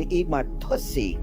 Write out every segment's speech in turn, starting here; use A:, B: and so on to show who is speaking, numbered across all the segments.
A: and eat my pussy.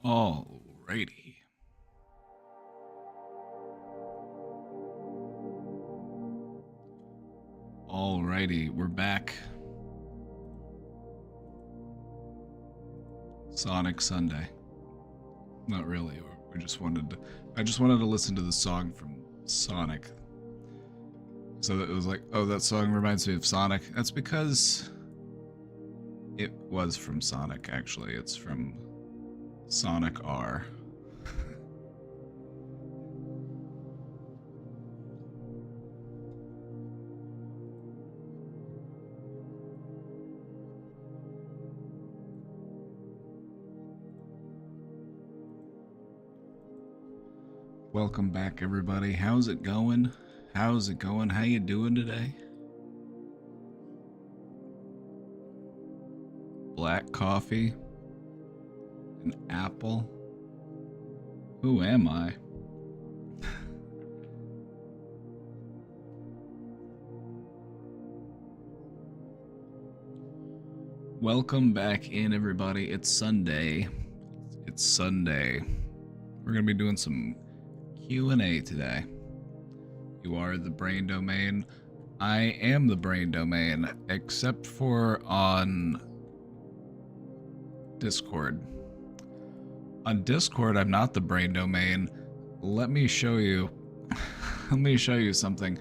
A: Alrighty. Alrighty, we're back. Sonic Sunday. Not really. We just wanted to. I just wanted to listen to the song from Sonic. So it was like, oh, that song reminds me of Sonic. That's because it was from Sonic. Actually, it's from Sonic R. Welcome back, everybody. How's it going? How's it going? How you doing today? Black coffee? An apple? Who am I? Welcome back in, everybody. It's Sunday. It's Sunday. We're going to be doing some Q&A today. You are the brain domain. I am the brain domain, except for on Discord. On Discord, I'm not the brain domain. Let me show you. Let me show you something.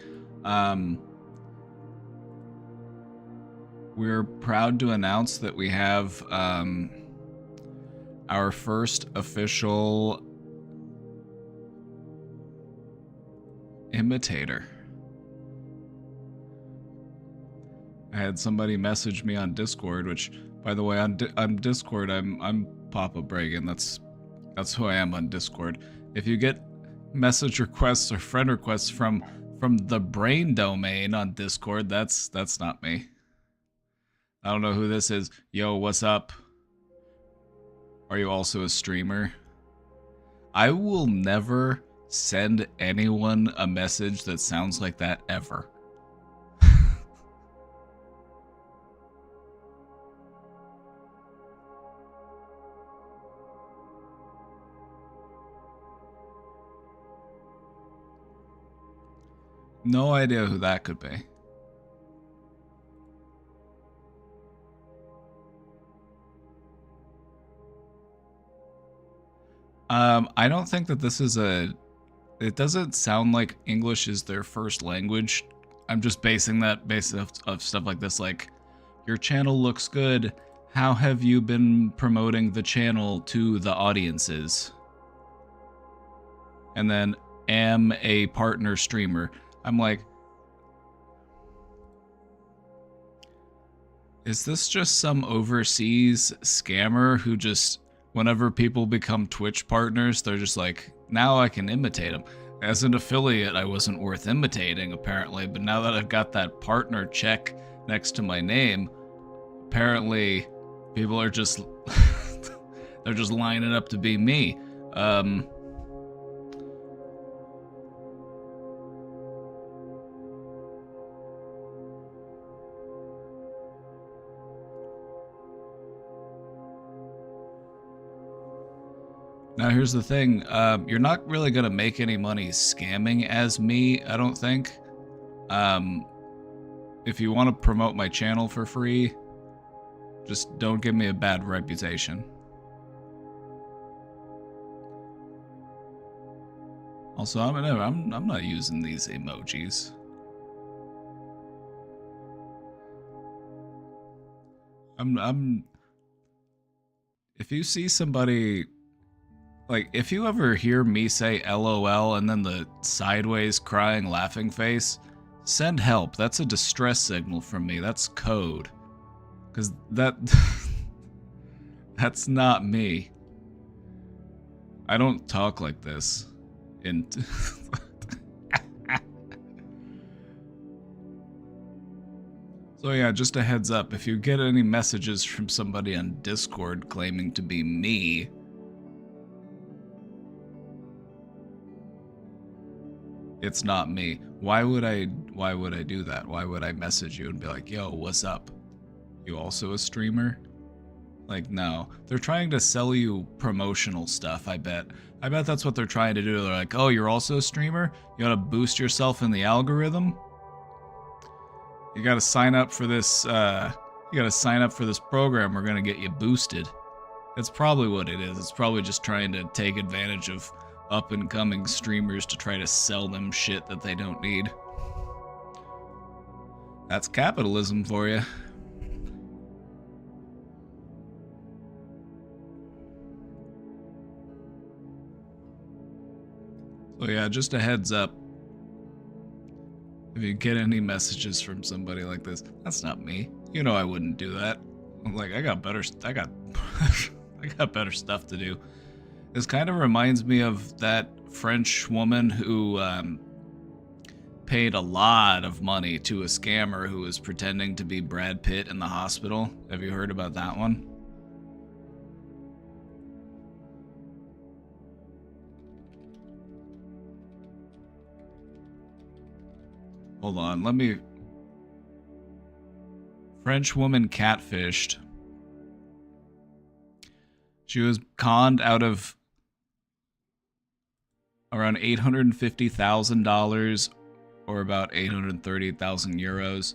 A: We're proud to announce that we have our first official imitator. I had somebody message me on Discord, which, by the way, on Discord, I'm Papa Bragan. That's who I am on Discord. If you get message requests or friend requests from the brain domain on Discord, that's not me. I don't know who this is. Yo, what's up? Are you also a streamer? I will never send anyone a message that sounds like that ever. No idea who that could be. I don't think that this is it doesn't sound like English is their first language. I'm just basing that based of stuff like this, like, your channel looks good. How have you been promoting the channel to the audiences? And then, am a partner streamer. I'm like, is this just some overseas scammer who just, whenever people become Twitch partners, they're just like, now I can imitate them. As an affiliate, I wasn't worth imitating, apparently, but now that I've got that partner check next to my name, apparently people are just, they're just lining up to be me. Now, here's the thing. You're not really going to make any money scamming as me, I don't think. If you want to promote my channel for free, just don't give me a bad reputation. Also, I'm not using these emojis. If you see somebody, like, if you ever hear me say LOL and then the sideways crying laughing face, send help. That's a distress signal from me. That's code. Because that's not me. I don't talk like this. So yeah, just a heads up. If you get any messages from somebody on Discord claiming to be me, it's not me. Why would I do that? Why would I message you and be like, yo, what's up? You also a streamer? Like, no. They're trying to sell you promotional stuff, I bet. I bet that's what they're trying to do. They're like, oh, you're also a streamer? You gotta boost yourself in the algorithm? You gotta sign up for this, you gotta sign up for this program. We're gonna get you boosted. That's probably what it is. It's probably just trying to take advantage of up-and-coming streamers to try to sell them shit that they don't need. That's capitalism for you. So yeah, just a heads up. If you get any messages from somebody like this, that's not me. You know I wouldn't do that. I'm like, I got better stuff to do. This kind of reminds me of that French woman who paid a lot of money to a scammer who was pretending to be Brad Pitt in the hospital. Have you heard about that one? Hold on, let me... French woman catfished. She was conned out of around $850,000 or about 830,000 euros.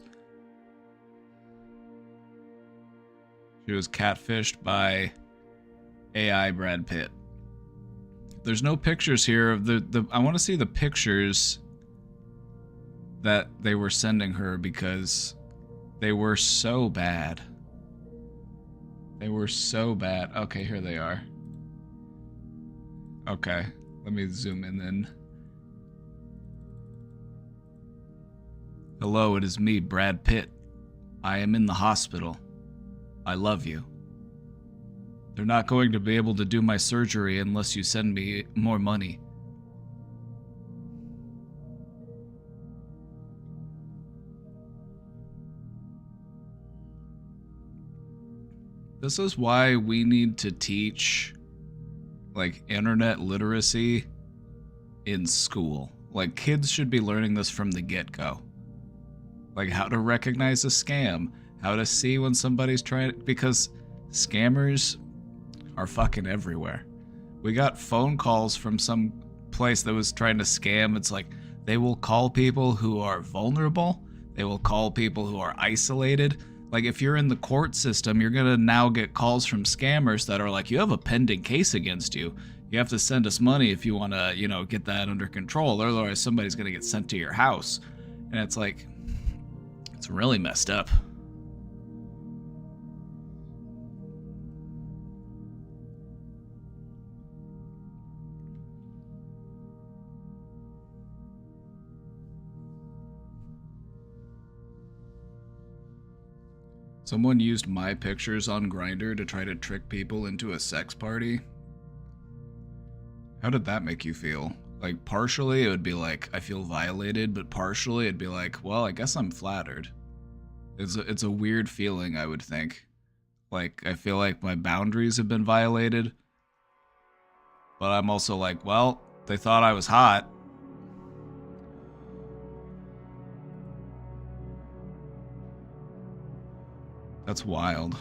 A: She was catfished by AI Brad Pitt. There's no pictures here of the I want to see the pictures that they were sending her because they were so bad. They were so bad. Okay, here they are. Okay, let me zoom in then. Hello, it is me, Brad Pitt. I am in the hospital. I love you. They're not going to be able to do my surgery unless you send me more money. This is why we need to teach, like, internet literacy in school. Like, kids should be learning this from the get-go. Like, how to recognize a scam, how to see when somebody's trying to... Because scammers are fucking everywhere. We got phone calls from some place that was trying to scam. It's like, they will call people who are vulnerable. They will call people who are isolated. Like, if you're in the court system, you're gonna now get calls from scammers that are like, you have a pending case against you. You have to send us money if you want to, you know, get that under control. Otherwise, somebody's gonna get sent to your house. And it's like, it's really messed up. Someone used my pictures on Grindr to try to trick people into a sex party. How did that make you feel? Like, partially it would be like, I feel violated, but partially it'd be like, well, I guess I'm flattered. It's a weird feeling, I would think. Like, I feel like my boundaries have been violated. But I'm also like, well, they thought I was hot. That's wild.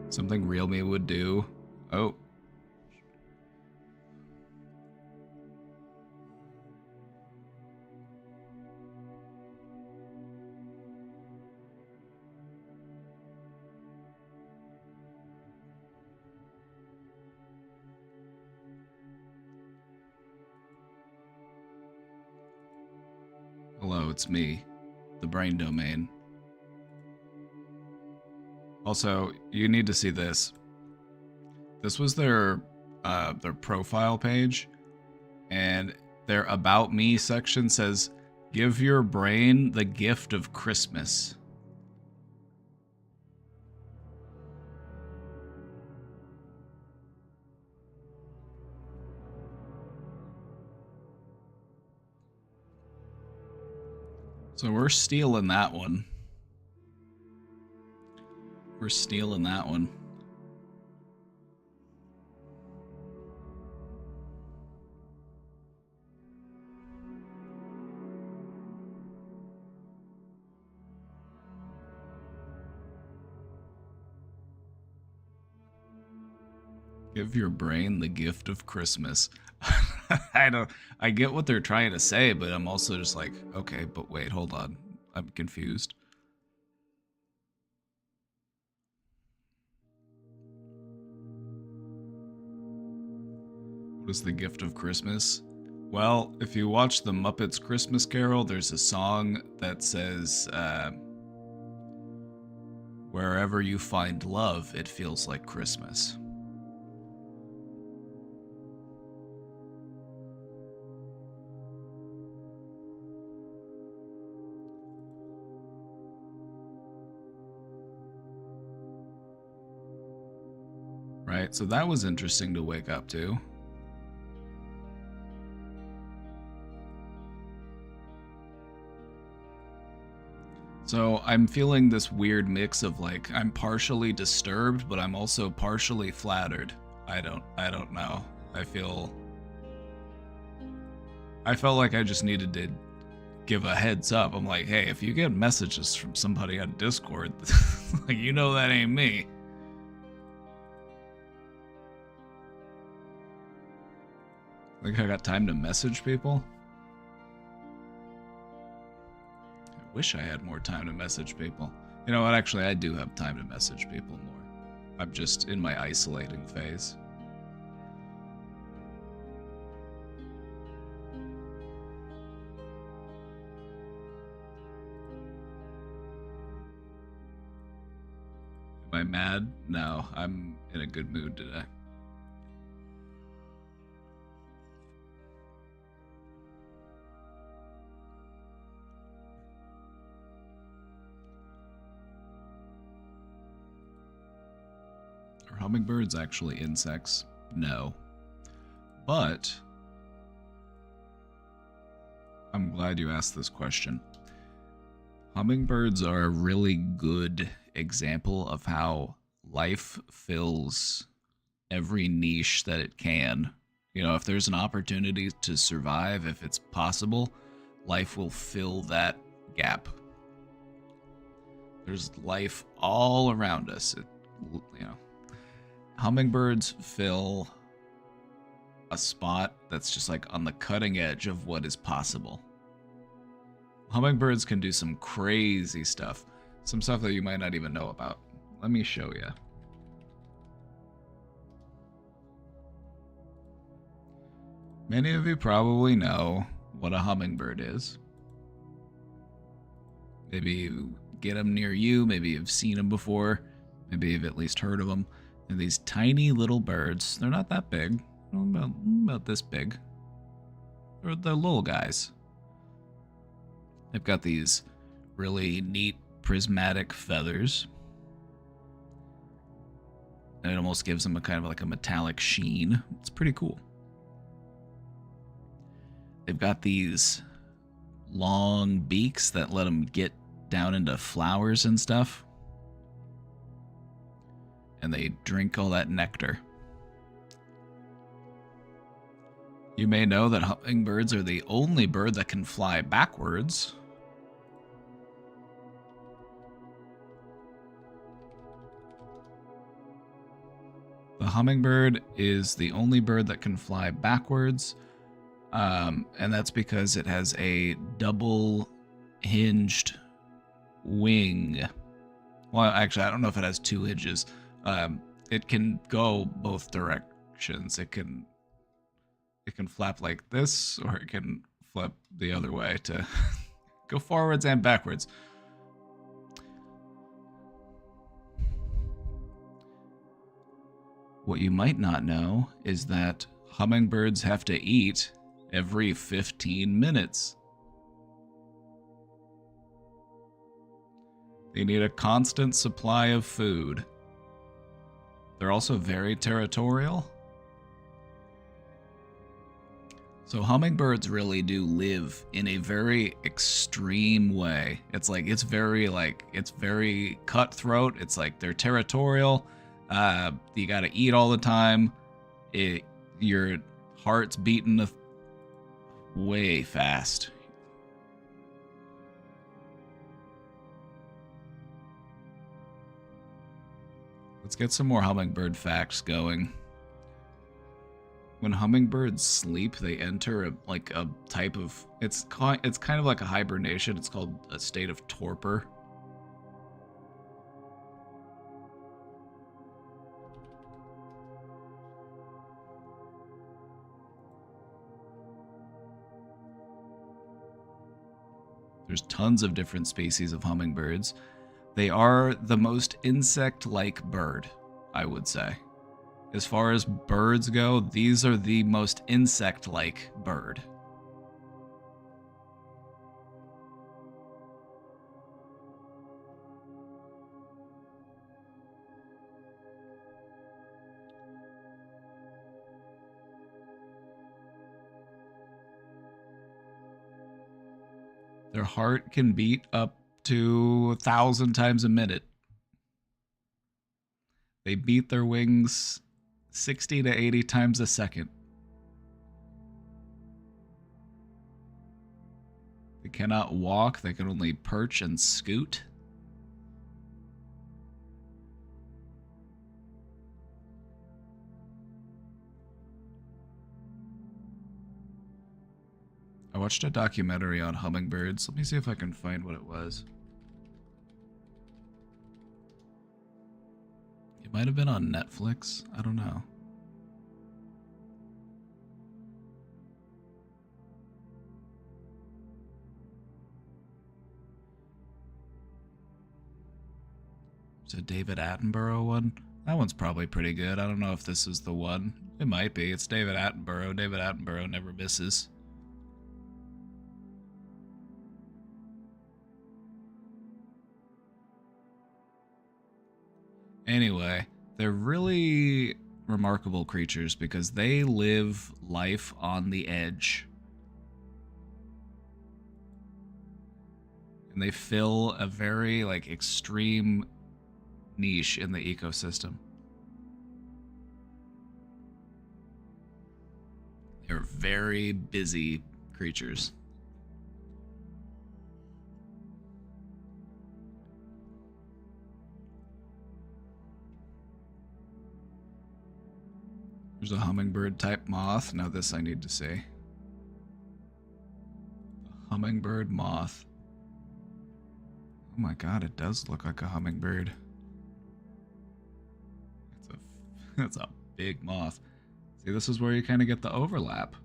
A: Something real me would do. Oh. Hello, it's me, the brain domain. Also, you need to see this. This was their profile page, and their About Me section says, "Give your brain the gift of Christmas." So we're stealing that one. We're stealing that one. Give your brain the gift of Christmas. I get what they're trying to say, but I'm also just like, okay, but wait, hold on. I'm confused. What is the gift of Christmas? Well, if you watch the Muppets Christmas Carol, there's a song that says, wherever you find love, it feels like Christmas. Right, so that was interesting to wake up to. So I'm feeling this weird mix of like, I'm partially disturbed, but I'm also partially flattered. I don't know. I felt like I just needed to give a heads up. I'm like, hey, if you get messages from somebody on Discord, like, you know that ain't me. Like, I got time to message people? I wish I had more time to message people. You know what, actually, I do have time to message people more. I'm just in my isolating phase. Am I mad? No, I'm in a good mood today. Are hummingbirds actually insects? No. But I'm glad you asked this question. Hummingbirds are a really good example of how life fills every niche that it can. You know, if there's an opportunity to survive, if it's possible, life will fill that gap. There's life all around us. Hummingbirds fill a spot that's just like on the cutting edge of what is possible. Hummingbirds can do some crazy stuff. Some stuff that you might not even know about. Let me show you. Many of you probably know what a hummingbird is. Maybe you get them near you, maybe you've seen them before, maybe you've at least heard of them. They're these tiny little birds. They're not that big, about this big. They're little guys. They've got these really neat prismatic feathers. And it almost gives them a kind of like a metallic sheen. It's pretty cool. They've got these long beaks that let them get down into flowers and stuff. And they drink all that nectar. You may know that hummingbirds are the only bird that can fly backwards. The hummingbird is the only bird that can fly backwards, and that's because it has a double hinged wing. Well, actually, I don't know if it has two hinges. It can go both directions. It can flap like this, or it can flap the other way to go forwards and backwards. What you might not know is that hummingbirds have to eat every 15 minutes. They need a constant supply of food. They're also very territorial. So hummingbirds really do live in a very extreme way. It's very cutthroat. It's like they're territorial. You gotta eat all the time. Your heart's beating way fast. Let's get some more hummingbird facts going. When hummingbirds sleep, they enter a type of it's kind of like a hibernation. It's called a state of torpor. There's tons of different species of hummingbirds. They are the most insect-like bird, I would say. As far as birds go, these are the most insect-like bird. Their heart can beat up to 1,000 times a minute. They beat their wings 60 to 80 times a second. They cannot walk, they can only perch and scoot. I watched a documentary on hummingbirds. Let me see if I can find what it was. It might have been on Netflix. I don't know. It's a David Attenborough one. That one's probably pretty good. I don't know if this is the one. It might be. It's David Attenborough. David Attenborough never misses. Anyway, they're really remarkable creatures because they live life on the edge. And they fill a very extreme niche in the ecosystem. They're very busy creatures. There's a hummingbird type moth. Now this I need to see. The hummingbird moth. Oh my god, it does look like a hummingbird. It's a big moth. See, this is where you kind of get the overlap.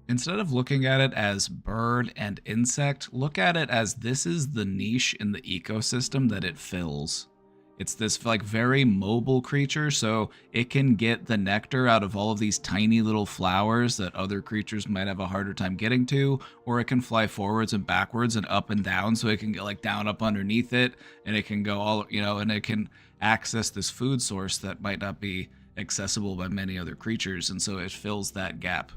A: Instead of looking at it as bird and insect, look at it as this is the niche in the ecosystem that it fills. It's this very mobile creature, so it can get the nectar out of all of these tiny little flowers that other creatures might have a harder time getting to, or it can fly forwards and backwards and up and down, so it can get down up underneath it, and it can go all, and it can access this food source that might not be accessible by many other creatures, and so it fills that gap.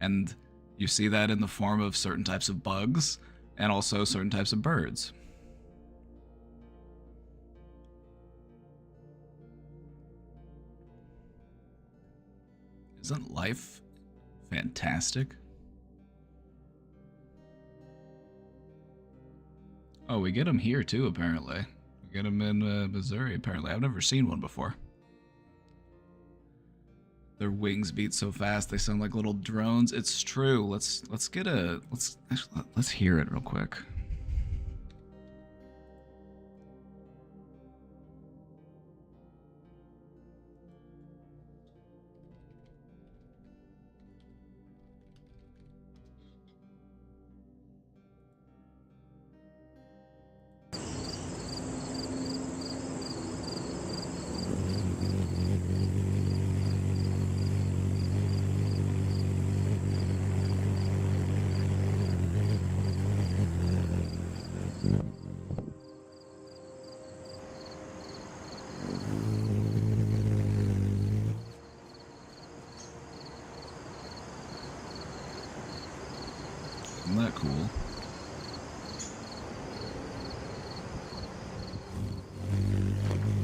A: And you see that in the form of certain types of bugs and also certain types of birds. Isn't life fantastic? Oh, we get them here too, apparently. We get them in Missouri, apparently. I've never seen one before. Their wings beat so fast they sound like little drones. It's true. Let's hear it real quick. Isn't that cool?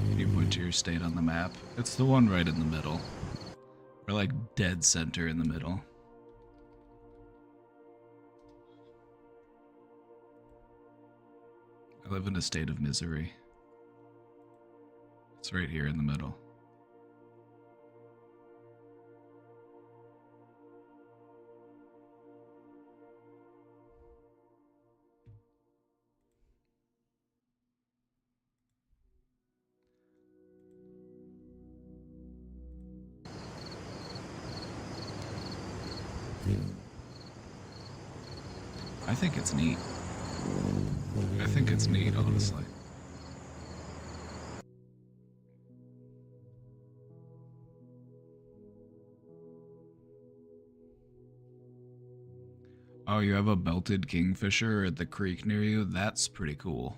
A: Can you point to your state on the map? It's the one right in the middle. We're dead center in the middle. I live in a state of misery. It's right here in the middle. I think it's neat. I think it's neat, honestly. Oh, you have a belted kingfisher at the creek near you? That's pretty cool.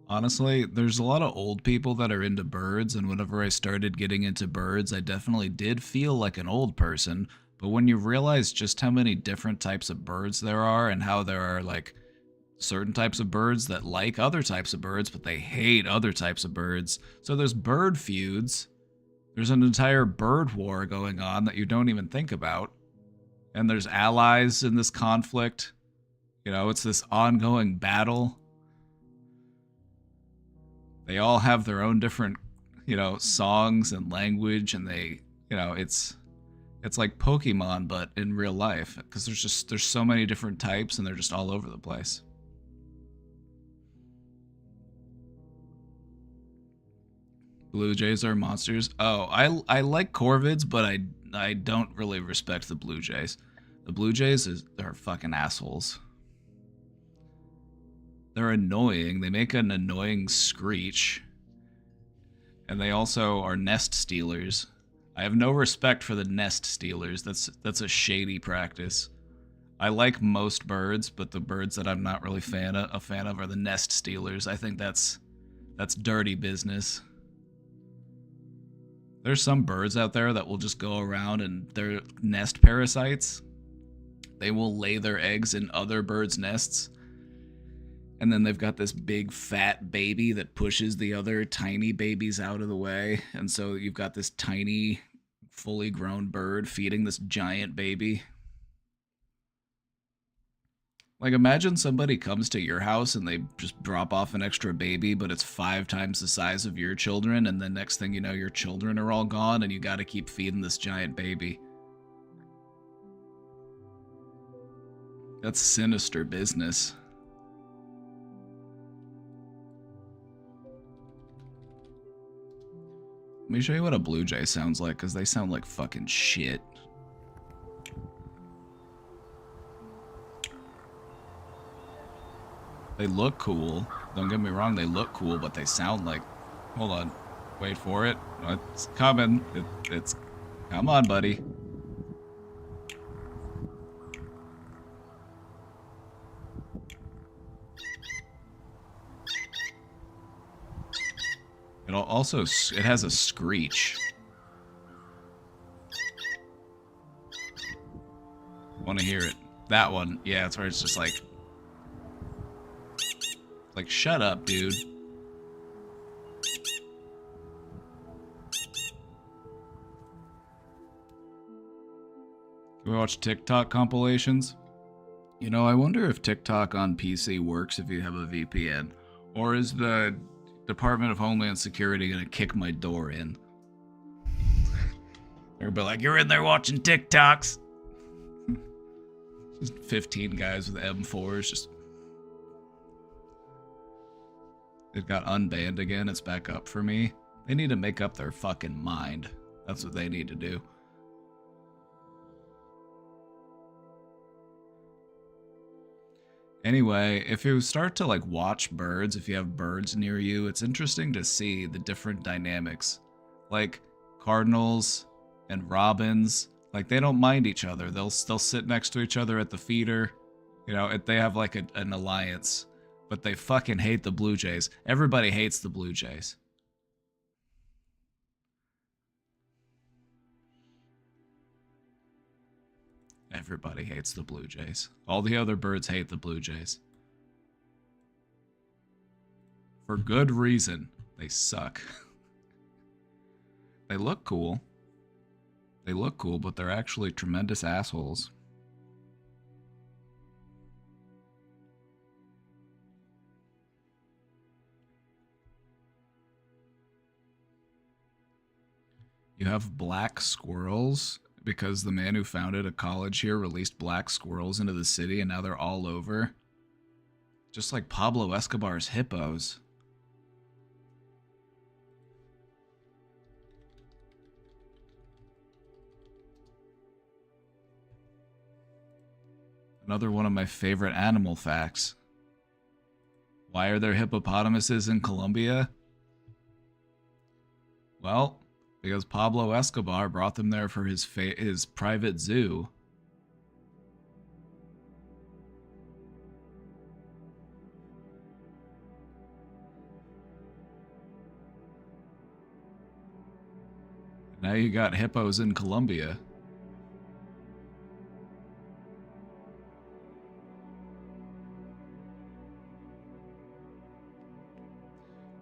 A: Honestly, there's a lot of old people that are into birds, and whenever I started getting into birds, I definitely did feel like an old person. But when you realize just how many different types of birds there are, and how there are like certain types of birds that like other types of birds, but they hate other types of birds. So there's bird feuds. There's an entire bird war going on that you don't even think about. And there's allies in this conflict. You know, it's this ongoing battle. They all have their own different, you know, songs and language, and they, you know, it's like Pokemon but in real life, because there's so many different types and they're just all over the place. Blue jays are monsters. Oh, I like corvids, but I don't really respect the blue jays. The blue jays are fucking assholes. They're annoying. They make an annoying screech. And they also are nest stealers. I have no respect for the nest stealers. That's a shady practice. I like most birds, but the birds that I'm not really a fan of are the nest stealers. I think that's dirty business. There's some birds out there that will just go around and they're nest parasites. They will lay their eggs in other birds' nests. And then they've got this big fat baby that pushes the other tiny babies out of the way. And so you've got this tiny, fully grown bird feeding this giant baby. Like, imagine somebody comes to your house and they just drop off an extra baby, but it's 5 times the size of your children. And then next thing you know, your children are all gone and you got to keep feeding this giant baby. That's sinister business. Let me show you what a blue jay sounds like, because they sound like fucking shit. They look cool. Don't get me wrong, they look cool, but they sound like... Hold on. Wait for it. It's coming. It's... Come on, buddy. It also... It has a screech. Want to hear it. That one. Yeah, it's where it's just like... Like, shut up, dude. Can we watch TikTok compilations? You know, I wonder if TikTok on PC works if you have a VPN. Or is the Department of Homeland Security gonna kick my door in? They're gonna be like, you're in there watching TikToks! Just 15 guys with M4s just... It got unbanned again. It's back up for me. They need to make up their fucking mind. That's what they need to do. Anyway, if you start to like watch birds, if you have birds near you, it's interesting to see the different dynamics. Like cardinals and robins, like they don't mind each other. They'll still sit next to each other at the feeder. You know, they have like an alliance. But they fucking hate the Blue Jays. Everybody hates the Blue Jays. Everybody hates the Blue Jays. All the other birds hate the Blue Jays. For good reason. They suck. They look cool. They look cool, but they're actually tremendous assholes. You have black squirrels because the man who founded a college here released black squirrels into the city and now they're all over. Just like Pablo Escobar's hippos. Another one of my favorite animal facts. Why are there hippopotamuses in Colombia? Well, because Pablo Escobar brought them there for his private zoo. Now you got hippos in Colombia.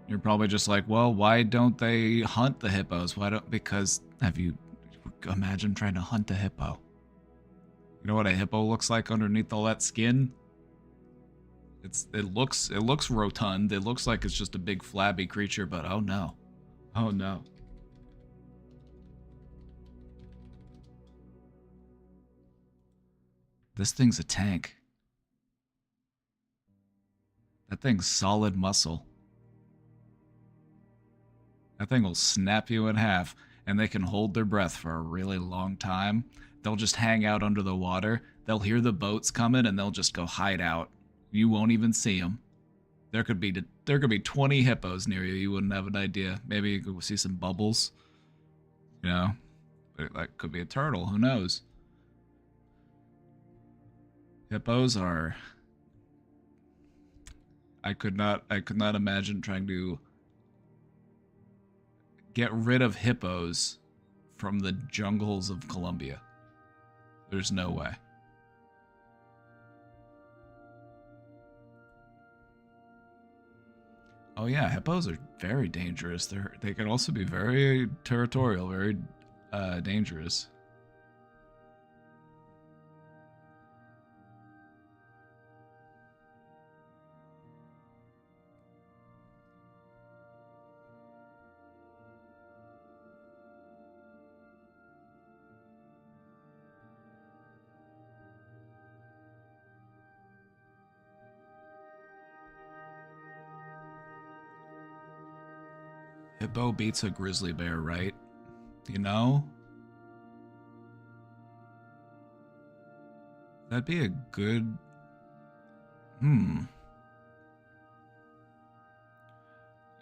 A: You're probably just like, well, why don't they hunt the hippos? Because have you imagine trying to hunt a hippo? You know what a hippo looks like underneath all that skin? It looks rotund. It looks like it's just a big flabby creature, but oh no. Oh no. This thing's a tank. That thing's solid muscle. That thing will snap you in half, and they can hold their breath for a really long time. They'll just hang out under the water. They'll hear the boats coming, and they'll just go hide out. You won't even see them. There could be 20 hippos near you. You wouldn't have an idea. Maybe you could see some bubbles. You know, that could be a turtle. Who knows? Hippos are. I could not imagine trying to get rid of hippos from the jungles of Colombia. There's no way. Oh yeah, hippos are very dangerous. They can also be very territorial, very dangerous. Hippo beats a grizzly bear, right? You know? That'd be a good...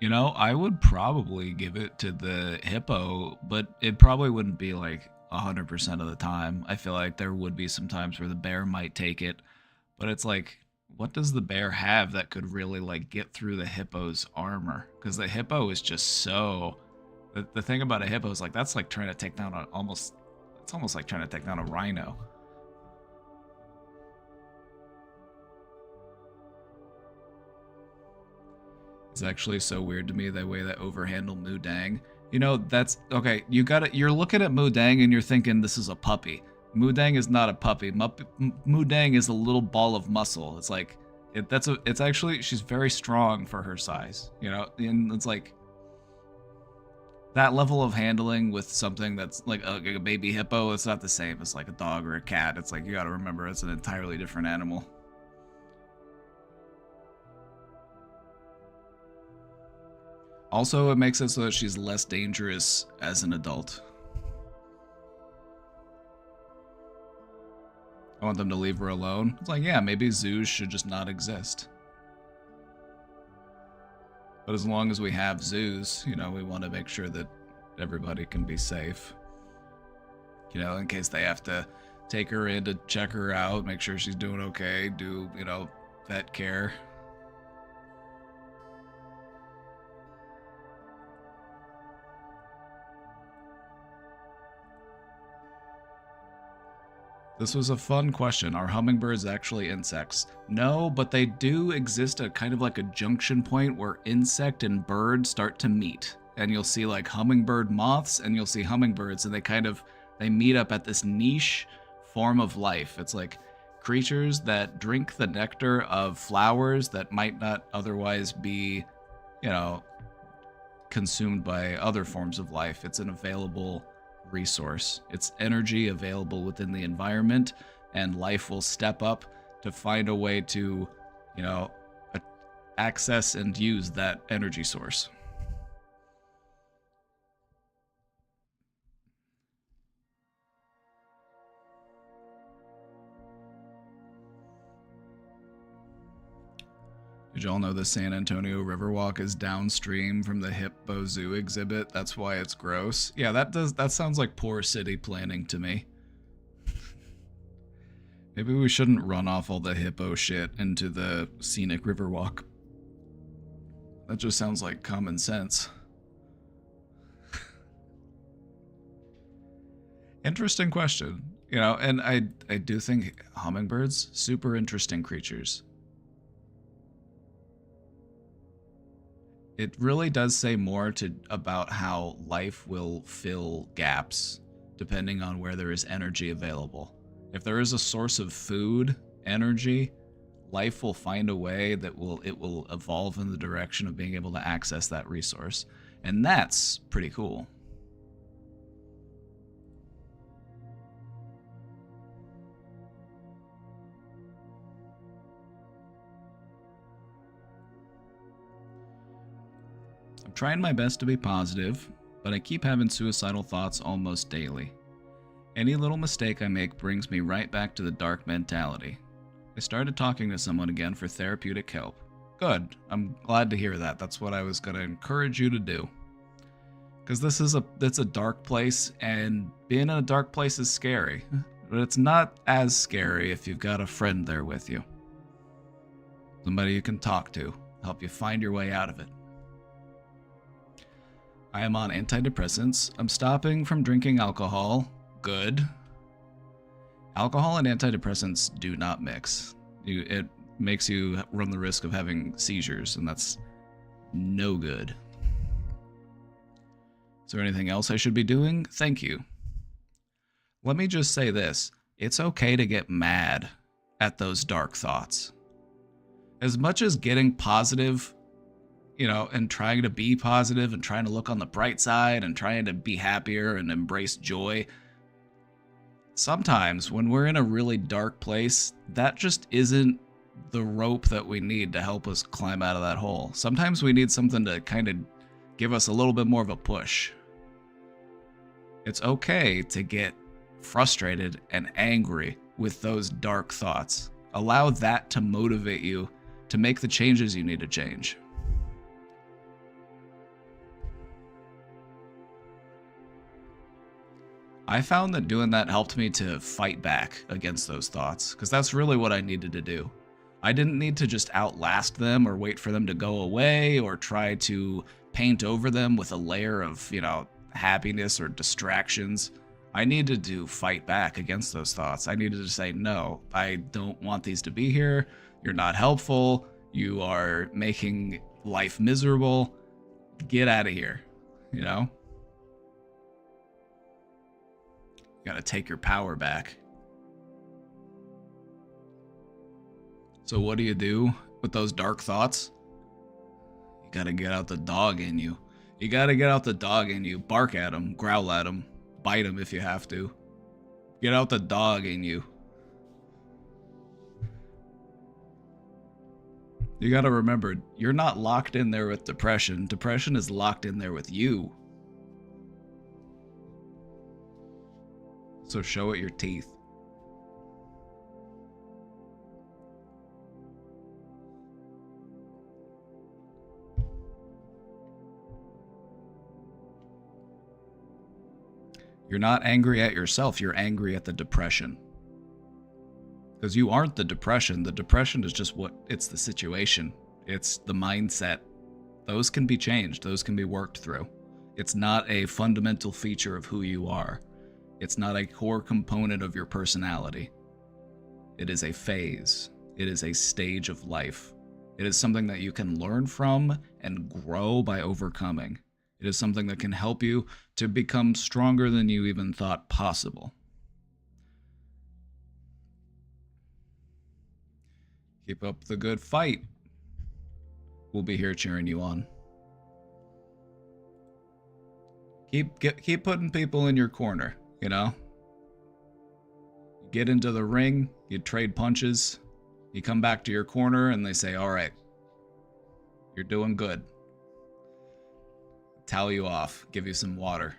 A: You know, I would probably give it to the hippo, but it probably wouldn't be like 100% of the time. I feel like there would be some times where the bear might take it, but it's like, what does the bear have that could really like get through the hippo's armor? Because the hippo is just so... The thing about a hippo is like, that's like trying to take down it's almost like trying to take down a rhino. It's actually so weird to me the way that overhandle Mudang. You know, that's okay. You're looking at Mudang and you're thinking this is a puppy. Mudang is not a puppy. Mudang is a little ball of muscle. It's like it's actually she's very strong for her size. You know, and it's like that level of handling with something that's like a baby hippo. It's not the same as like a dog or a cat. It's like you got to remember it's an entirely different animal. Also, it makes it so that she's less dangerous as an adult. I want them to leave her alone. It's like, yeah, maybe zoos should just not exist. But as long as we have zoos, you know, we want to make sure that everybody can be safe. You know, in case they have to take her in to check her out, make sure she's doing okay, do, you know, vet care. This was a fun question. Are hummingbirds actually insects? No, but they do exist at kind of like a junction point where insect and bird start to meet. And you'll see like hummingbird moths and you'll see hummingbirds, and they meet up at this niche form of life. It's like creatures that drink the nectar of flowers that might not otherwise be, you know, consumed by other forms of life. It's an available resource. It's energy available within the environment, and life will step up to find a way to, you know, access and use that energy source. Did y'all know the San Antonio Riverwalk is downstream from the Hippo Zoo exhibit? That's why it's gross. Yeah, that sounds like poor city planning to me. Maybe we shouldn't run off all the hippo shit into the scenic Riverwalk. That just sounds like common sense. Interesting question. You know, and I do think hummingbirds, super interesting creatures. It really does say more about how life will fill gaps depending on where there is energy available. If there is a source of food, energy, life will find a way that it will evolve in the direction of being able to access that resource. And that's pretty cool. I'm trying my best to be positive, but I keep having suicidal thoughts almost daily. Any little mistake I make brings me right back to the dark mentality. I started talking to someone again for therapeutic help. Good. I'm glad to hear that. That's what I was going to encourage you to do. Because it's a dark place, and being in a dark place is scary. But it's not as scary if you've got a friend there with you. Somebody you can talk to, help you find your way out of it. I am on antidepressants. I'm stopping from drinking alcohol. Good. Alcohol and antidepressants do not mix. It makes you run the risk of having seizures, and that's no good. Is there anything else I should be doing? Thank you. Let me just say this. It's okay to get mad at those dark thoughts. As much as getting positive, and trying to be positive and trying to look on the bright side and trying to be happier and embrace joy, sometimes when we're in a really dark place, that just isn't the rope that we need to help us climb out of that hole. Sometimes we need something to kind of give us a little bit more of a push. It's okay to get frustrated and angry with those dark thoughts. Allow that to motivate you to make the changes you need to change. I found that doing that helped me to fight back against those thoughts, because that's really what I needed to do. I didn't need to just outlast them or wait for them to go away or try to paint over them with a layer of, happiness or distractions. I needed to fight back against those thoughts. I needed to say, no, I don't want these to be here. You're not helpful. You are making life miserable. Get out of here, You gotta take your power back. So what do you do with those dark thoughts? You gotta get out the dog in you. You gotta get out the dog in you. Bark at them, growl at them, bite them if you have to. Get out the dog in you. You gotta remember, you're not locked in there with depression. Depression is locked in there with you. So show it your teeth. You're not angry at yourself, you're angry at the depression. Because you aren't the depression. The depression is just it's the situation. It's the mindset. Those can be changed. Those can be worked through. It's not a fundamental feature of who you are. It's not a core component of your personality. It is a phase. It is a stage of life. It is something that you can learn from and grow by overcoming. It is something that can help you to become stronger than you even thought possible. Keep up the good fight. We'll be here cheering you on. Keep putting people in your corner, You get into the ring, you trade punches, you come back to your corner and they say, all right, you're doing good. Towel you off, give you some water.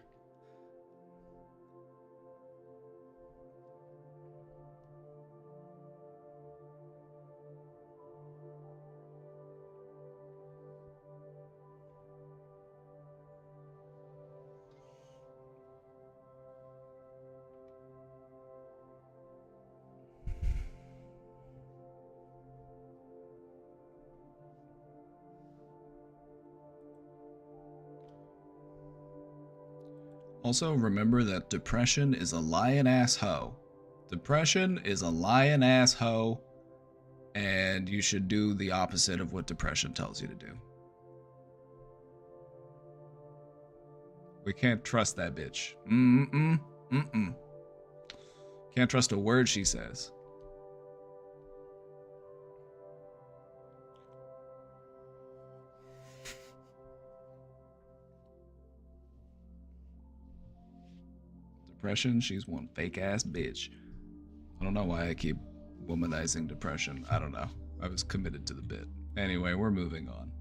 A: Also, remember that depression is a lion-ass hoe. Depression is a lion-ass hoe, and you should do the opposite of what depression tells you to do. We can't trust that bitch. Can't trust a word she says. Depression, she's one fake-ass bitch. I don't know why I keep womanizing depression. I don't know. I was committed to the bit. Anyway, we're moving on.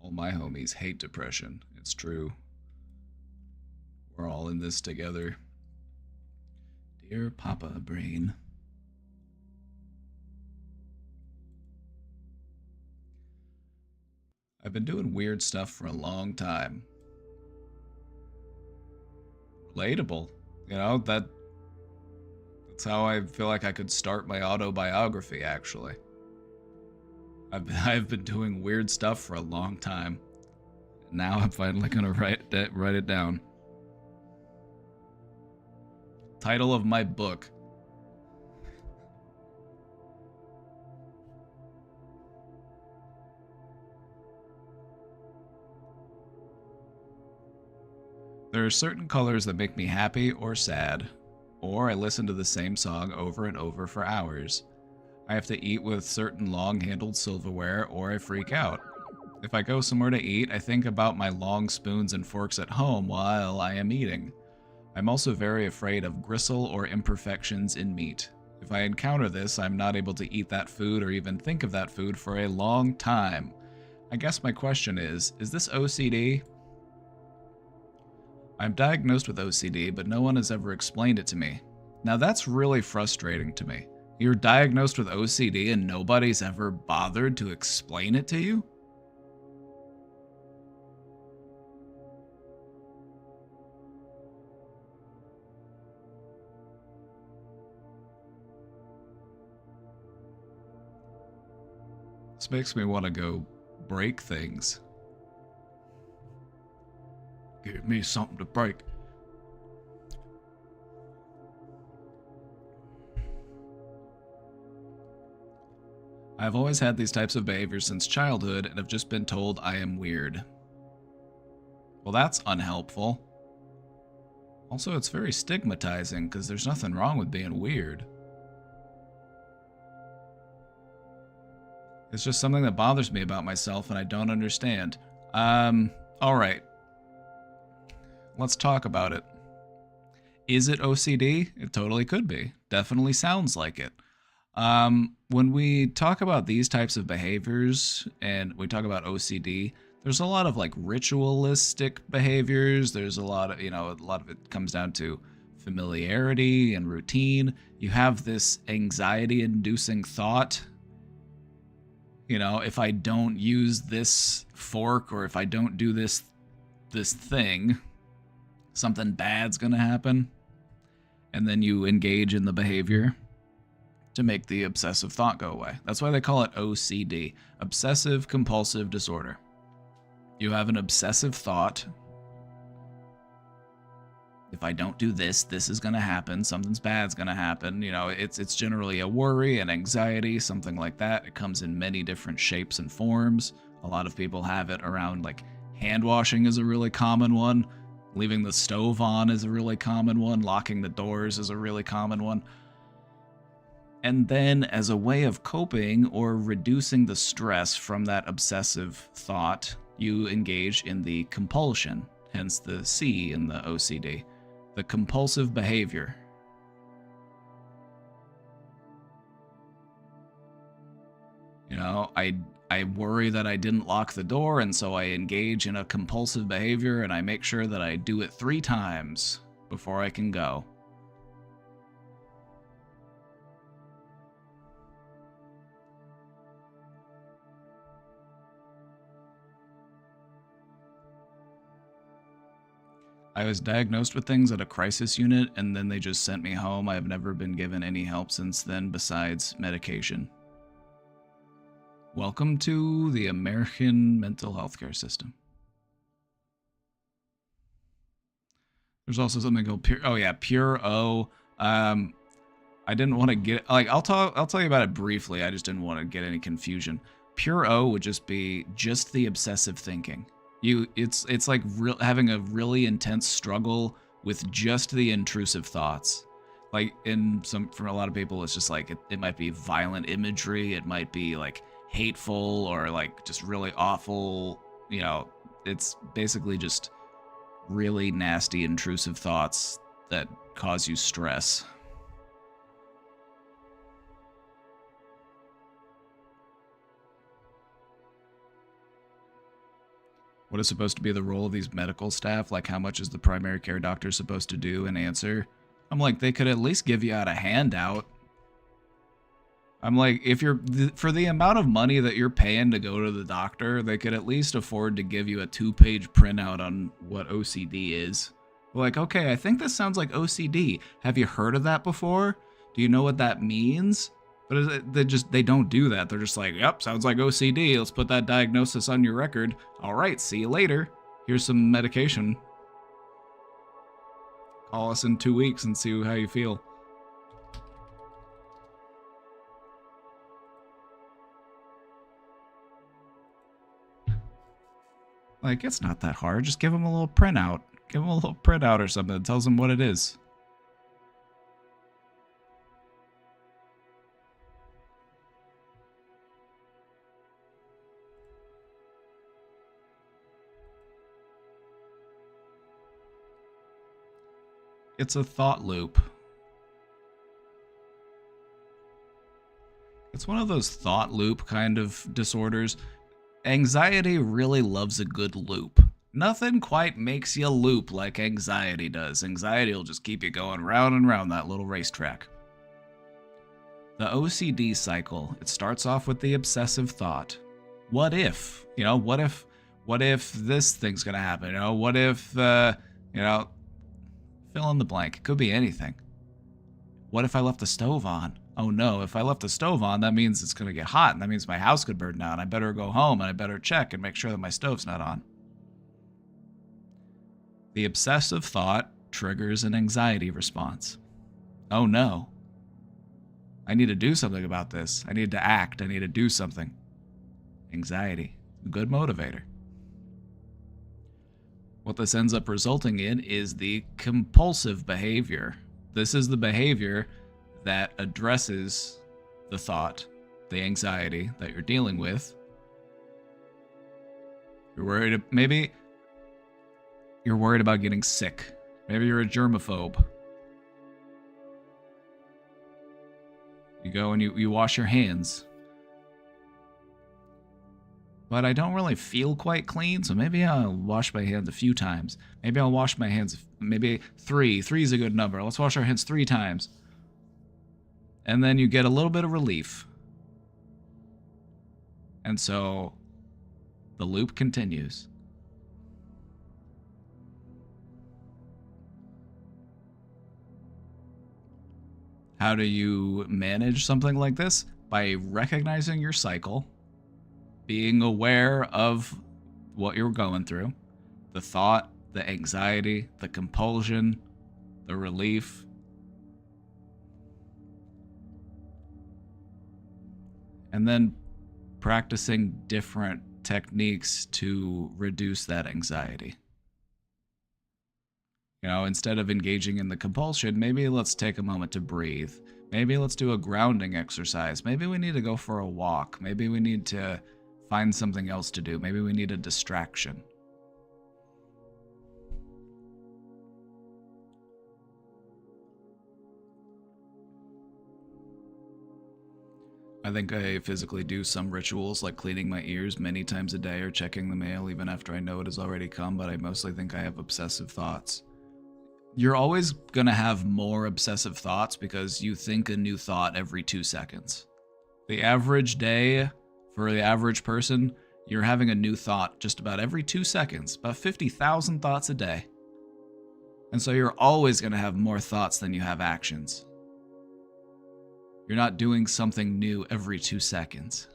A: All my homies hate depression. It's true. We're all in this together. Dear Papa Brain. I've been doing weird stuff for a long time. Relatable. You know, that's how I feel like I could start my autobiography, actually. I've been doing weird stuff for a long time. Now I'm finally gonna write it down. Title of my book. There are certain colors that make me happy or sad, or I listen to the same song over and over for hours. I have to eat with certain long-handled silverware or I freak out. If I go somewhere to eat, I think about my long spoons and forks at home while I am eating. I'm also very afraid of gristle or imperfections in meat. If I encounter this, I'm not able to eat that food or even think of that food for a long time. I guess my question is this OCD? I'm diagnosed with OCD, but no one has ever explained it to me. Now that's really frustrating to me. You're diagnosed with OCD and nobody's ever bothered to explain it to you? This makes me want to go break things. Give me something to break. I've always had these types of behaviors since childhood and have just been told I am weird. Well, that's unhelpful. Also, it's very stigmatizing because there's nothing wrong with being weird. It's just something that bothers me about myself and I don't understand. Alright. Let's talk about it. Is it OCD? It totally could be. Definitely sounds like it. When we talk about these types of behaviors and we talk about OCD, there's a lot of like ritualistic behaviors. There's a lot of, a lot of it comes down to familiarity and routine. You have this anxiety-inducing thought. If I don't use this fork or if I don't do this thing, something bad's gonna happen. And then you engage in the behavior to make the obsessive thought go away. That's why they call it OCD, obsessive compulsive disorder. You have an obsessive thought. If I don't do this, this is going to happen. Something's bad's going to happen. It's generally a worry, an anxiety, something like that. It comes in many different shapes and forms. A lot of people have it around, like, hand washing is a really common one. Leaving the stove on is a really common one. Locking the doors is a really common one. And then, as a way of coping or reducing the stress from that obsessive thought, you engage in the compulsion, hence the C in the OCD, the compulsive behavior. I worry that I didn't lock the door, and so I engage in a compulsive behavior, and I make sure that I do it 3 times before I can go. I was diagnosed with things at a crisis unit, and then they just sent me home. I have never been given any help since then besides medication. Welcome to the American mental health care system. There's also something called Pure. Oh yeah, Pure O. I didn't want to get like I'll tell you about it briefly. I just didn't want to get any confusion. Pure O would just be just the obsessive thinking. It's like having a really intense struggle with just the intrusive thoughts. Like for a lot of people, it's just like it might be violent imagery, it might be like hateful or like just really awful. You know, it's basically just really nasty, intrusive thoughts that cause you stress. What is supposed to be the role of these medical staff? Like, how much is the primary care doctor supposed to do and answer? I'm like, they could at least give you out a handout. I'm like, if you're for the amount of money that you're paying to go to the doctor, they could at least afford to give you a 2-page printout on what OCD is. Like, okay, I think this sounds like OCD. Have you heard of that before? Do you know what that means? But they don't do that. They're just like, yep, sounds like OCD. Let's put that diagnosis on your record. All right, see you later. Here's some medication. Call us in 2 weeks and see how you feel. Like, it's not that hard. Just give them a little printout. Give them a little printout or something that tells them what it is. It's a thought loop. It's one of those thought loop kind of disorders. Anxiety really loves a good loop. Nothing quite makes you loop like anxiety does. Anxiety will just keep you going round and round that little racetrack. The OCD cycle, it starts off with the obsessive thought. What if? You know, what if this thing's gonna happen? You know, what if, fill in the blank. It could be anything. What if I left the stove on? Oh no, if I left the stove on, that means it's going to get hot, and that means my house could burn down. I better go home, and I better check and make sure that my stove's not on. The obsessive thought triggers an anxiety response. Oh no. I need to do something about this. I need to act. I need to do something. Anxiety. A good motivator. What this ends up resulting in is the compulsive behavior. This is the behavior that addresses the thought, the anxiety that you're dealing with. You're worried, maybe you're worried about getting sick. Maybe you're a germaphobe. You go and you wash your hands. But I don't really feel quite clean, so maybe I'll wash my hands a few times. Maybe I'll wash my hands, maybe 3. 3 is a good number. Let's wash our hands 3 times. And then you get a little bit of relief. And so the loop continues. How do you manage something like this? By recognizing your cycle, being aware of what you're going through, the thought, the anxiety, the compulsion, the relief. And then practicing different techniques to reduce that anxiety. You know, instead of engaging in the compulsion, maybe let's take a moment to breathe. Maybe let's do a grounding exercise. Maybe we need to go for a walk. Maybe we need to find something else to do. Maybe we need a distraction. I think I physically do some rituals like cleaning my ears many times a day or checking the mail even after I know it has already come, but I mostly think I have obsessive thoughts. You're always going to have more obsessive thoughts because you think a new thought every 2 seconds. The average day for the average person, you're having a new thought just about every 2 seconds, about 50,000 thoughts a day. And so you're always going to have more thoughts than you have actions. You're not doing something new every 2 seconds.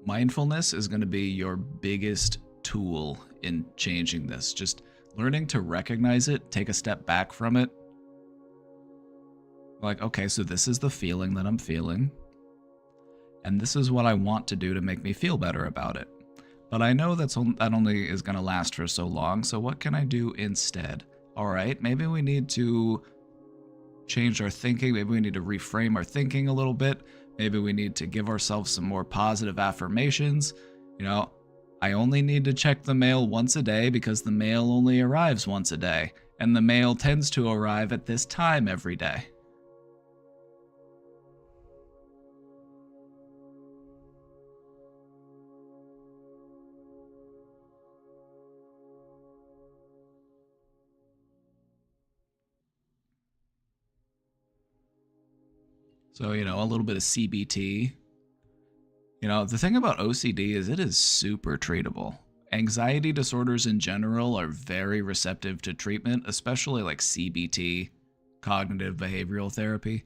A: Mindfulness is going to be your biggest tool in changing this. Just learning to recognize it, take a step back from it. Like, okay, so this is the feeling that I'm feeling, and this is what I want to do to make me feel better about it. But I know that only is going to last for so long, so what can I do instead? All right, maybe we need to change our thinking. Maybe we need to reframe our thinking a little bit. Maybe we need to give ourselves some more positive affirmations. You know, I only need to check the mail once a day because the mail only arrives once a day, and the mail tends to arrive at this time every day. So, you know, a little bit of CBT. You know, the thing about OCD is it is super treatable. Anxiety disorders in general are very receptive to treatment, especially like CBT, cognitive behavioral therapy,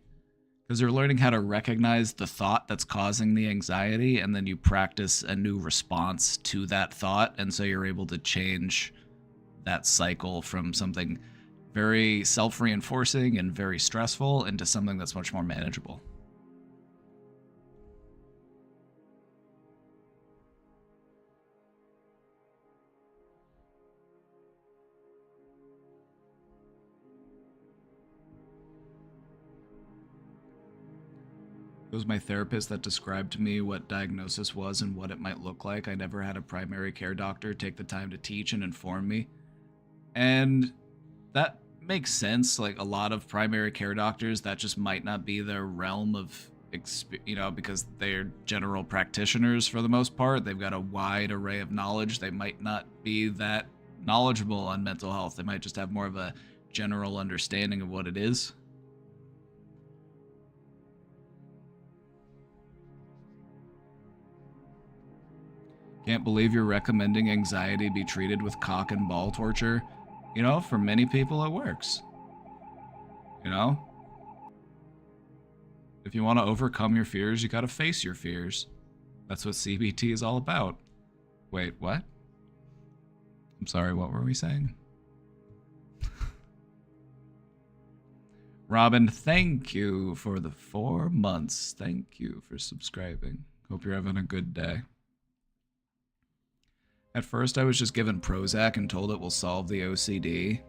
A: because you're learning how to recognize the thought that's causing the anxiety, and then you practice a new response to that thought, and so you're able to change that cycle from something very self-reinforcing and very stressful into something that's much more manageable. It was my therapist that described to me what diagnosis was and what it might look like. I never had a primary care doctor take the time to teach and inform me. And that makes sense. Like a lot of primary care doctors, that just might not be their realm of, because they're general practitioners for the most part. They've got a wide array of knowledge. They might not be that knowledgeable on mental health. They might just have more of a general understanding of what it is. Can't believe you're recommending anxiety be treated with cock and ball torture. You know, for many people it works. You know? If you want to overcome your fears, you gotta face your fears. That's what CBT is all about. Wait, what? I'm sorry, what were we saying? Robin, thank you for the 4 months. Thank you for subscribing. Hope you're having a good day. At first, I was just given Prozac and told it will solve the OCD.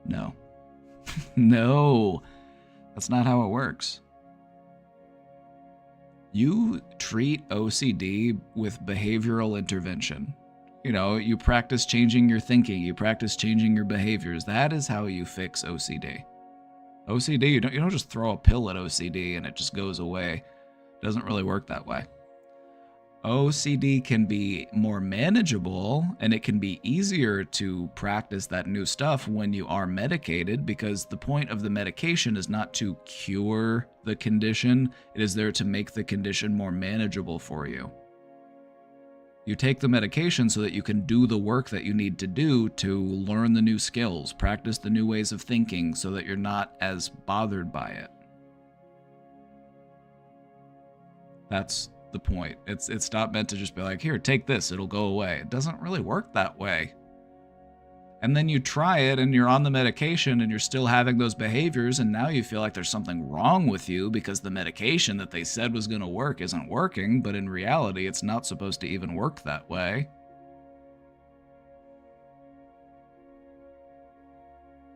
A: No. No. That's not how it works. You treat OCD with behavioral intervention. You know, you practice changing your thinking, you practice changing your behaviors. That is how you fix OCD. OCD, you don't just throw a pill at OCD and it just goes away. It doesn't really work that way. OCD can be more manageable and it can be easier to practice that new stuff when you are medicated, because the point of the medication is not to cure the condition, it is there to make the condition more manageable for you. You take the medication so that you can do the work that you need to do to learn the new skills, practice the new ways of thinking so that you're not as bothered by it. That's the point. It's not meant to just be like, here, take this, it'll go away. It doesn't really work that way. And then you try it and you're on the medication and you're still having those behaviors, and now you feel like there's something wrong with you because the medication that they said was going to work isn't working, but in reality it's not supposed to even work that way.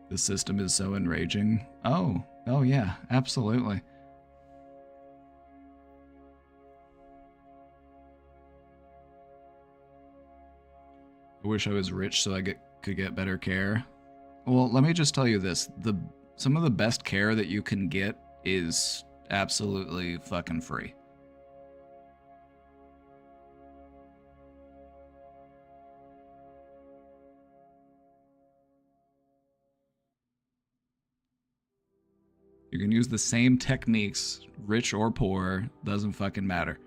A: The system is so enraging. Oh yeah, absolutely. I wish I was rich so I could get better care. Well, let me just tell you this. Some of the best care that you can get is absolutely fucking free. You can use the same techniques, rich or poor, doesn't fucking matter.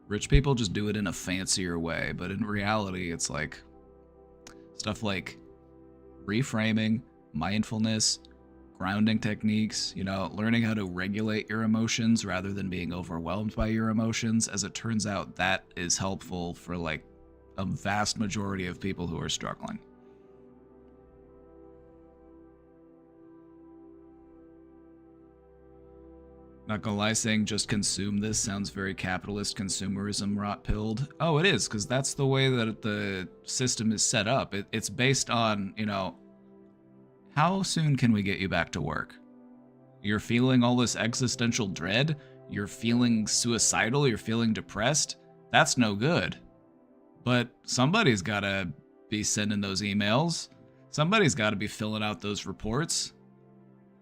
A: Rich people just do it in a fancier way, but in reality, it's like stuff like reframing, mindfulness, grounding techniques, learning how to regulate your emotions rather than being overwhelmed by your emotions. As it turns out, that is helpful for like a vast majority of people who are struggling. Not gonna lie, saying just consume this sounds very capitalist consumerism rot-pilled. Oh, it is, because that's the way that the system is set up. It's based on, how soon can we get you back to work? You're feeling all this existential dread? You're feeling suicidal? You're feeling depressed? That's no good. But somebody's gotta be sending those emails. Somebody's gotta be filling out those reports.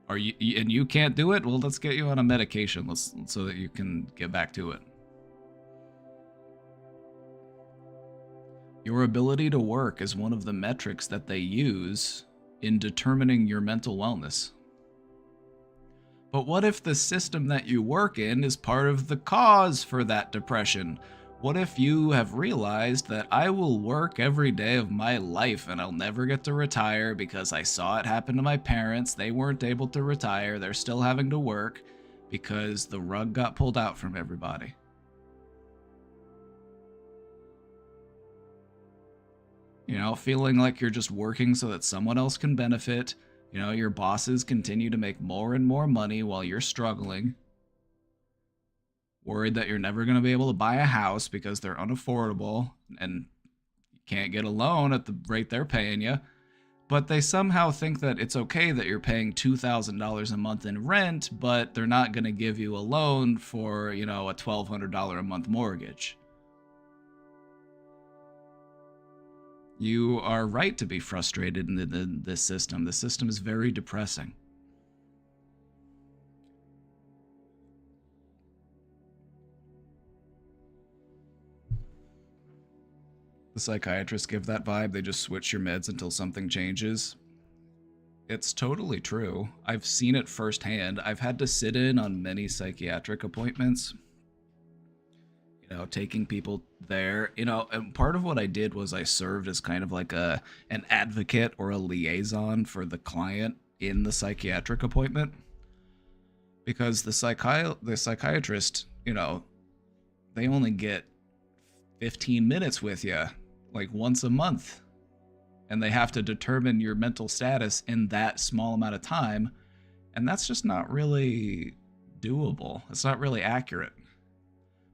A: Are you and you can't do it? Well, let's get you on a medication so that you can get back to it. Your ability to work is one of the metrics that they use in determining your mental wellness. But what if the system that you work in is part of the cause for that depression? What if you have realized that I will work every day of my life and I'll never get to retire because I saw it happen to my parents. They weren't able to retire. They're still having to work because the rug got pulled out from everybody. Feeling like you're just working so that someone else can benefit. Your bosses continue to make more and more money while you're struggling. Worried that you're never going to be able to buy a house because they're unaffordable and you can't get a loan at the rate they're paying you. But they somehow think that it's okay that you're paying $2,000 a month in rent, but they're not going to give you a loan for, a $1,200 a month mortgage. You are right to be frustrated in this system. The system is very depressing. The psychiatrists give that vibe. They just switch your meds until something changes. It's totally true. I've seen it firsthand. I've had to sit in on many psychiatric appointments. Taking people there. And part of what I did was I served as kind of like an advocate or a liaison for the client in the psychiatric appointment. Because the psychiatrist, they only get 15 minutes with you, like once a month. And they have to determine your mental status in that small amount of time. And that's just not really doable. It's not really accurate.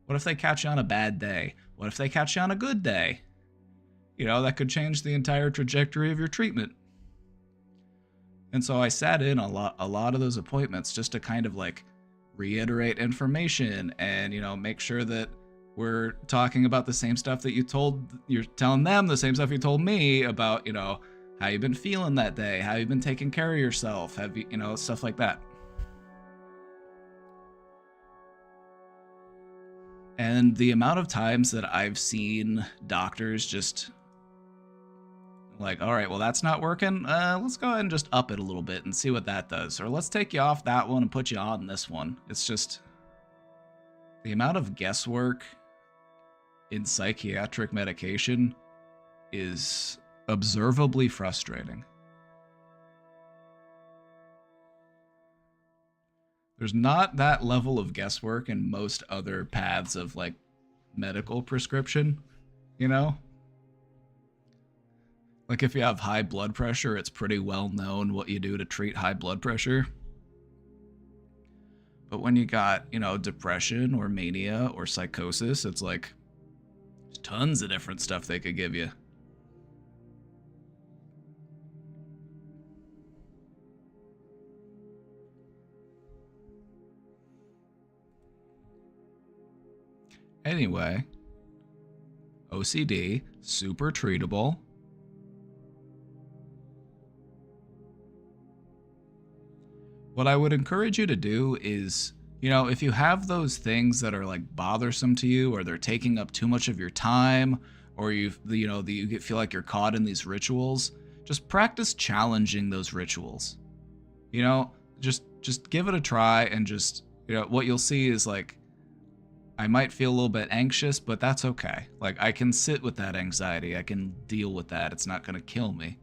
A: What if they catch you on a bad day? What if they catch you on a good day? That could change the entire trajectory of your treatment. And so I sat in a lot of those appointments just to kind of like reiterate information and, make sure that we're talking about the same stuff that you're telling them the same stuff you told me about, how you've been feeling that day, how you've been taking care of yourself, have you, stuff like that. And the amount of times that I've seen doctors just like, all right, well, that's not working. Let's go ahead and just up it a little bit and see what that does. Or let's take you off that one and put you on this one. It's just the amount of guesswork in psychiatric medication is observably frustrating. There's not that level of guesswork in most other paths of like medical prescription, Like if you have high blood pressure, it's pretty well known what you do to treat high blood pressure. But when you got, depression or mania or psychosis, it's like there's tons of different stuff they could give you. Anyway, OCD, super treatable. What I would encourage you to do is, if you have those things that are like bothersome to you, or they're taking up too much of your time, or you feel like you're caught in these rituals, just practice challenging those rituals. Just give it a try, and just, what you'll see is like I might feel a little bit anxious, but that's okay. Like, I can sit with that anxiety. I can deal with that. It's not going to kill me.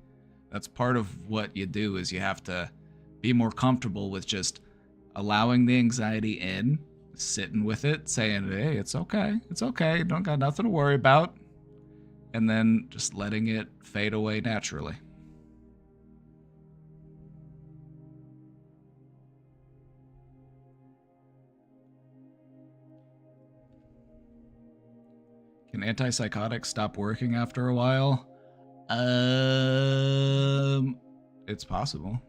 A: That's part of what you do is you have to be more comfortable with just allowing the anxiety in, sitting with it, saying, hey, it's okay. It's okay. You don't got nothing to worry about. And then just letting it fade away naturally. Can antipsychotics stop working after a while? It's possible.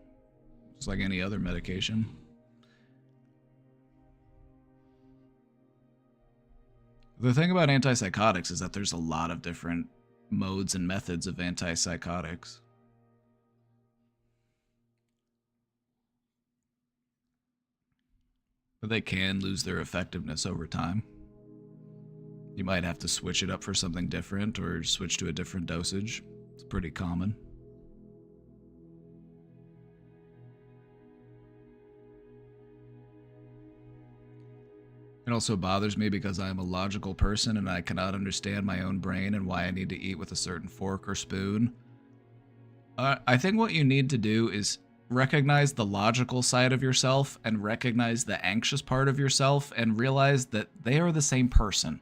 A: It's like any other medication. The thing about antipsychotics is that there's a lot of different modes and methods of antipsychotics. But they can lose their effectiveness over time. You might have to switch it up for something different or switch to a different dosage. It's pretty common. It also bothers me because I am a logical person and I cannot understand my own brain and why I need to eat with a certain fork or spoon. I think what you need to do is recognize the logical side of yourself and recognize the anxious part of yourself and realize that they are the same person.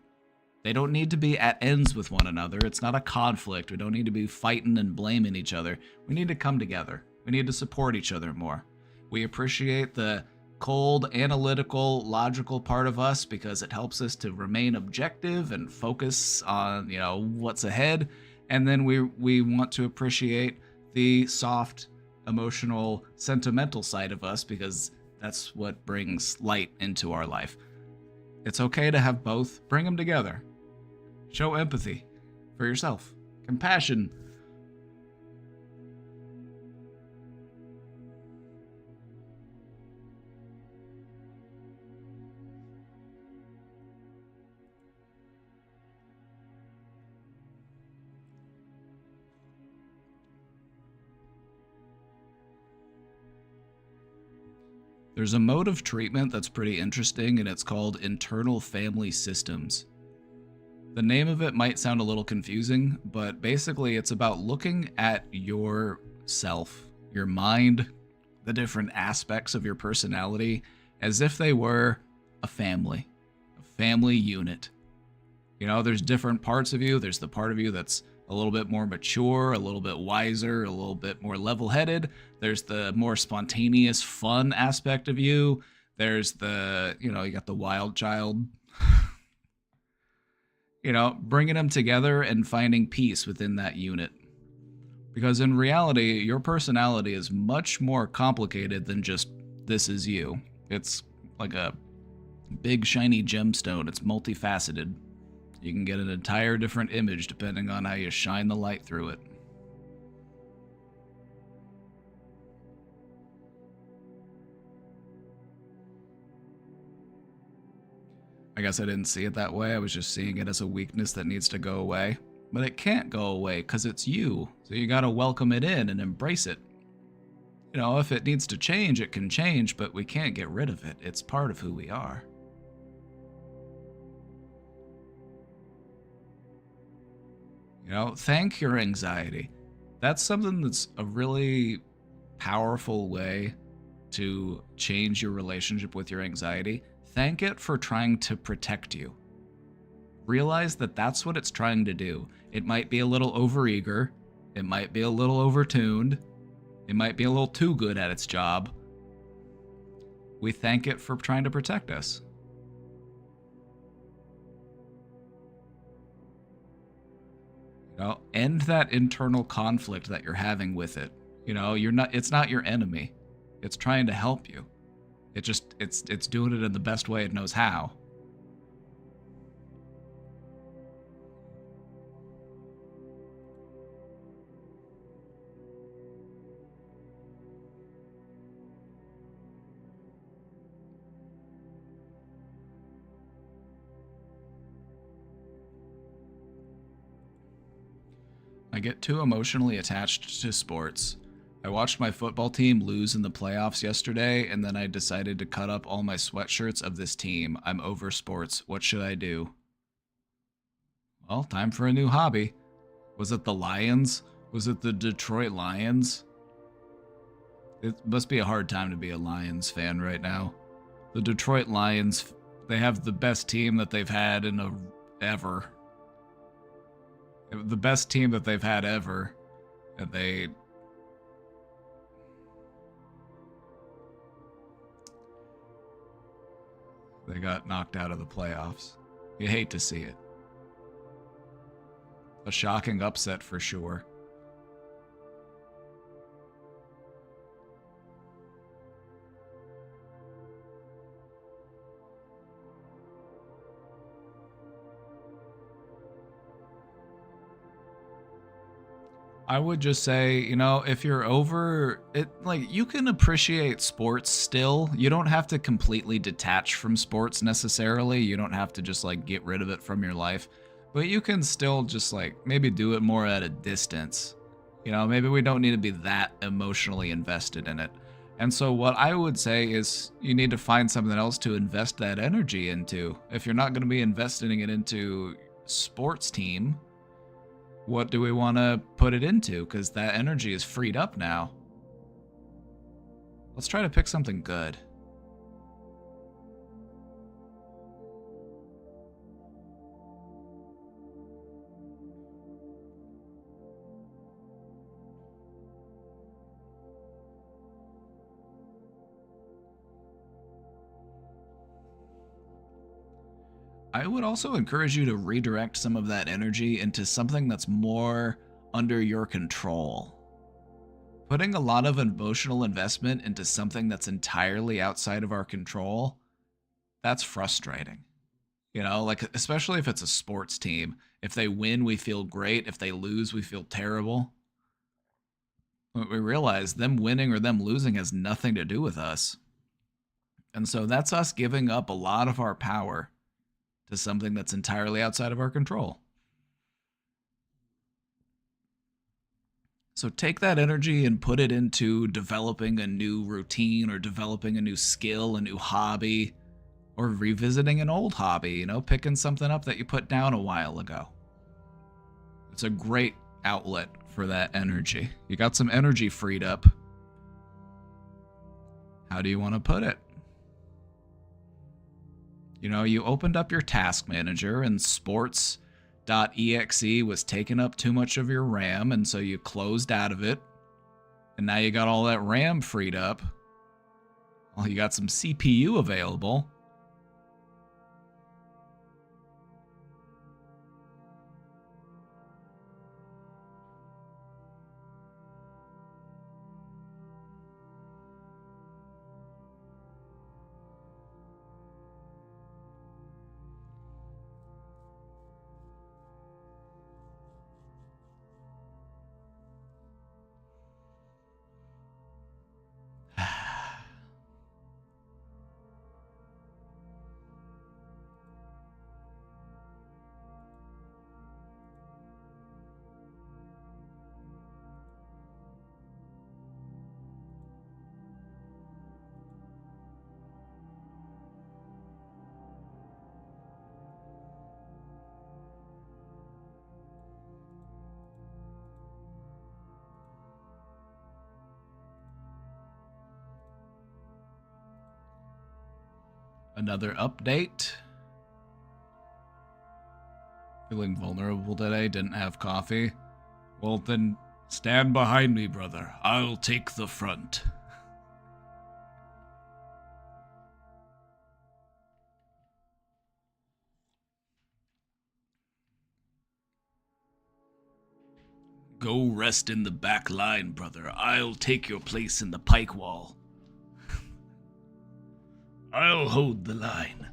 A: They don't need to be at ends with one another. It's not a conflict. We don't need to be fighting and blaming each other. We need to come together. We need to support each other more. We appreciate the cold, analytical, logical part of us because it helps us to remain objective and focus on, what's ahead. And then we want to appreciate the soft, emotional, sentimental side of us because that's what brings light into our life. It's okay to have both. Bring them together. Show empathy for yourself. Compassion. There's a mode of treatment that's pretty interesting, and it's called internal family systems. The name of it might sound a little confusing, but basically it's about looking at yourself, your mind, the different aspects of your personality, as if they were a family unit. There's different parts of you. There's the part of you that's a little bit more mature, a little bit wiser, a little bit more level-headed. There's the more spontaneous, fun aspect of you. There's the, you got the wild child. Bringing them together and finding peace within that unit. Because in reality, your personality is much more complicated than just, this is you. It's like a big shiny gemstone. It's multifaceted. You can get an entire different image depending on how you shine the light through it. I guess I didn't see it that way. I was just seeing it as a weakness that needs to go away. But it can't go away because it's you. So you gotta welcome it in and embrace it. If it needs to change, it can change, but we can't get rid of it. It's part of who we are. Thank your anxiety. That's something that's a really powerful way to change your relationship with your anxiety. Thank it for trying to protect you. Realize that that's what it's trying to do. It might be a little overeager. It might be a little overtuned. It might be a little too good at its job. We thank it for trying to protect us. End that internal conflict that you're having with it. It's not your enemy. It's trying to help you. It's doing it in the best way it knows how. I get too emotionally attached to sports. I watched my football team lose in the playoffs yesterday, and then I decided to cut up all my sweatshirts of this team. I'm over sports. What should I do? Well, time for a new hobby. Was it the Lions? Was it the Detroit Lions? It must be a hard time to be a Lions fan right now. The Detroit Lions, they have the best team that they've had ever. The best team that they've had ever. And they got knocked out of the playoffs. You hate to see it. A shocking upset for sure. I would just say, you know, if you're over it, like, you can appreciate sports still. You don't have to completely detach from sports necessarily. You don't have to just, like, get rid of it from your life. But you can still just, like, maybe do it more at a distance. You know, maybe we don't need to be that emotionally invested in it. And so what I would say is you need to find something else to invest that energy into. If you're not going to be investing it into sports team, what do we want to put it into? Because that energy is freed up now. Let's try to pick something good. I would also encourage you to redirect some of that energy into something that's more under your control. Putting a lot of emotional investment into something that's entirely outside of our control, that's frustrating. You know, like, especially if it's a sports team. If they win, we feel great. If they lose, we feel terrible. But we realize them winning or them losing has nothing to do with us. And so that's us giving up a lot of our power to something that's entirely outside of our control. So take that energy and put it into developing a new routine or developing a new skill, a new hobby, or revisiting an old hobby, you know, picking something up that you put down a while ago. It's a great outlet for that energy. You got some energy freed up. How do you want to put it? You know, you opened up your task manager and sports.exe was taking up too much of your RAM, and so you closed out of it. And now you got all that RAM freed up. Well, you got some CPU available. Another update. Feeling vulnerable today, didn't have coffee. Well, then stand behind me, brother. I'll take the front. Go rest in the back line, brother. I'll take your place in the pike wall. I'll hold the line.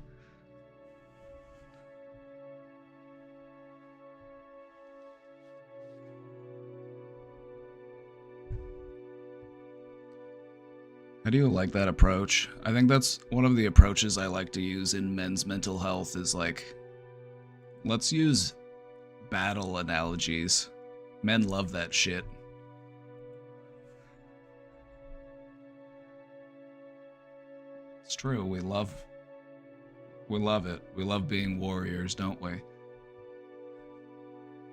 A: How do you like that approach? I think that's one of the approaches I like to use in men's mental health is like, let's use battle analogies. Men love that shit. It's true. We love it. We love being warriors, don't we?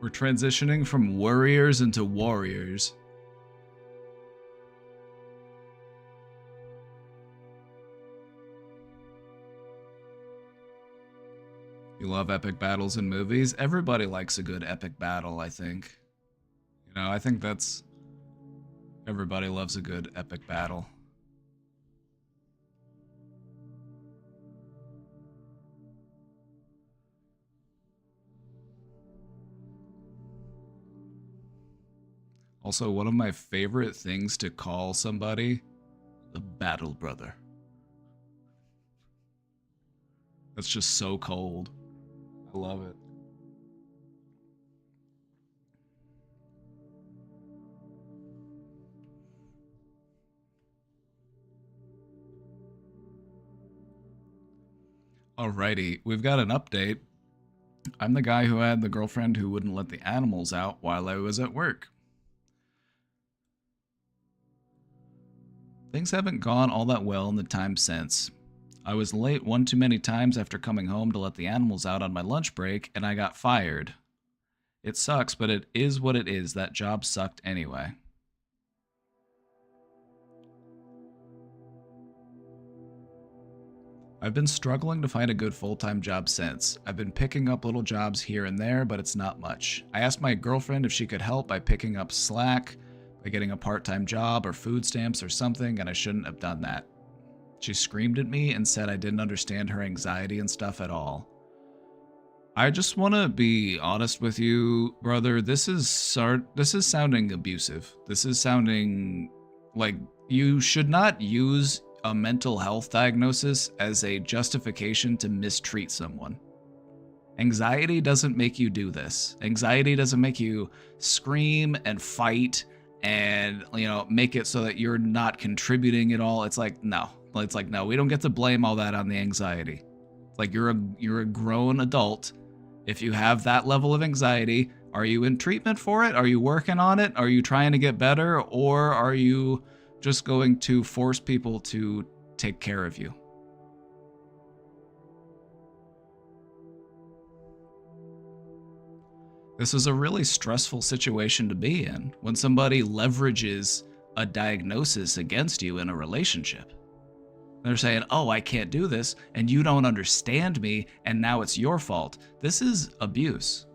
A: We're transitioning from worriers into warriors. You love epic battles in movies? Everybody likes a good epic battle, I think. You know, I think that's... Everybody loves a good epic battle. Also, one of my favorite things to call somebody, the battle brother. That's just so cold. I love it. Alrighty, we've got an update. I'm the guy who had the girlfriend who wouldn't let the animals out while I was at work. Things haven't gone all that well in the time since. I was late one too many times after coming home to let the animals out on my lunch break, and I got fired. It sucks, but it is what it is. That job sucked anyway. I've been struggling to find a good full-time job since. I've been picking up little jobs here and there, but it's not much. I asked my girlfriend if she could help by picking up slack, by getting a part-time job or food stamps or something, and I shouldn't have done that. She screamed at me and said I didn't understand her anxiety and stuff at all. I just want to be honest with you, brother. This is sounding abusive. This is sounding like you should not use a mental health diagnosis as a justification to mistreat someone. Anxiety doesn't make you do this. Anxiety doesn't make you scream and fight and, you know, make it so that you're not contributing at all. It's like, no. It's like, no, we don't get to blame all that on the anxiety. It's like you're a grown adult. If you have that level of anxiety, are you in treatment for it? Are you working on it? Are you trying to get better? Or are you just going to force people to take care of you? This is a really stressful situation to be in when somebody leverages a diagnosis against you in a relationship. They're saying, oh, I can't do this, and you don't understand me, and now it's your fault. This is abuse.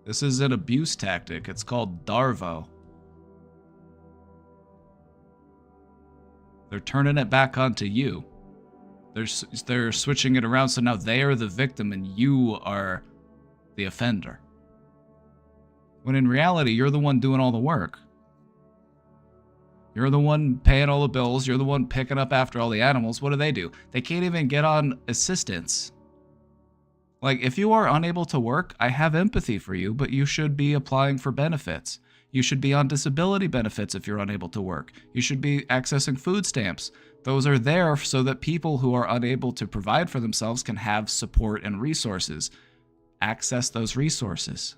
A: This is an abuse tactic. It's called Darvo. They're turning it back onto you. They're switching it around, so now they are the victim and you are the offender. When in reality, you're the one doing all the work. You're the one paying all the bills. You're the one picking up after all the animals. What do? They can't even get on assistance. Like, if you are unable to work, I have empathy for you, but you should be applying for benefits. You should be on disability benefits if you're unable to work. You should be accessing food stamps. Those are there so that people who are unable to provide for themselves can have support and resources. Access those resources.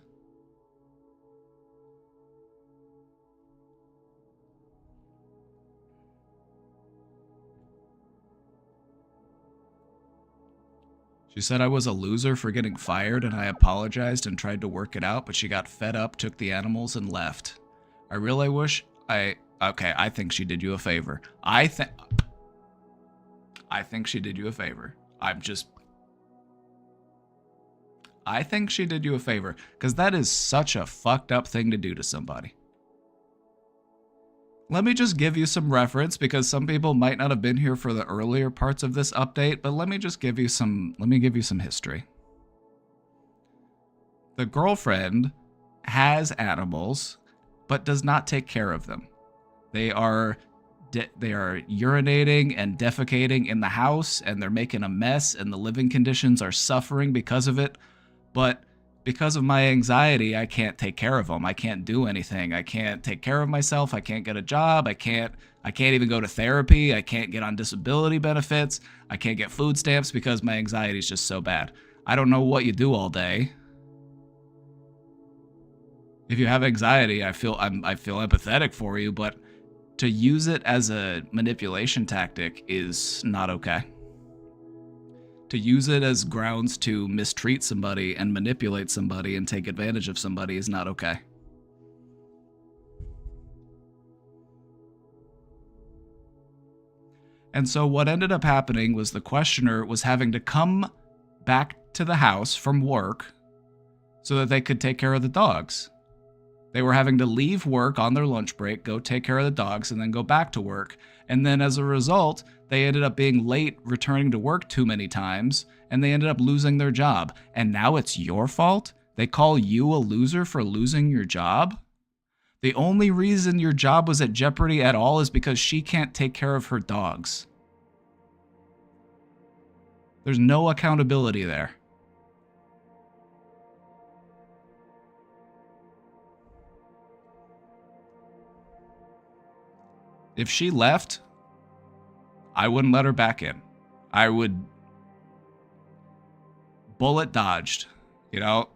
A: She said I was a loser for getting fired, and I apologized and tried to work it out, but she got fed up, took the animals, and left. I really wish okay, I think she did you a favor. I think she did you a favor. I think she did you a favor, because that is such a fucked up thing to do to somebody. Let me just give you some reference, because some people might not have been here for the earlier parts of this update, but let me give you some history. The girlfriend has animals, but does not take care of them. They are urinating and defecating in the house, and they're making a mess, and the living conditions are suffering because of it. But because of my anxiety, I can't take care of them. I can't do anything. I can't take care of myself. I can't get a job. I can't even go to therapy. I can't get on disability benefits. I can't get food stamps because my anxiety is just so bad. I don't know what you do all day. If you have anxiety, I feel empathetic for you, but to use it as a manipulation tactic is not okay. To use it as grounds to mistreat somebody and manipulate somebody and take advantage of somebody is not okay. And so what ended up happening was the questioner was having to come back to the house from work so that they could take care of the dogs. They were having to leave work on their lunch break, go take care of the dogs, and then go back to work. And then as a result, they ended up being late returning to work too many times, and they ended up losing their job. And now it's your fault? They call you a loser for losing your job? The only reason your job was at jeopardy at all is because she can't take care of her dogs. There's no accountability there. If she left, I wouldn't let her back in. I would bullet dodged, you know?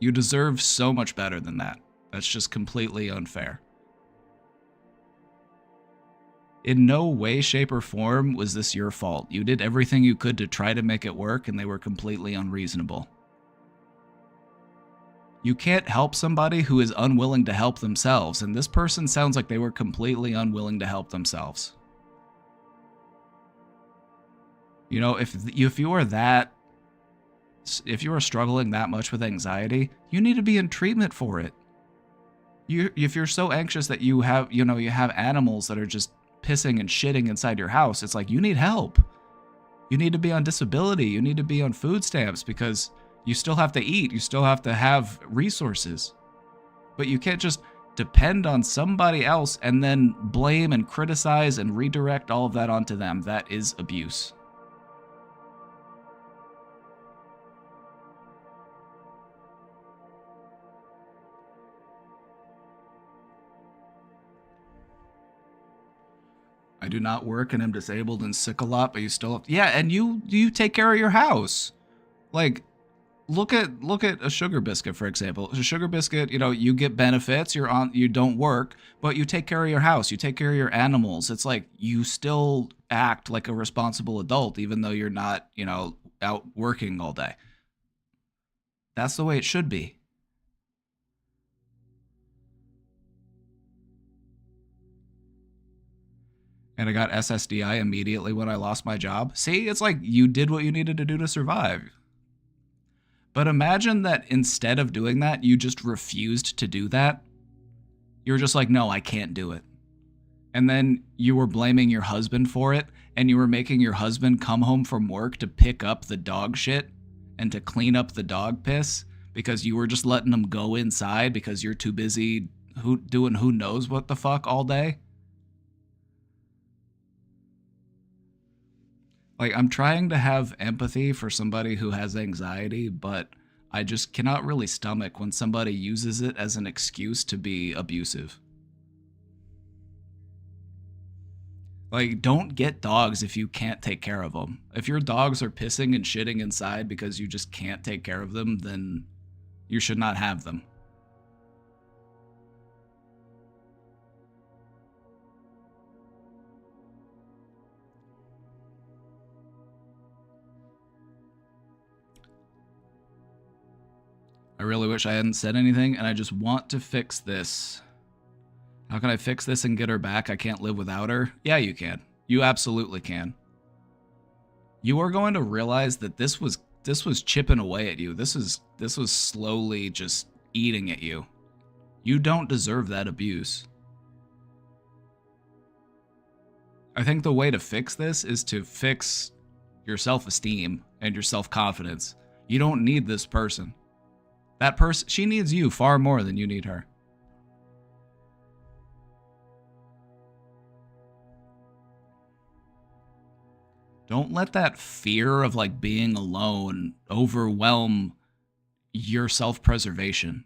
A: You deserve so much better than that. That's just completely unfair. In no way, shape, or form was this your fault. You did everything you could to try to make it work, and they were completely unreasonable. You can't help somebody who is unwilling to help themselves, and this person sounds like they were completely unwilling to help themselves. You know, if you are struggling that much with anxiety, you need to be in treatment for it. If you're so anxious that you have animals that are just pissing and shitting inside your house, it's like you need help. You need to be on disability. You need to be on food stamps because you still have to eat. You still have to have resources. But you can't just depend on somebody else and then blame and criticize and redirect all of that onto them. That is abuse. I do not work and am disabled and sick a lot, but you still have... Yeah, and you take care of your house. Like, look at a Sugar Biscuit, for example. A Sugar Biscuit, you get benefits, you don't work, but you take care of your house, you take care of your animals. It's like you still act like a responsible adult, even though you're not, out working all day. That's the way it should be. And I got SSDI immediately when I lost my job. See, it's like you did what you needed to do to survive. But imagine that instead of doing that, you just refused to do that. You were just like, no, I can't do it. And then you were blaming your husband for it, and you were making your husband come home from work to pick up the dog shit and to clean up the dog piss because you were just letting him go inside because you're too busy doing who knows what the fuck all day. Like, I'm trying to have empathy for somebody who has anxiety, but I just cannot really stomach when somebody uses it as an excuse to be abusive. Like, don't get dogs if you can't take care of them. If your dogs are pissing and shitting inside because you just can't take care of them, then you should not have them. I really wish I hadn't said anything, and I just want to fix this. How can I fix this and get her back? I can't live without her. Yeah, you can. You absolutely can. You are going to realize that this was chipping away at you. This was slowly just eating at you. You don't deserve that abuse. I think the way to fix this is to fix your self-esteem and your self-confidence. You don't need this person. That person, she needs you far more than you need her. Don't let that fear of like being alone overwhelm your self-preservation.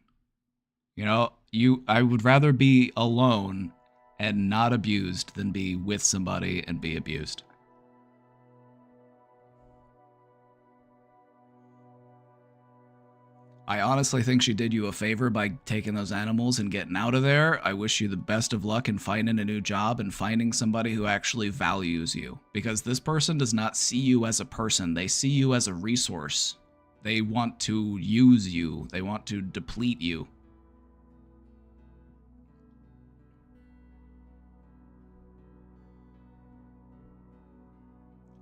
A: I would rather be alone and not abused than be with somebody and be abused. I honestly think she did you a favor by taking those animals and getting out of there. I wish you the best of luck in finding a new job and finding somebody who actually values you. Because this person does not see you as a person. They see you as a resource. They want to use you. They want to deplete you.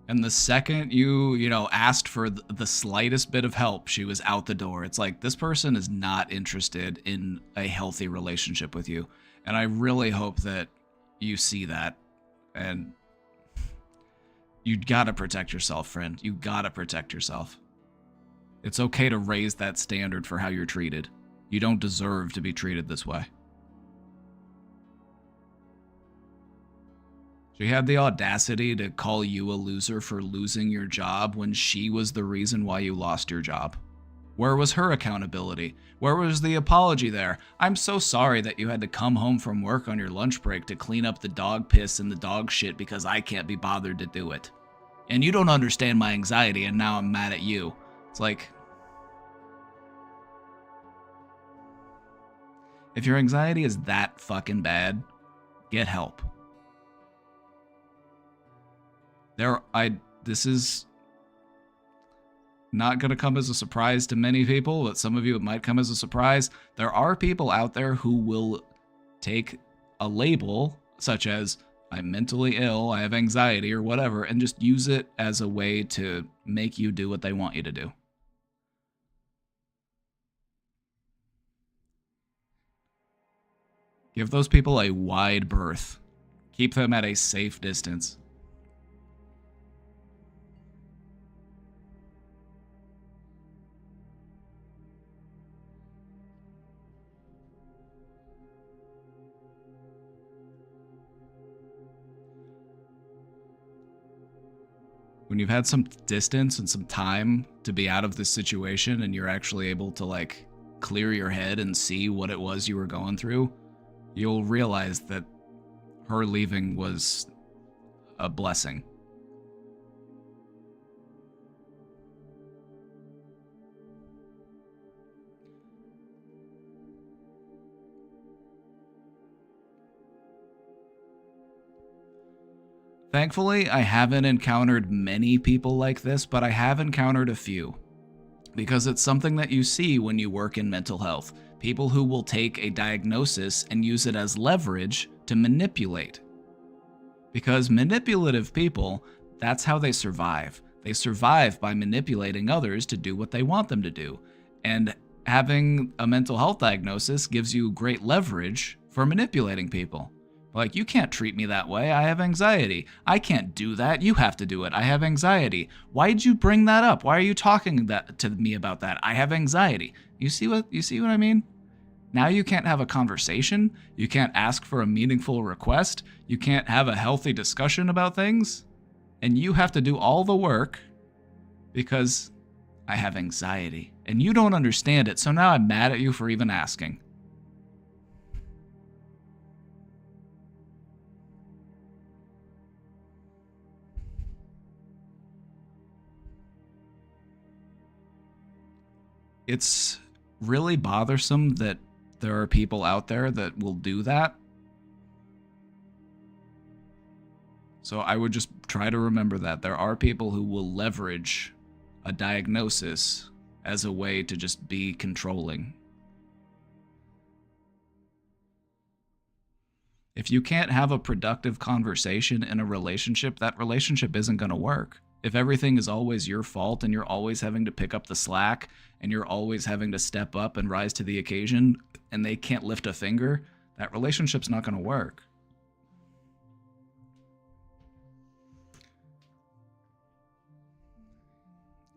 A: And the second you asked for the slightest bit of help, she was out the door. It's like, this person is not interested in a healthy relationship with you. And I really hope that you see that. And you gotta protect yourself, friend. You gotta protect yourself. It's okay to raise that standard for how you're treated. You don't deserve to be treated this way. She had the audacity to call you a loser for losing your job when she was the reason why you lost your job. Where was her accountability? Where was the apology there? I'm so sorry that you had to come home from work on your lunch break to clean up the dog piss and the dog shit because I can't be bothered to do it. And you don't understand my anxiety and now I'm mad at you. It's like, if your anxiety is that fucking bad, get help. This is not going to come as a surprise to many people, but some of you it might come as a surprise. There are people out there who will take a label such as I'm mentally ill, I have anxiety or whatever, and just use it as a way to make you do what they want you to do. Give those people a wide berth. Keep them at a safe distance. When you've had some distance and some time to be out of this situation and you're actually able to like clear your head and see what it was you were going through, you'll realize that her leaving was a blessing. Thankfully, I haven't encountered many people like this, but I have encountered a few. Because it's something that you see when you work in mental health. People who will take a diagnosis and use it as leverage to manipulate. Because manipulative people, that's how they survive. They survive by manipulating others to do what they want them to do. And having a mental health diagnosis gives you great leverage for manipulating people. Like, you can't treat me that way. I have anxiety. I can't do that. You have to do it. I have anxiety. Why'd you bring that up? Why are you talking to me about that? I have anxiety. You see what I mean? Now you can't have a conversation. You can't ask for a meaningful request. You can't have a healthy discussion about things. And you have to do all the work because I have anxiety. And you don't understand it, so now I'm mad at you for even asking. It's really bothersome that there are people out there that will do that. So I would just try to remember that. There are people who will leverage a diagnosis as a way to just be controlling. If you can't have a productive conversation in a relationship, that relationship isn't going to work. If everything is always your fault and you're always having to pick up the slack and you're always having to step up and rise to the occasion and they can't lift a finger, that relationship's not going to work.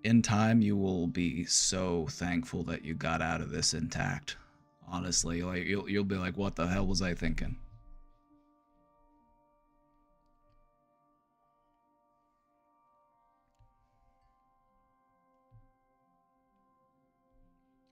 A: In time, you will be so thankful that you got out of this intact. Honestly, like you'll be like, what the hell was I thinking?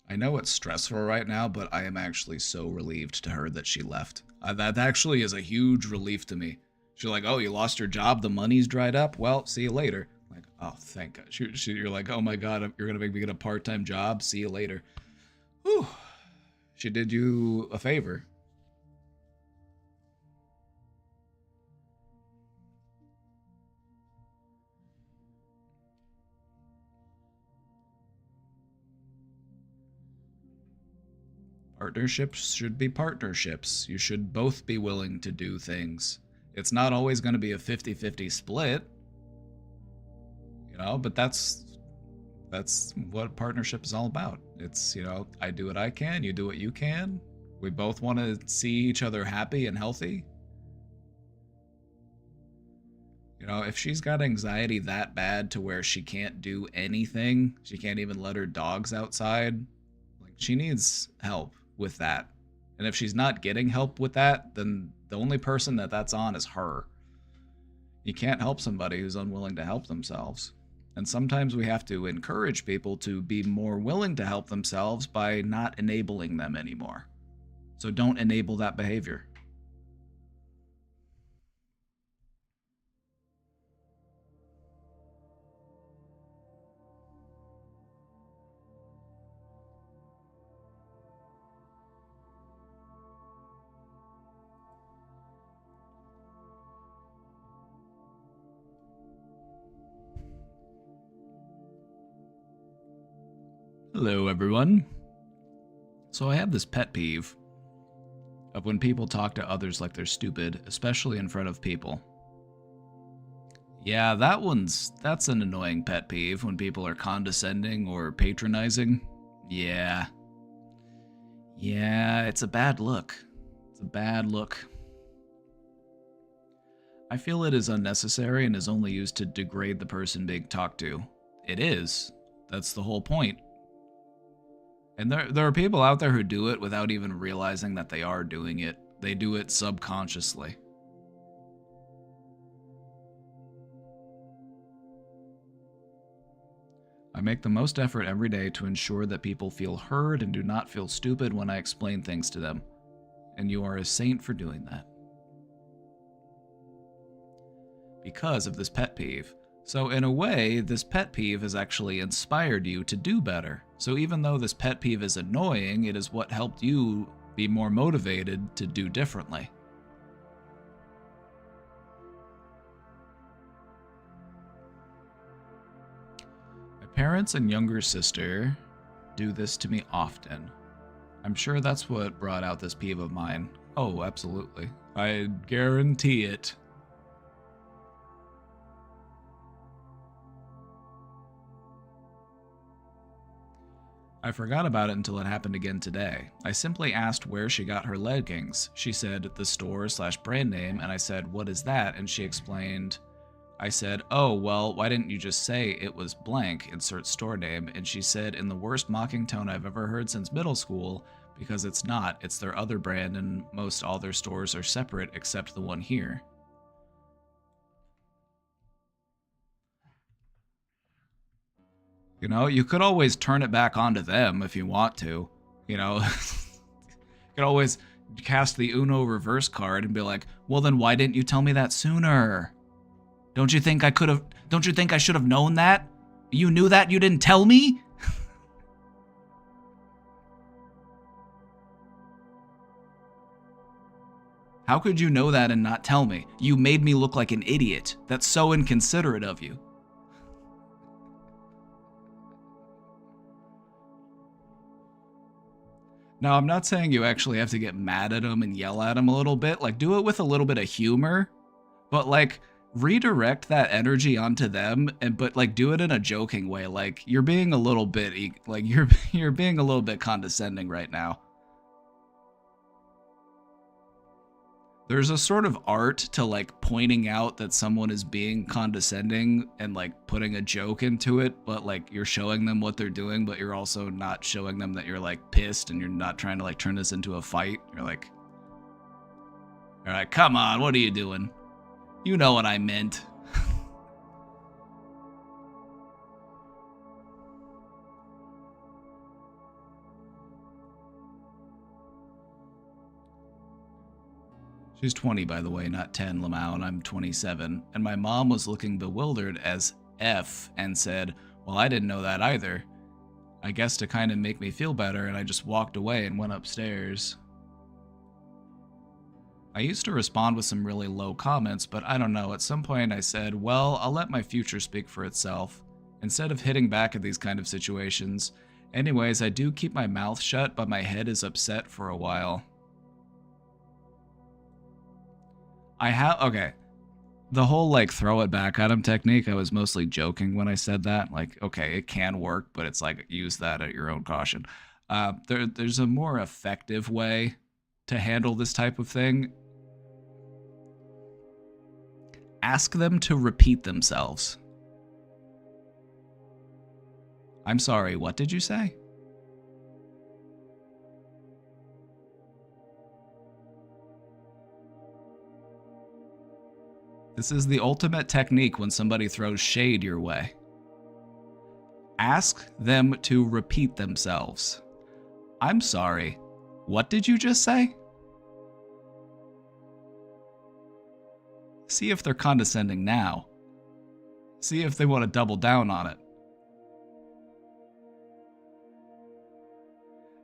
A: I know it's stressful right now, but I am actually so relieved to her that she left. That actually is a huge relief to me. She's like, oh, you lost your job, the money's dried up? Well, see you later. I'm like, oh, thank God. You're like, oh my God, you're going to make me get a part-time job? See you later. Whew. She did you a favor. Partnerships should be partnerships. You should both be willing to do things. It's not always going to be a 50-50 split. You know, but that's what partnership is all about. It's, you know, I do what I can, you do what you can. We both want to see each other happy and healthy. You know, if she's got anxiety that bad to where she can't do anything, she can't even let her dogs outside, like, she needs help with that. And if she's not getting help with that, then the only person that's on is her. You can't help somebody who's unwilling to help themselves. And sometimes we have to encourage people to be more willing to help themselves by not enabling them anymore. So don't enable that behavior. Hello, everyone. So I have this pet peeve of when people talk to others like they're stupid, especially in front of people. Yeah, that's an annoying pet peeve when people are condescending or patronizing. Yeah. Yeah, it's a bad look. It's a bad look. I feel it is unnecessary and is only used to degrade the person being talked to. It is. That's the whole point. And there are people out there who do it without even realizing that they are doing it. They do it subconsciously. I make the most effort every day to ensure that people feel heard and do not feel stupid when I explain things to them. And you are a saint for doing that. Because of this pet peeve. So in a way, this pet peeve has actually inspired you to do better. So even though this pet peeve is annoying, it is what helped you be more motivated to do differently. My parents and younger sister do this to me often. I'm sure that's what brought out this peeve of mine. Oh, absolutely. I guarantee it. I forgot about it until it happened again today. I simply asked where she got her leggings. She said the store/brand name, and I said, "What is that?" And she explained. I said, "Oh, well, why didn't you just say it was blank, insert store name?" And she said in the worst mocking tone I've ever heard since middle school, because it's not, it's their other brand and most all their stores are separate except the one here. You know, you could always turn it back onto them if you want to. You know, you could always cast the Uno reverse card and be like, well, then why didn't you tell me that sooner? Don't you think I should have known that? You knew that, you didn't tell me? How could you know that and not tell me? You made me look like an idiot. That's so inconsiderate of you. Now, I'm not saying you actually have to get mad at them and yell at them a little bit. Like, do it with a little bit of humor, but like redirect that energy onto them, but like do it in a joking way. Like, you're being a little bit like you're being a little bit condescending right now. There's a sort of art to like pointing out that someone is being condescending and like putting a joke into it, but like you're showing them what they're doing, but you're also not showing them that you're like pissed and you're not trying to like turn this into a fight. You're like, come on, what are you doing? You know what I meant. She's 20, by the way, not 10, Lamau, and I'm 27. And my mom was looking bewildered as F and said, well, I didn't know that either. I guess to kind of make me feel better, and I just walked away and went upstairs. I used to respond with some really low comments, but I don't know, at some point I said, well, I'll let my future speak for itself, instead of hitting back at these kind of situations. Anyways, I do keep my mouth shut, but my head is upset for a while. Okay. The whole, like, throw it back at him technique, I was mostly joking when I said that. Like, okay, it can work, but it's like, use that at your own caution. There's a more effective way to handle this type of thing. Ask them to repeat themselves. I'm sorry, what did you say? This is the ultimate technique when somebody throws shade your way. Ask them to repeat themselves. I'm sorry, what did you just say? See if they're condescending now. See if they want to double down on it.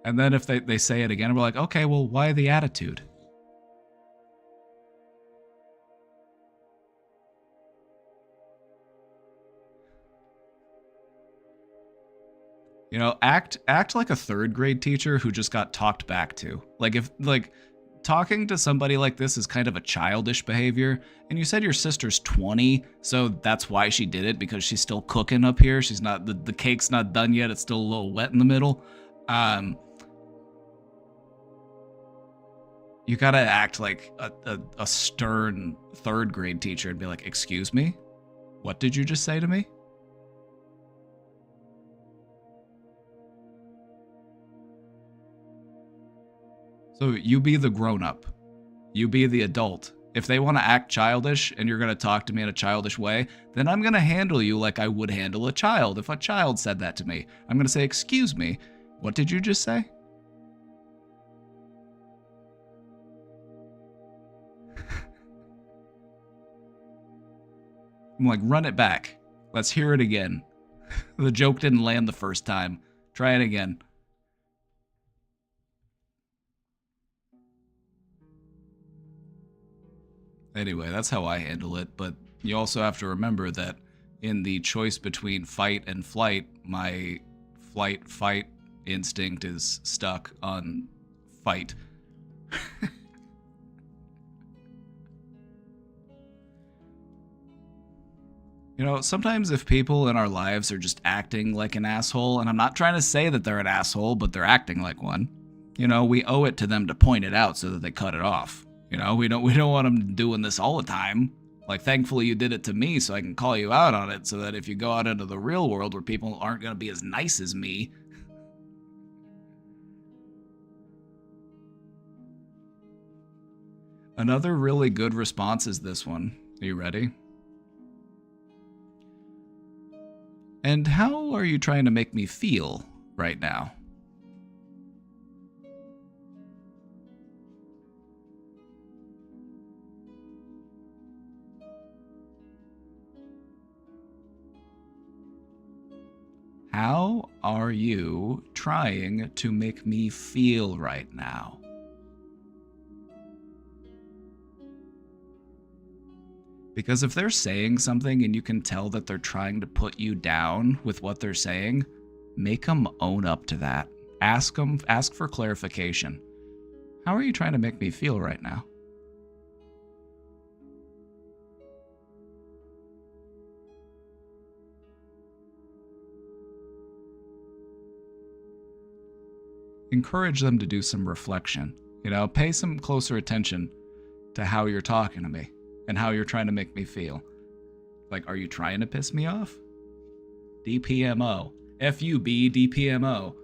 A: And then if they say it again, we're like, okay, well, why the attitude? You know, act like a third grade teacher who just got talked back to. Like, if, like, talking to somebody like this is kind of a childish behavior, and you said your sister's 20, so that's why she did it, because she's still cooking up here. She's not, the cake's not done yet, it's still a little wet in the middle. You gotta act like a stern third grade teacher and be like, excuse me? What did you just say to me? So you be the grown-up. You be the adult. If they want to act childish and you're going to talk to me in a childish way, then I'm going to handle you like I would handle a child if a child said that to me. I'm going to say, excuse me, what did you just say? I'm like, run it back. Let's hear it again. The joke didn't land the first time. Try it again. Anyway, that's how I handle it, but you also have to remember that in the choice between fight and flight, my fight instinct is stuck on fight. You know, sometimes if people in our lives are just acting like an asshole, and I'm not trying to say that they're an asshole, but they're acting like one, you know, we owe it to them to point it out so that they cut it off. You know, we don't want them doing this all the time. Like, thankfully you did it to me so I can call you out on it, so that if you go out into the real world where people aren't going to be as nice as me. Another really good response is this one. Are you ready? And how are you trying to make me feel right now? How are you trying to make me feel right now? Because if they're saying something and you can tell that they're trying to put you down with what they're saying, make them own up to that. Ask for clarification. How are you trying to make me feel right now? Encourage them to do some reflection. You know, pay some closer attention to how you're talking to me and how you're trying to make me feel. Like, are you trying to piss me off? DPMO. FUB DPMO.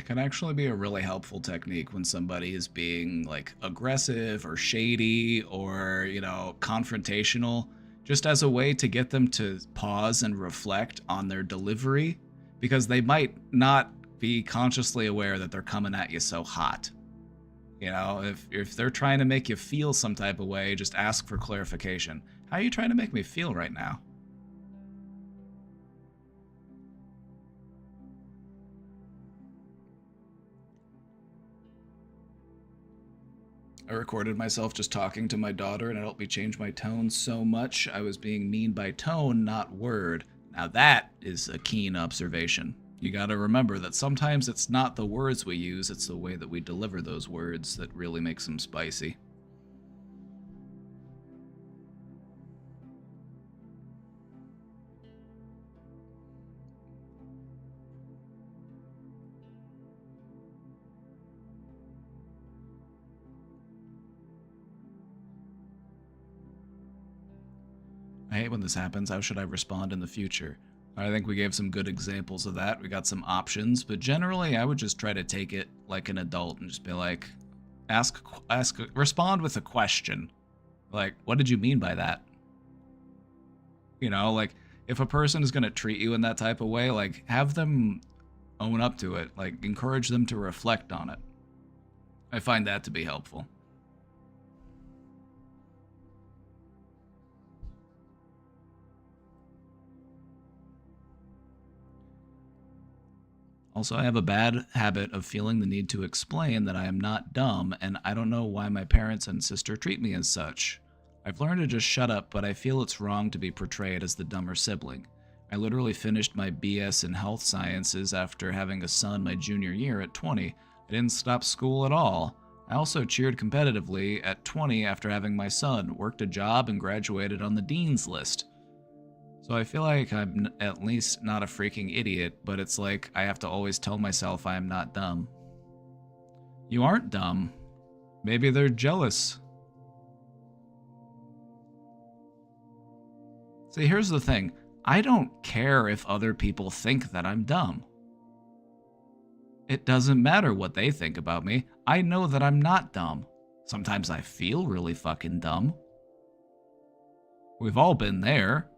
A: It can actually be a really helpful technique when somebody is being like aggressive or shady or, confrontational, just as a way to get them to pause and reflect on their delivery because they might not be consciously aware that they're coming at you so hot. If they're trying to make you feel some type of way, just ask for clarification. How are you trying to make me feel right now? I recorded myself just talking to my daughter, and it helped me change my tone so much. I was being mean by tone, not word. Now that is a keen observation. You gotta remember that sometimes it's not the words we use, it's the way that we deliver those words that really makes them spicy. I hate when this happens. How should I respond in the future? I think we gave some good examples of that. We got some options, but generally I would just try to take it like an adult and just be like, respond with a question. Like, what did you mean by that? Like, if a person is going to treat you in that type of way, like, have them own up to it. Like, encourage them to reflect on it. I find that to be helpful. Also, I have a bad habit of feeling the need to explain that I am not dumb, and I don't know why my parents and sister treat me as such. I've learned to just shut up, but I feel it's wrong to be portrayed as the dumber sibling. I literally finished my BS in health sciences after having a son my junior year at 20. I didn't stop school at all. I also cheered competitively at 20 after having my son, worked a job, and graduated on the dean's list. So I feel like I'm at least not a freaking idiot, but it's like I have to always tell myself I am not dumb. You aren't dumb. Maybe they're jealous. See, here's the thing. I don't care if other people think that I'm dumb. It doesn't matter what they think about me. I know that I'm not dumb. Sometimes I feel really fucking dumb. We've all been there.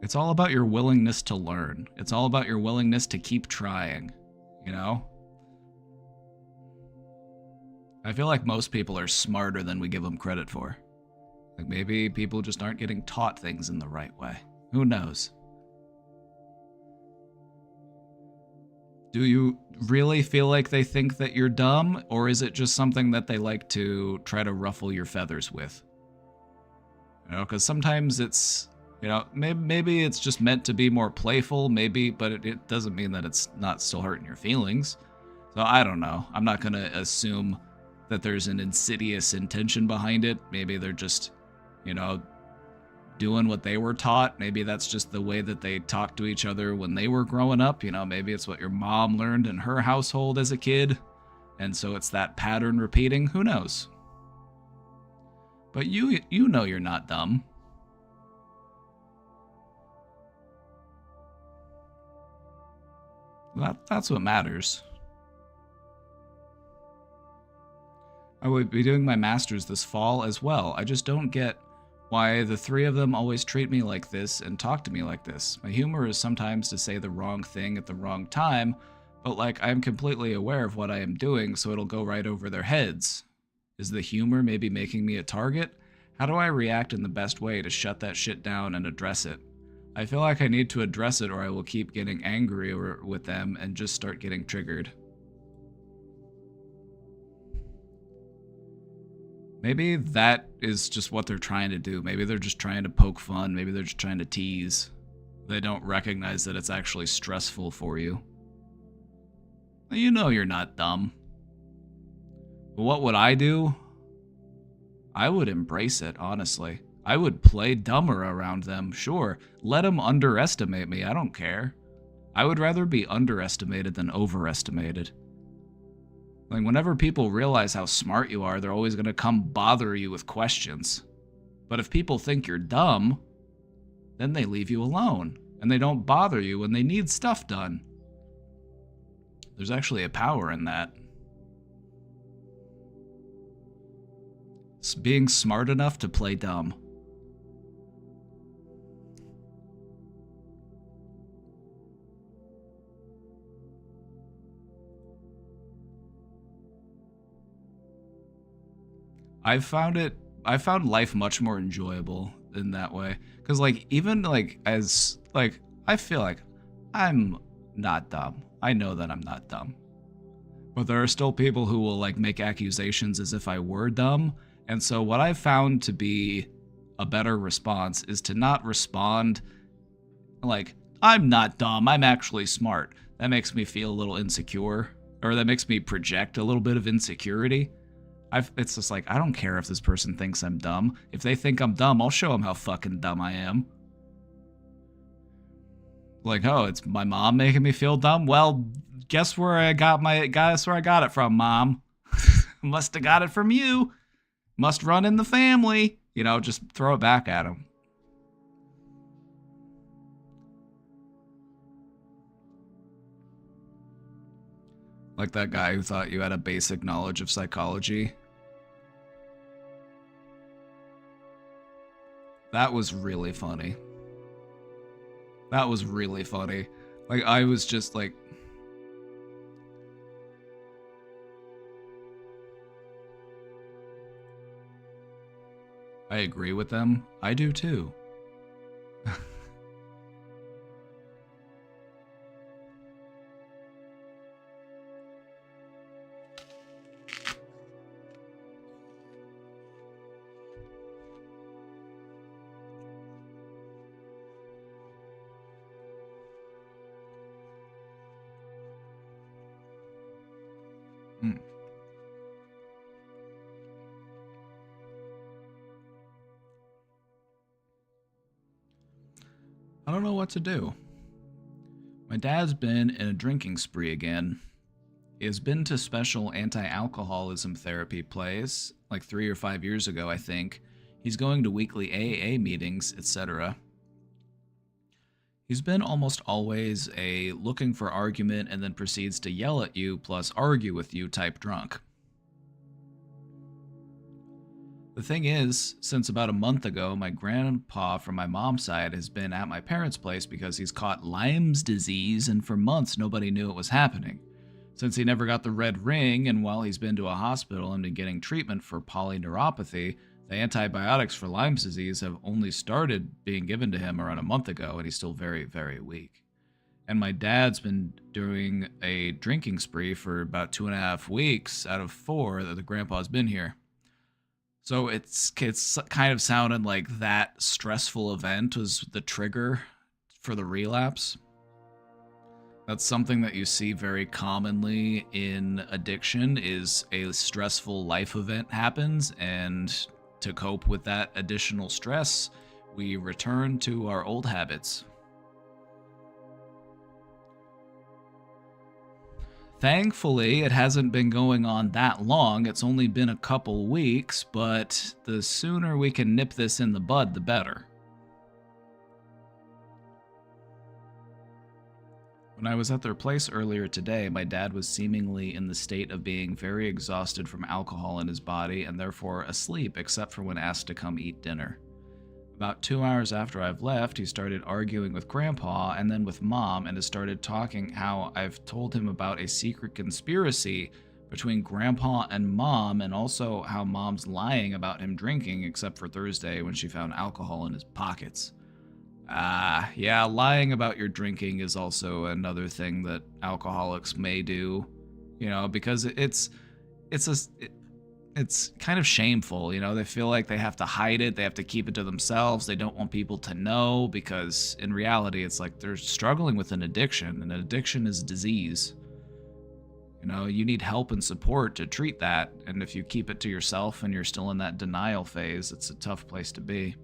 A: It's all about your willingness to learn. It's all about your willingness to keep trying, I feel like most people are smarter than we give them credit for. Like maybe people just aren't getting taught things in the right way. Who knows? Do you really feel like they think that you're dumb, or is it just something that they like to try to ruffle your feathers with? Because sometimes it's... maybe it's just meant to be more playful, maybe, but it doesn't mean that it's not still hurting your feelings. So I don't know. I'm not going to assume that there's an insidious intention behind it. Maybe they're just, doing what they were taught. Maybe that's just the way that they talked to each other when they were growing up. Maybe it's what your mom learned in her household as a kid. And so it's that pattern repeating. Who knows? But you know you're not dumb. That's what matters. I would be doing my master's this fall as well. I just don't get why the three of them always treat me like this and talk to me like this. My humor is sometimes to say the wrong thing at the wrong time, but I'm completely aware of what I am doing, so it'll go right over their heads. Is the humor maybe making me a target? How do I react in the best way to shut that shit down and address it? I feel like I need to address it or I will keep getting angry with them and just start getting triggered. Maybe that is just what they're trying to do. Maybe they're just trying to poke fun. Maybe they're just trying to tease. They don't recognize that it's actually stressful for you. You know you're not dumb. But what would I do? I would embrace it, honestly. I would play dumber around them, sure. Let them underestimate me, I don't care. I would rather be underestimated than overestimated. Whenever people realize how smart you are, they're always going to come bother you with questions. But if people think you're dumb, then they leave you alone. and they don't bother you when they need stuff done. There's actually a power in that. It's being smart enough to play dumb. I found life much more enjoyable in that way. Cause like, even like, as like, I feel like I'm not dumb. I know that I'm not dumb. But there are still people who will like make accusations as if I were dumb. And so what I've found to be a better response is to not respond like, I'm not dumb, I'm actually smart. That makes me feel a little insecure, or that makes me project a little bit of insecurity. It's just like, I don't care if this person thinks I'm dumb. If they think I'm dumb, I'll show them how fucking dumb I am. Like, oh, it's my mom making me feel dumb? Well, guess where I got it from, Mom. Must have got it from you. Must run in the family. You know, just throw it back at them. Like that guy who thought you had a basic knowledge of psychology. That was really funny. That was really funny. Like, I was just like... I agree with them. I do too. I don't know what to do. My dad's been in a drinking spree again. He has been to special anti-alcoholism therapy plays, like 3 or 5 years ago, I think. He's going to weekly AA meetings, etc. He's been almost always a looking for argument and then proceeds to yell at you plus argue with you type drunk. The thing is, since about a month ago, my grandpa from my mom's side has been at my parents' place because he's caught Lyme's disease, and for months nobody knew it was happening. Since he never got the red ring, and while he's been to a hospital and been getting treatment for polyneuropathy, the antibiotics for Lyme's disease have only started being given to him around a month ago, and he's still very, very weak. And my dad's been doing a drinking spree for about 2.5 weeks out of 4 that the grandpa's been here. So it's kind of sounded like that stressful event was the trigger for the relapse. That's something that you see very commonly in addiction, is a stressful life event happens, and to cope with that additional stress, we return to our old habits. Thankfully, it hasn't been going on that long. It's only been a couple weeks, but the sooner we can nip this in the bud, the better. When I was at their place earlier today, my dad was seemingly in the state of being very exhausted from alcohol in his body and therefore asleep except for when asked to come eat dinner. About 2 hours after I've left, he started arguing with Grandpa and then with Mom, and has started talking how I've told him about a secret conspiracy between Grandpa and Mom, and also how Mom's lying about him drinking except for Thursday when she found alcohol in his pockets. Yeah, lying about your drinking is also another thing that alcoholics may do, you know, because it's kind of shameful, you know. They feel like they have to hide it, they have to keep it to themselves, they don't want people to know, because in reality it's like they're struggling with an addiction, and an addiction is a disease. You know, you need help and support to treat that, and if you keep it to yourself and you're still in that denial phase, it's a tough place to be.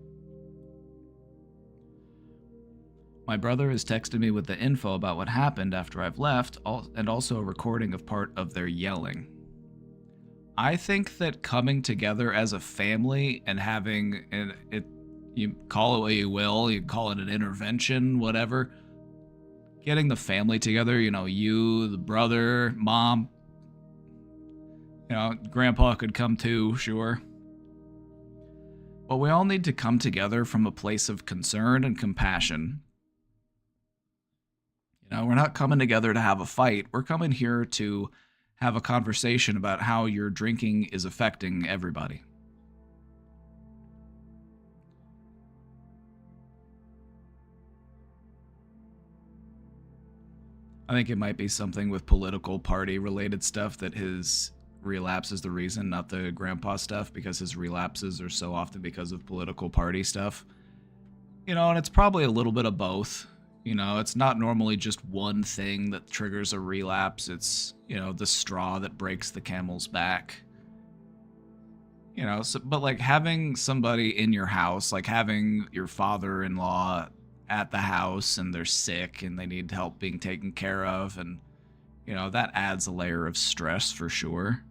A: My brother has texted me with the info about what happened after I've left, and also a recording of part of their yelling. I think that coming together as a family and having it You call it what you will, you call it an intervention, whatever. Getting the family together, you, the brother, mom, grandpa could come too, sure. But we all need to come together from a place of concern and compassion. We're not coming together to have a fight. We're coming here to have a conversation about how your drinking is affecting everybody. I think it might be something with political party related stuff that his relapse is the reason, not the grandpa stuff, because his relapses are so often because of political party stuff. And it's probably a little bit of both. It's not normally just one thing that triggers a relapse. It's, the straw that breaks the camel's back. But like having somebody in your house, like having your father-in-law at the house and they're sick and they need help being taken care of, and, that adds a layer of stress for sure.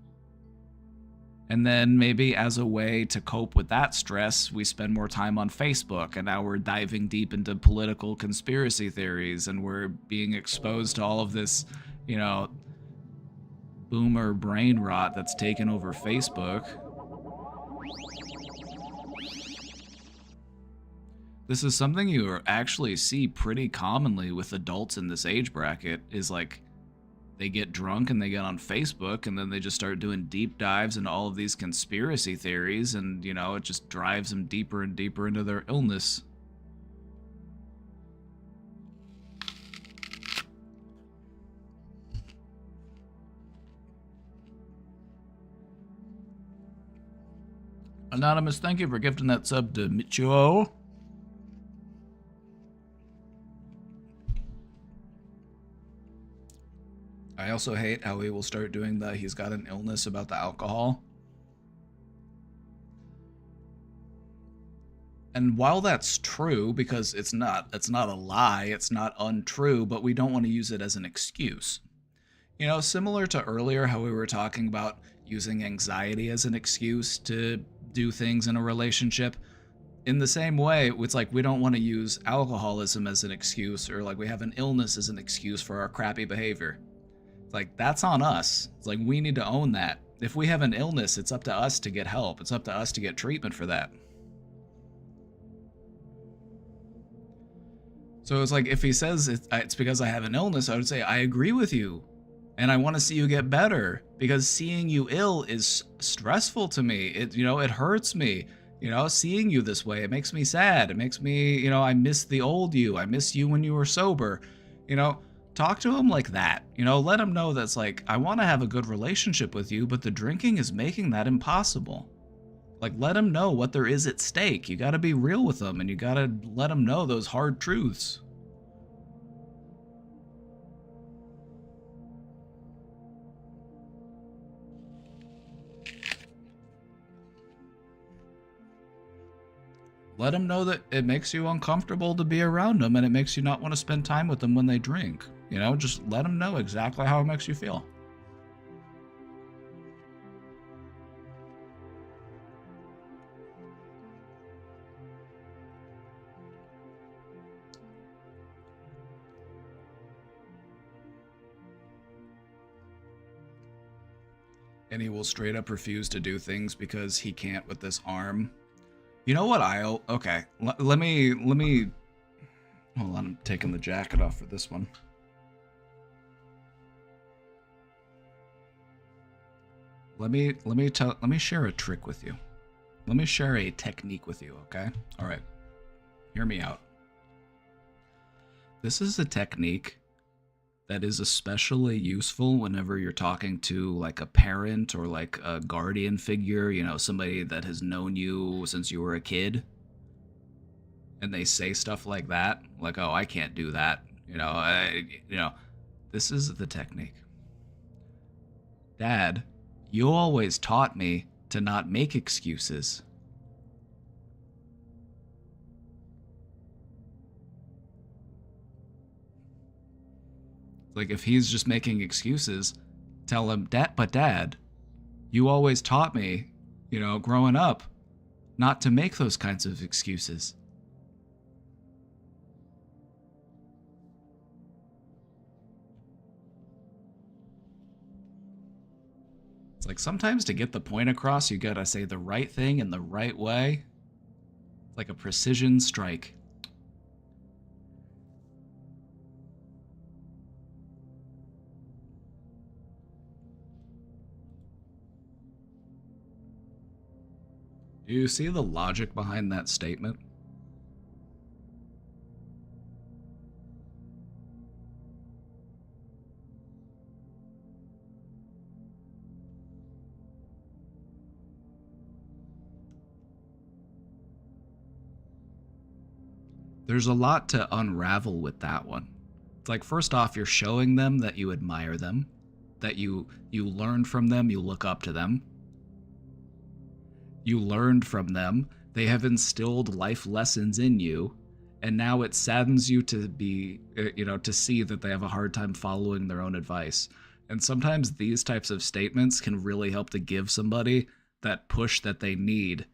A: And then maybe as a way to cope with that stress, we spend more time on Facebook, and now we're diving deep into political conspiracy theories, and we're being exposed to all of this, boomer brain rot that's taken over Facebook. This is something you actually see pretty commonly with adults in this age bracket, is like, they get drunk and they get on Facebook and then they just start doing deep dives into all of these conspiracy theories, and, it just drives them deeper and deeper into their illness. Anonymous, thank you for gifting that sub to Micho. I also hate how he will start doing the he's got an illness about the alcohol. And while that's true, because it's not a lie, it's not untrue, but we don't want to use it as an excuse. Similar to earlier how we were talking about using anxiety as an excuse to do things in a relationship. In the same way, it's like we don't want to use alcoholism as an excuse, or like we have an illness as an excuse for our crappy behavior. Like, that's on us. It's like, we need to own that. If we have an illness, it's up to us to get help. It's up to us to get treatment for that. So it's like, if he says it's because I have an illness, I would say, I agree with you. And I want to see you get better, because seeing you ill is stressful to me. It hurts me. Seeing you this way, it makes me sad. It makes me, I miss the old you. I miss you when you were sober. Talk to him like that. Let him know that's like, I want to have a good relationship with you, but the drinking is making that impossible. Like, let him know what there is at stake. You got to be real with them, and you got to let him know those hard truths. Let them know that it makes you uncomfortable to be around them, and it makes you not want to spend time with them when they drink. Just let them know exactly how it makes you feel. And he will straight up refuse to do things because he can't with this arm. You know what okay, let me, hold on, I'm taking the jacket off for this one. Let me share a trick with you. Let me share a technique with you, okay? All right, hear me out. This is a technique that is especially useful whenever you're talking to like a parent or like a guardian figure, somebody that has known you since you were a kid. And they say stuff like that, like, oh, I can't do that. This is the technique. Dad, you always taught me to not make excuses. Like, if he's just making excuses, tell him, Dad, you always taught me, growing up, not to make those kinds of excuses. It's like sometimes to get the point across, you gotta say the right thing in the right way. It's like a precision strike. Do you see the logic behind that statement? There's a lot to unravel with that one. It's like, first off, you're showing them that you admire them, that you learn from them, you look up to them. You learned from them, they have instilled life lessons in you, and now it saddens you to be, to see that they have a hard time following their own advice. And sometimes these types of statements can really help to give somebody that push that they need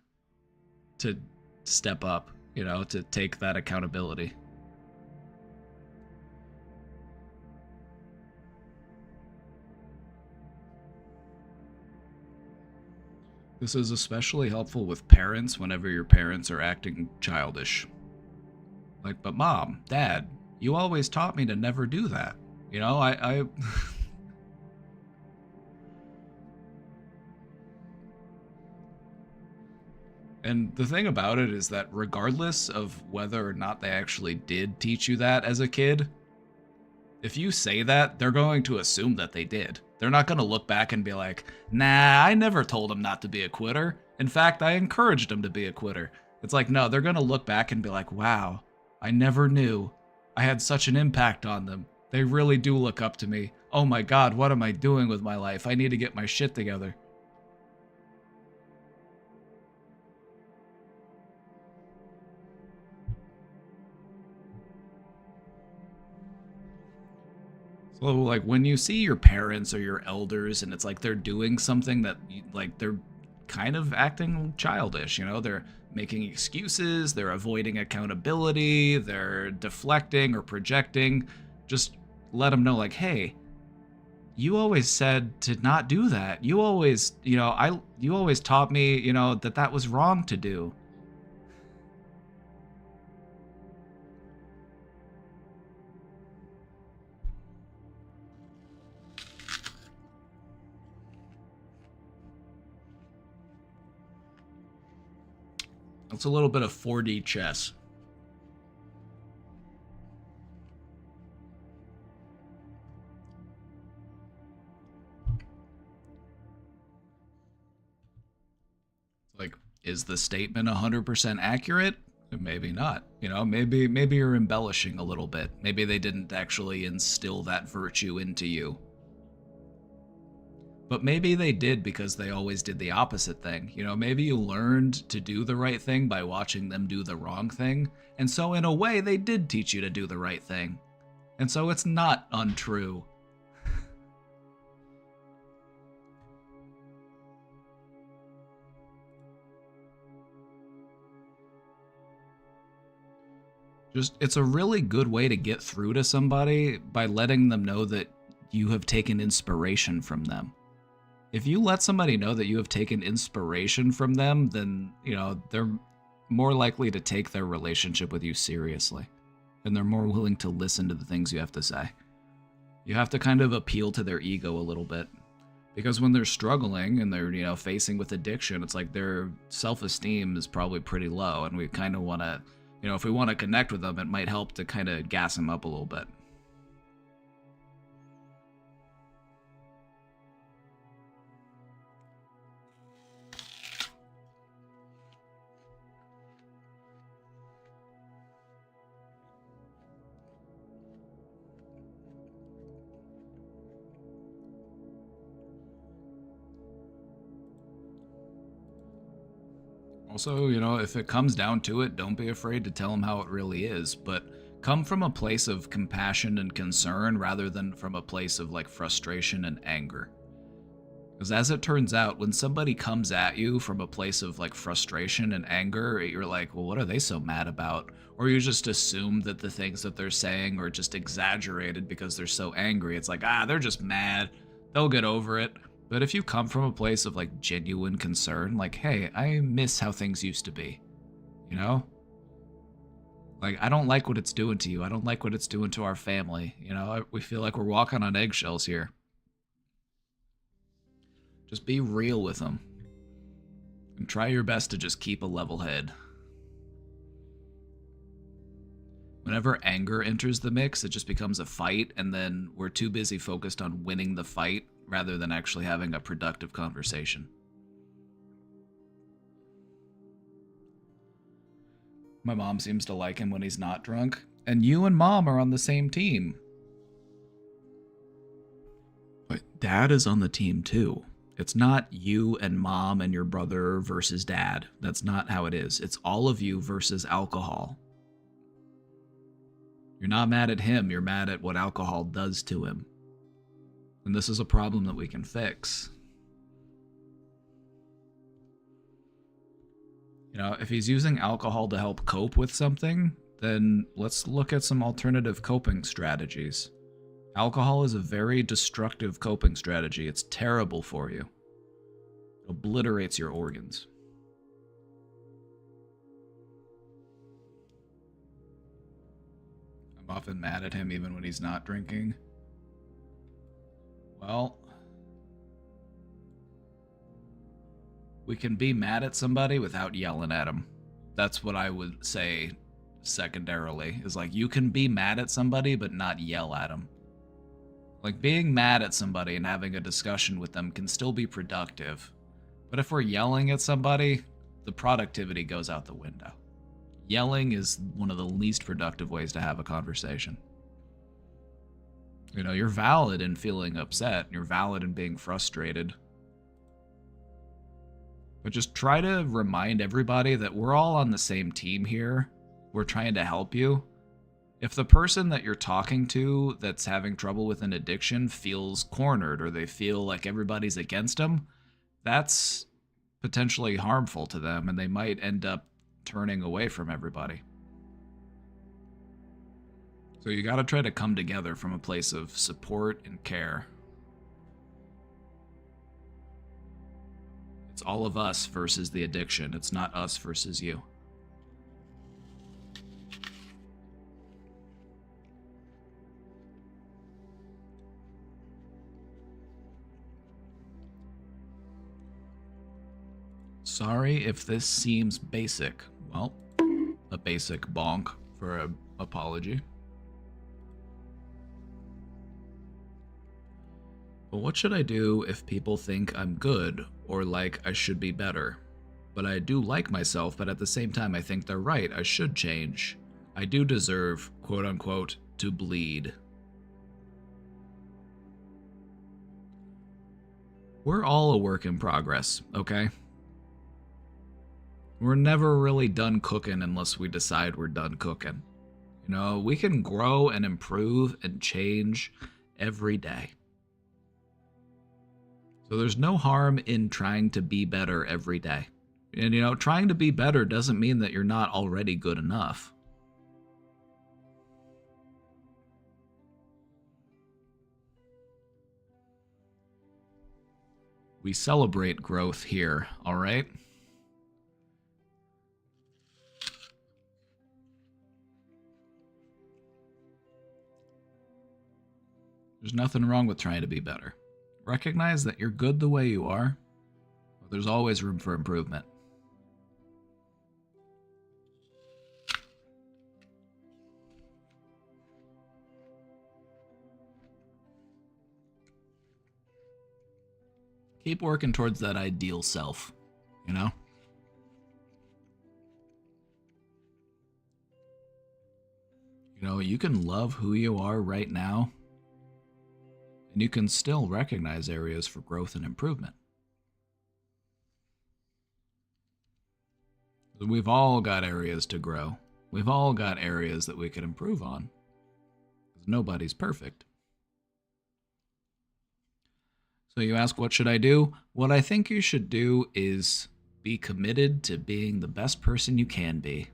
A: to step up, to take that accountability. This is especially helpful with parents whenever your parents are acting childish. Like, but mom, dad, you always taught me to never do that. I And the thing about it is that regardless of whether or not they actually did teach you that as a kid, if you say that, they're going to assume that they did. They're not going to look back and be like, nah, I never told him not to be a quitter. In fact, I encouraged him to be a quitter. It's like, no, they're going to look back and be like, wow, I never knew. I had such an impact on them. They really do look up to me. Oh my God, what am I doing with my life? I need to get my shit together. So, like, when you see your parents or your elders and it's like they're doing something that, like, they're kind of acting childish, they're making excuses, they're avoiding accountability, they're deflecting or projecting, just let them know, like, hey, you always said to not do that. You always, you always taught me, that was wrong to do. It's a little bit of 4D chess. Like, is the statement 100% accurate? Maybe not. Maybe you're embellishing a little bit. Maybe they didn't actually instill that virtue into you. But maybe they did because they always did the opposite thing. Maybe you learned to do the right thing by watching them do the wrong thing. And so in a way, they did teach you to do the right thing. And so it's not untrue. It's a really good way to get through to somebody by letting them know that you have taken inspiration from them. If you let somebody know that you have taken inspiration from them, then, they're more likely to take their relationship with you seriously. And they're more willing to listen to the things you have to say. You have to kind of appeal to their ego a little bit. Because when they're struggling and they're, facing with addiction, it's like their self-esteem is probably pretty low. And we kind of want to, if we want to connect with them, it might help to kind of gas them up a little bit. Also, if it comes down to it, don't be afraid to tell them how it really is, but come from a place of compassion and concern rather than from a place of like frustration and anger. Because as it turns out, when somebody comes at you from a place of like frustration and anger, you're like, well, what are they so mad about? Or you just assume that the things that they're saying are just exaggerated because they're so angry. It's like, they're just mad. They'll get over it. But if you come from a place of like genuine concern, like, hey, I miss how things used to be, you know? Like, I don't like what it's doing to you. I don't like what it's doing to our family. You know, we feel like we're walking on eggshells here. Just be real with them. And try your best to just keep a level head. Whenever anger enters the mix, it just becomes a fight, and then we're too busy focused on winning the fight rather than actually having a productive conversation. My mom seems to like him when he's not drunk, and you and Mom are on the same team. But Dad is on the team too. It's not you and Mom and your brother versus Dad. That's not how it is. It's all of you versus alcohol. You're not mad at him, you're mad at what alcohol does to him. And this is a problem that we can fix. You know, if he's using alcohol to help cope with something, then let's look at some alternative coping strategies. Alcohol is a very destructive coping strategy. It's terrible for you. It obliterates your organs. I'm often mad at him even when he's not drinking. Well, we can be mad at somebody without yelling at them. That's what I would say secondarily, is like, you can be mad at somebody but not yell at them. Like, being mad at somebody and having a discussion with them can still be productive. But if we're yelling at somebody, the productivity goes out the window. Yelling is one of the least productive ways to have a conversation. You know, you're valid in feeling upset. You're valid in being frustrated. But just try to remind everybody that we're all on the same team here. We're trying to help you. If the person that you're talking to that's having trouble with an addiction feels cornered, or they feel like everybody's against them, that's potentially harmful to them, and they might end up turning away from everybody. So you gotta try to come together from a place of support and care. It's all of us versus the addiction. It's not us versus you. Sorry if this seems basic. Well, a basic bonk for an apology. But what should I do if people think I'm good or like I should be better? But I do like myself, but at the same time I think they're right. I should change. I do deserve, quote unquote, to bleed. We're all a work in progress, okay? We're never really done cooking unless we decide we're done cooking. You know, we can grow and improve and change every day. So there's no harm in trying to be better every day. And, you know, trying to be better doesn't mean that you're not already good enough. We celebrate growth here, all right? There's nothing wrong with trying to be better. Recognize that you're good the way you are, but there's always room for improvement. Keep working towards that ideal self, you know? You know, you can love who you are right now, and you can still recognize areas for growth and improvement. We've all got areas to grow. We've all got areas that we could improve on. Because nobody's perfect. So you ask, what should I do? What I think you should do is be committed to being the best person you can be.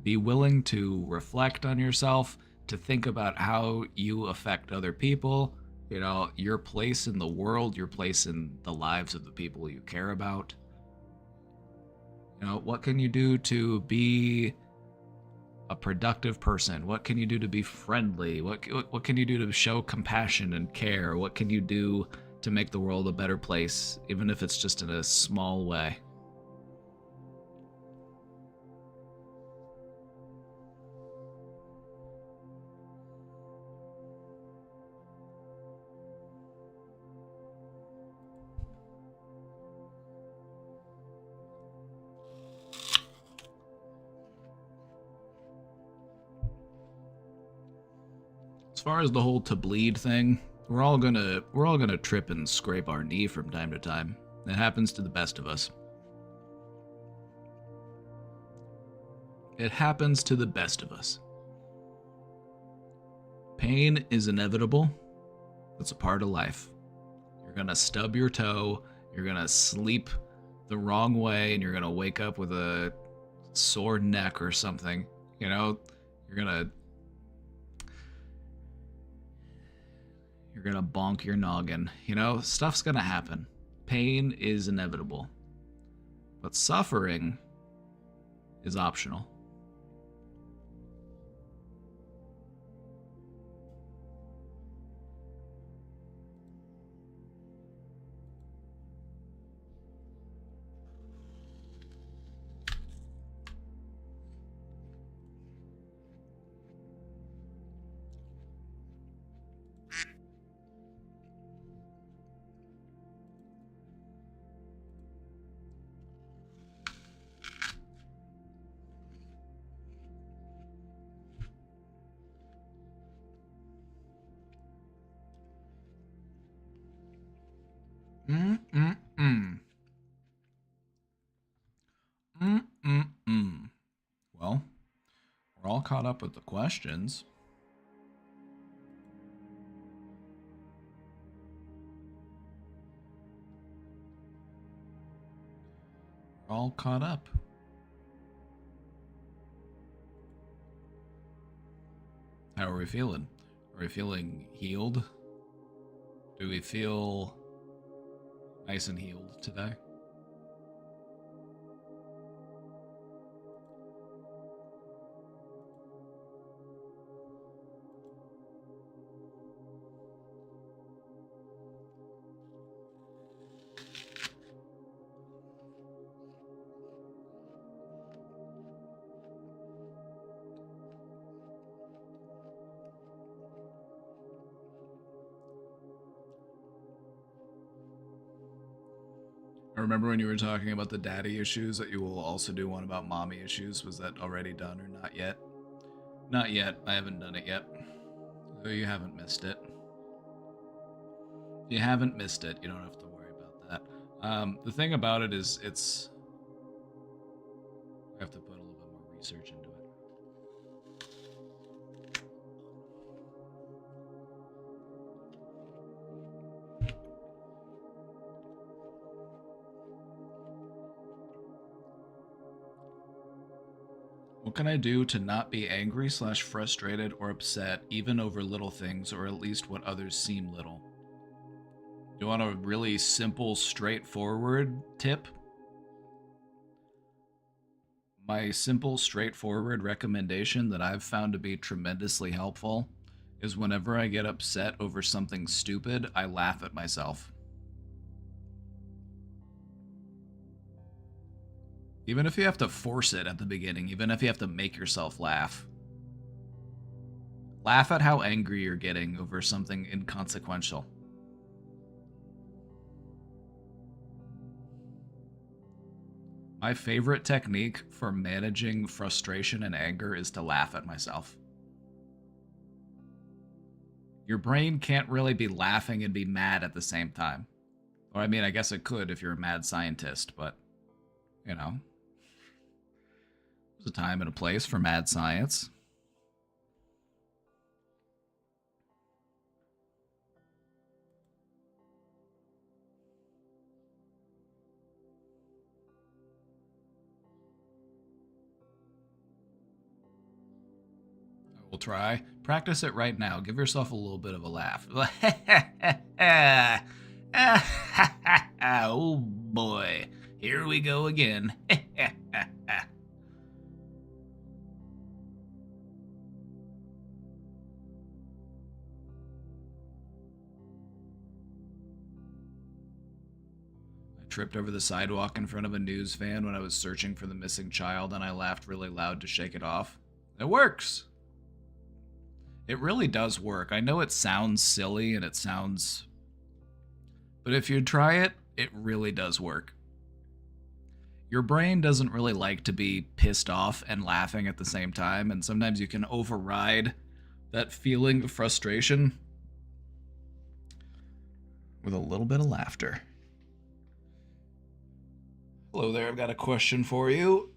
A: Be willing to reflect on yourself, to think about how you affect other people, you know, your place in the world, your place in the lives of the people you care about. You know, what can you do to be a productive person? What can you do to be friendly? What can you do to show compassion and care? What can you do to make the world a better place, even if it's just in a small way? As far as the whole to bleed thing, we're all gonna trip and scrape our knee from time to time. It happens to the best of us. It happens to the best of us. Pain is inevitable. It's a part of life. You're gonna stub your toe, you're gonna sleep the wrong way, and you're gonna wake up with a sore neck or something. You know, you're gonna bonk your noggin. You know, stuff's gonna happen. Pain is inevitable. But suffering is optional. Mm-mm-mm. Mm-mm-mm. Well, we're all caught up with the questions. We're all caught up. How are we feeling? Are we feeling healed? Do we feel nice and healed today? I remember when you were talking about the daddy issues that you will also do one about mommy issues. Was that already done or not yet? Not yet. I haven't done it yet. So you haven't missed it. You haven't missed it. You don't have to worry about that. The thing about it is, I have to put a little bit more research into it. What can I do to not be angry / frustrated or upset even over little things, or at least what others seem little? Do you want a really simple, straightforward tip? My simple, straightforward recommendation that I've found to be tremendously helpful is whenever I get upset over something stupid, I laugh at myself. Even if you have to force it at the beginning, even if you have to make yourself laugh. Laugh at how angry you're getting over something inconsequential. My favorite technique for managing frustration and anger is to laugh at myself. Your brain can't really be laughing and be mad at the same time. Or, I mean, I guess it could if you're a mad scientist, but, you know, there's a time and a place for mad science. We'll try. Practice it right now. Give yourself a little bit of a laugh. Oh boy. Here we go again. Tripped over the sidewalk in front of a news van when I was searching for the missing child, and I laughed really loud to shake it off. It works. It really does work. I know it sounds silly and it sounds... But if you try it, it really does work. Your brain doesn't really like to be pissed off and laughing at the same time, and sometimes you can override that feeling of frustration with a little bit of laughter. Hello there, I've got a question for you.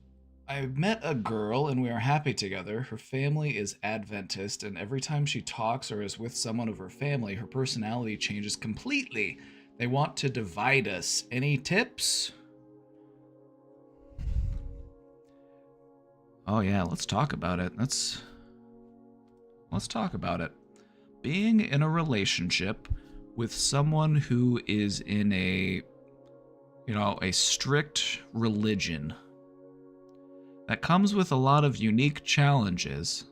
A: I met a girl and we are happy together. Her family is Adventist, and every time she talks or is with someone of her family, her personality changes completely. They want to divide us. Any tips? Oh yeah, let's talk about it. Let's talk about it. Being in a relationship with someone who is in a strict religion, that comes with a lot of unique challenges.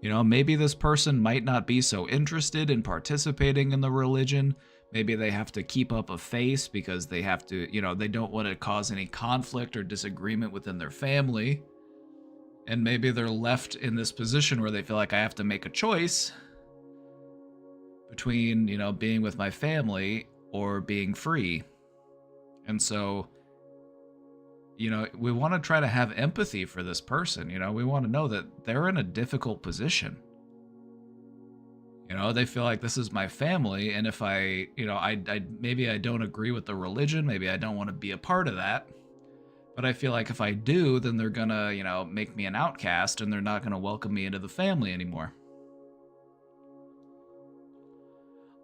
A: Maybe this person might not be so interested in participating in the religion. Maybe they have to keep up a face because they have to, they don't want to cause any conflict or disagreement within their family. And maybe they're left in this position where they feel like I have to make a choice between, being with my family or being free. And so, we want to try to have empathy for this person. We want to know that they're in a difficult position. They feel like this is my family, and if I maybe I don't agree with the religion, maybe I don't want to be a part of that. But I feel like if I do, then they're gonna, make me an outcast, and they're not gonna welcome me into the family anymore.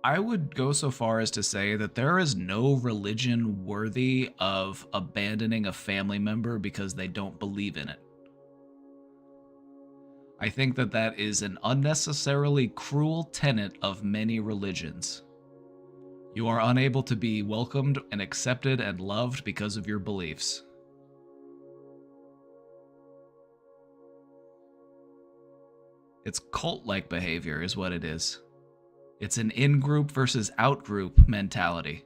A: I would go so far as to say that there is no religion worthy of abandoning a family member because they don't believe in it. I think that that is an unnecessarily cruel tenet of many religions. You are unable to be welcomed and accepted and loved because of your beliefs. It's cult-like behavior is what it is. It's an in-group versus out-group mentality.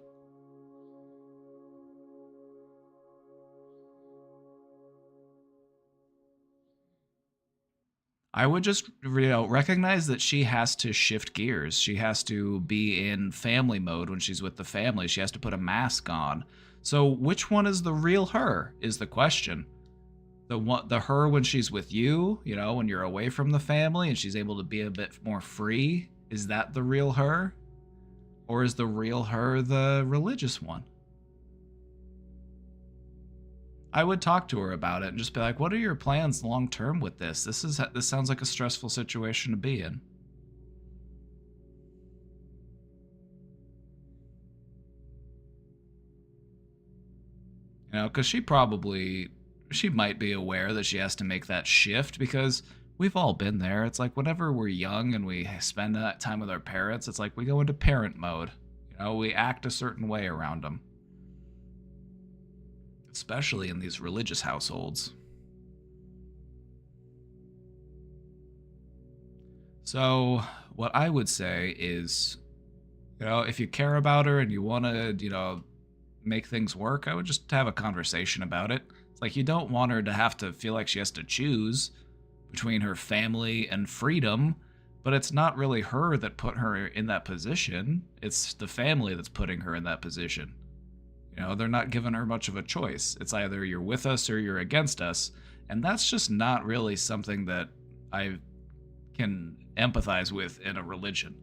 A: I would just recognize that she has to shift gears. She has to be in family mode when she's with the family. She has to put a mask on. So which one is the real her is the question. The her when she's with you, when you're away from the family and she's able to be a bit more free, is that the real her? Or is the real her the religious one? I would talk to her about it and just be like, what are your plans long term with this? This sounds like a stressful situation to be in. Because she might be aware that she has to make that shift, because we've all been there. It's like whenever we're young and we spend that time with our parents, it's like we go into parent mode. We act a certain way around them. Especially in these religious households. So, what I would say is, if you care about her and you want to, make things work, I would just have a conversation about it. It's like you don't want her to have to feel like she has to choose between her family and freedom, but it's not really her that put her in that position. It's the family that's putting her in that position. They're not giving her much of a choice. It's either you're with us or you're against us, and that's just not really something that I can empathize with in a religion.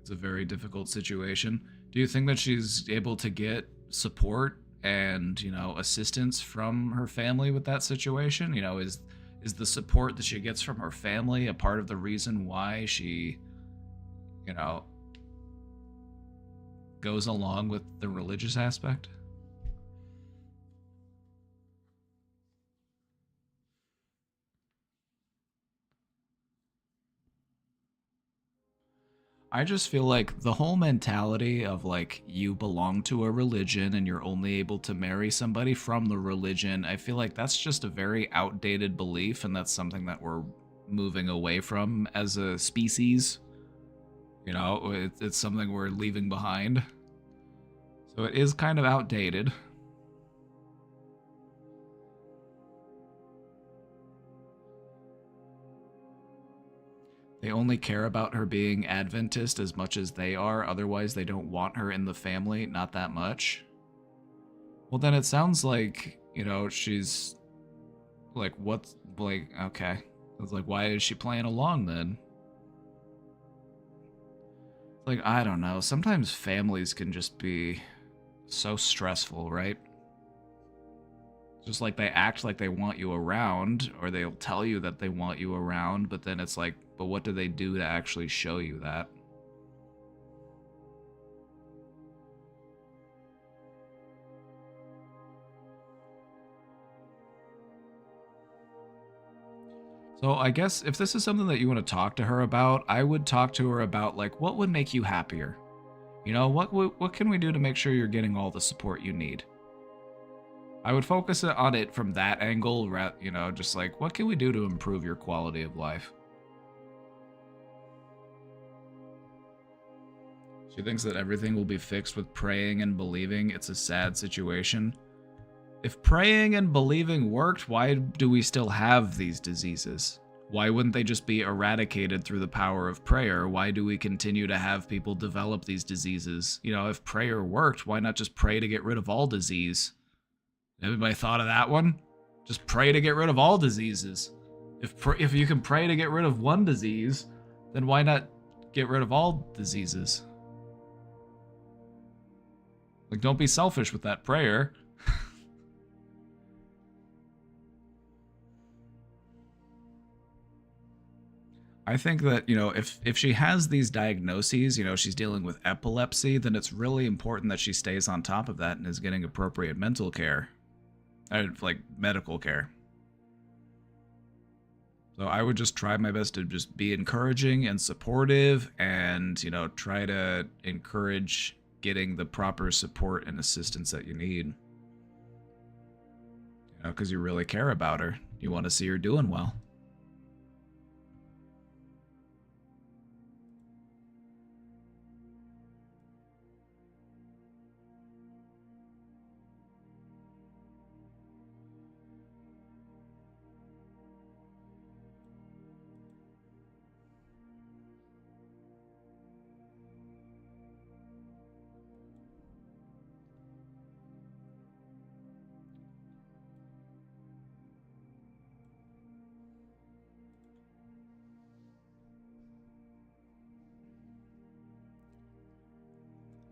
A: It's a very difficult situation. Do you think that she's able to get support and, assistance from her family with that situation? Is the support that she gets from her family a part of the reason why she, goes along with the religious aspect. I just feel like the whole mentality of like you belong to a religion and you're only able to marry somebody from the religion, I feel like that's just a very outdated belief, and that's something that we're moving away from as a species. You know, it's something we're leaving behind. So it is kind of outdated. They only care about her being Adventist as much as they are, otherwise they don't want her in the family, not that much. Well, then it sounds like, you know, she's like, what's like, okay. It's like, why is she playing along then? Like, I don't know. Sometimes families can just be so stressful, right? Just like they act like they want you around, or they'll tell you that they want you around, but then it's like, but what do they do to actually show you that? So I guess if this is something that you want to talk to her about, I would talk to her about like what would make you happier. You know, what can we do to make sure you're getting all the support you need? I would focus on it from that angle, you know, just like what can we do to improve your quality of life? She thinks that everything will be fixed with praying and believing. It's a sad situation. If praying and believing worked, why do we still have these diseases? Why wouldn't they just be eradicated through the power of prayer? Why do we continue to have people develop these diseases? You know, if prayer worked, why not just pray to get rid of all disease? Everybody thought of that one? Just pray to get rid of all diseases. If you can pray to get rid of one disease, then why not get rid of all diseases? Like, don't be selfish with that prayer. I think that, you know, if she has these diagnoses, you know, she's dealing with epilepsy, then it's really important that she stays on top of that and is getting appropriate mental care. Like, medical care. So I would just try my best to just be encouraging and supportive and, you know, try to encourage getting the proper support and assistance that you need. You know, because you really care about her. You want to see her doing well.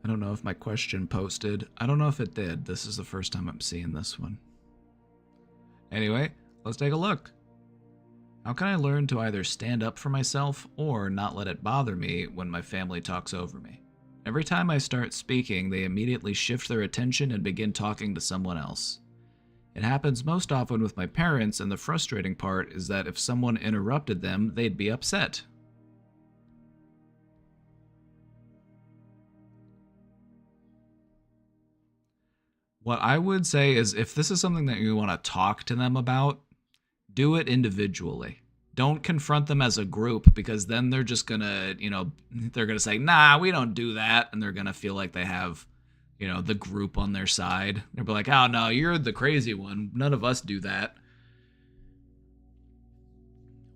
A: I don't know if my question posted. I don't know if it did. This is the first time I'm seeing this one. Anyway, let's take a look. How can I learn to either stand up for myself or not let it bother me when my family talks over me? Every time I start speaking, they immediately shift their attention and begin talking to someone else. It happens most often with my parents, and the frustrating part is that if someone interrupted them, they'd be upset. What I would say is if this is something that you want to talk to them about, do it individually. Don't confront them as a group, because then they're just going to, you know, they're going to say, nah, we don't do that. And they're going to feel like they have, you know, the group on their side. They'll be like, oh, no, you're the crazy one. None of us do that.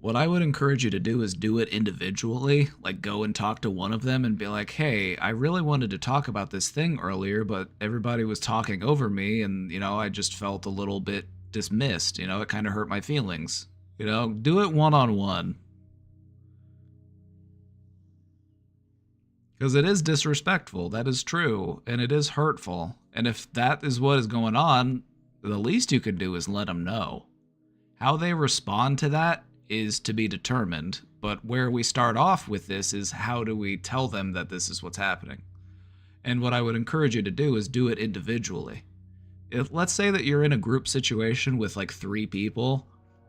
A: What I would encourage you to do is do it individually. Like, go and talk to one of them and be like, hey, I really wanted to talk about this thing earlier, but everybody was talking over me and, you know, I just felt a little bit dismissed. You know, it kind of hurt my feelings. You know, do it one-on-one. Because it is disrespectful. That is true. And it is hurtful. And if that is what is going on, the least you can do is let them know. How they respond to that is to be determined, but where we start off with this is how do we tell them that this is what's happening? And what I would encourage you to do is do it individually. Let's say that you're in a group situation with like 3 people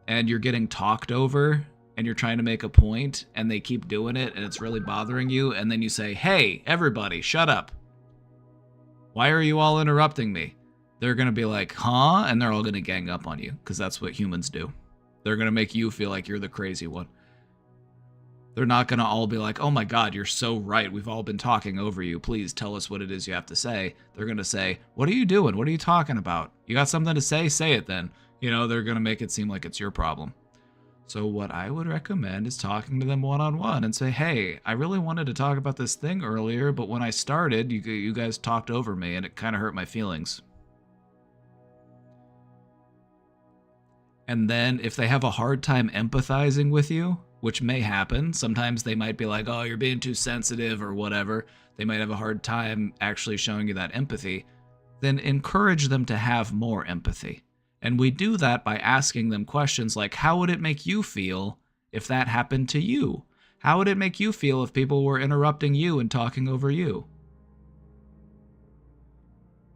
A: and you're getting talked over and you're trying to make a point and they keep doing it and it's really bothering you, and then you say, "Hey, everybody, shut up. Why are you all interrupting me?" They're going to be like, "Huh?" And they're all going to gang up on you because that's what humans do. They're going to make you feel like you're the crazy one. They're not going to all be like, "Oh my God, you're so right. We've all been talking over you. Please tell us what it is you have to say." They're going to say, "What are you doing? What are you talking about? You got something to say? Say it then." You know, they're going to make it seem like it's your problem. So what I would recommend is talking to them one-on-one and say, "Hey, I really wanted to talk about this thing earlier, but when I started, you guys talked over me and it kind of hurt my feelings." And then if they have a hard time empathizing with you, which may happen, sometimes they might be like, "Oh, you're being too sensitive," or whatever. They might have a hard time actually showing you that empathy. Then encourage them to have more empathy. And we do that by asking them questions like, how would it make you feel if that happened to you? How would it make you feel if people were interrupting you and talking over you?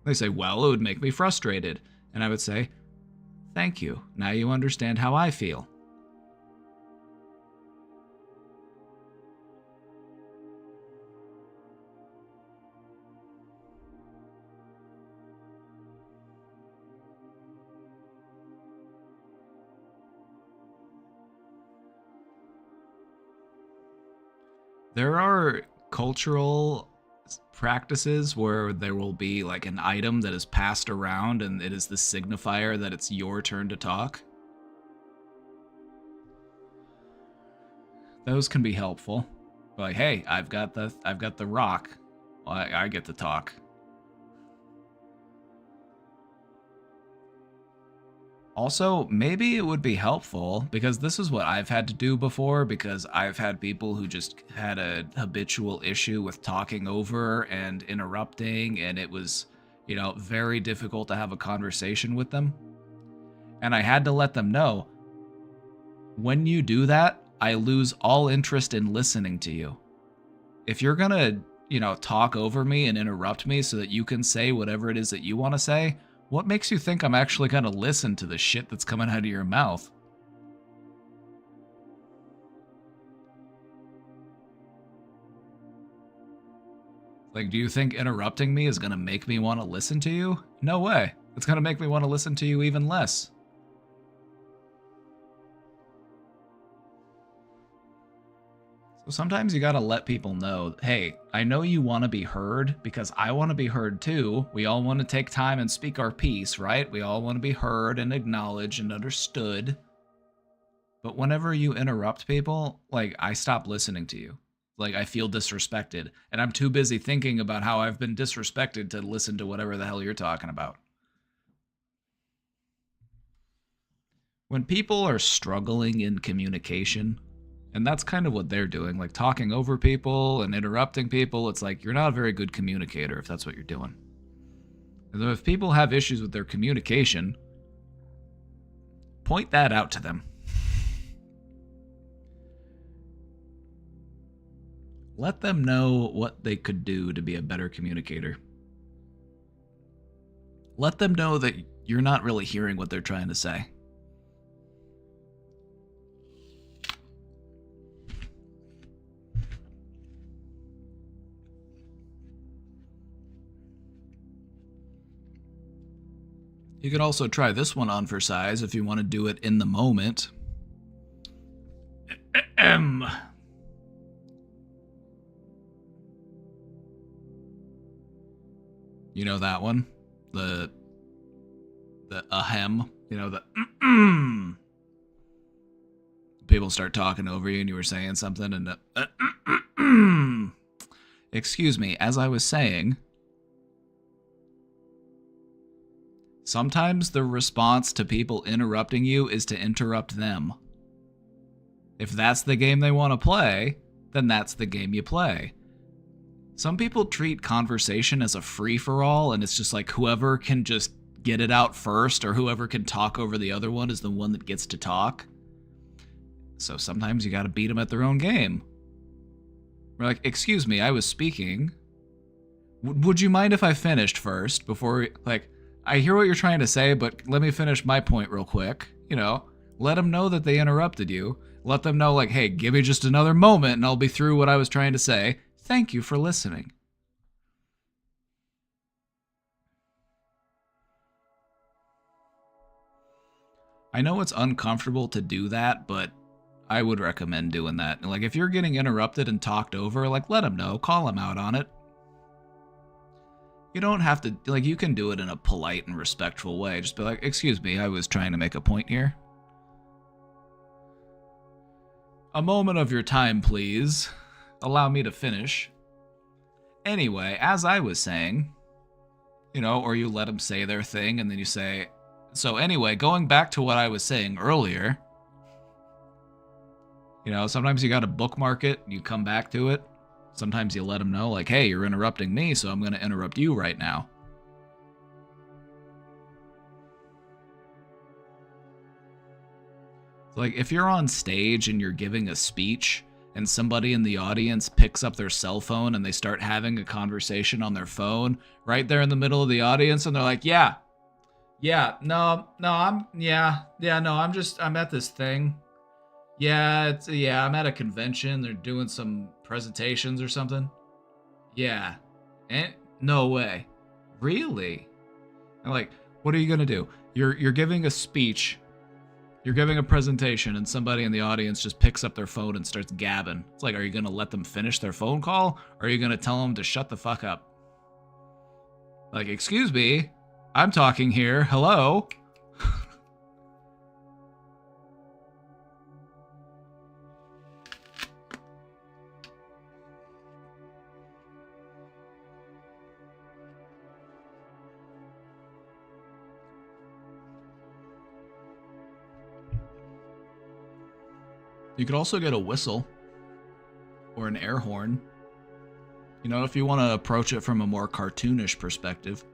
A: They say, "Well, it would make me frustrated." And I would say, "Thank you. Now you understand how I feel." There are cultural practices where there will be like an item that is passed around and it is the signifier that it's your turn to talk. Those can be helpful. Like, "Hey, I've got the rock. I get to talk." Also, maybe it would be helpful, because this is what I've had to do before, because I've had people who just had a habitual issue with talking over and interrupting, and it was, very difficult to have a conversation with them. And I had to let them know, when you do that, I lose all interest in listening to you. If you're gonna, talk over me and interrupt me so that you can say whatever it is that you want to say, what makes you think I'm actually going to listen to the shit that's coming out of your mouth? Like, do you think interrupting me is going to make me want to listen to you? No way. It's going to make me want to listen to you even less. So sometimes you gotta let people know, hey, I know you want to be heard because I want to be heard too. We all want to take time and speak our piece, right? We all want to be heard and acknowledged and understood. But whenever you interrupt people, like, I stop listening to you. Like, I feel disrespected, and I'm too busy thinking about how I've been disrespected to listen to whatever the hell you're talking about. When people are struggling in communication, and that's kind of what they're doing, like talking over people and interrupting people, it's like, you're not a very good communicator if that's what you're doing. And if people have issues with their communication, point that out to them. Let them know what they could do to be a better communicator. Let them know that you're not really hearing what they're trying to say. You could also try this one on for size if you want to do it in the moment. You know that one? The ahem, the people start talking over you and you were saying something and excuse me, as I was saying, sometimes the response to people interrupting you is to interrupt them. If that's the game they want to play, then that's the game you play. Some people treat conversation as a free-for-all, and it's just like whoever can just get it out first or whoever can talk over the other one is the one that gets to talk. So sometimes you gotta beat them at their own game. We're like, excuse me, I was speaking. Would you mind if I finished first before, like, I hear what you're trying to say, but let me finish my point real quick. You know, let them know that they interrupted you. Let them know, like, hey, give me just another moment and I'll be through what I was trying to say. Thank you for listening. I know it's uncomfortable to do that, but I would recommend doing that. Like, if you're getting interrupted and talked over, like, let them know. Call them out on it. You don't have to, like, you can do it in a polite and respectful way. Just be like, excuse me, I was trying to make a point here. A moment of your time, please. Allow me to finish. Anyway, as I was saying, you know, or you let them say their thing and then you say, so anyway, going back to what I was saying earlier, you know, sometimes you gotta bookmark it and you come back to it. Sometimes you let them know, like, hey, you're interrupting me, so I'm going to interrupt you right now. Like, if you're on stage and you're giving a speech and somebody in the audience picks up their cell phone and they start having a conversation on their phone right there in the middle of the audience and they're like, I'm at this thing. I'm at a convention. They're doing some presentations or something. Yeah. No way. Really? And like, what are you gonna do? You're giving a speech. You're giving a presentation and somebody in the audience just picks up their phone and starts gabbing. It's like, are you gonna let them finish their phone call? Or are you gonna tell them to shut the fuck up? Like, excuse me, I'm talking here. Hello? You could also get a whistle or an air horn. You know, if you want to approach it from a more cartoonish perspective.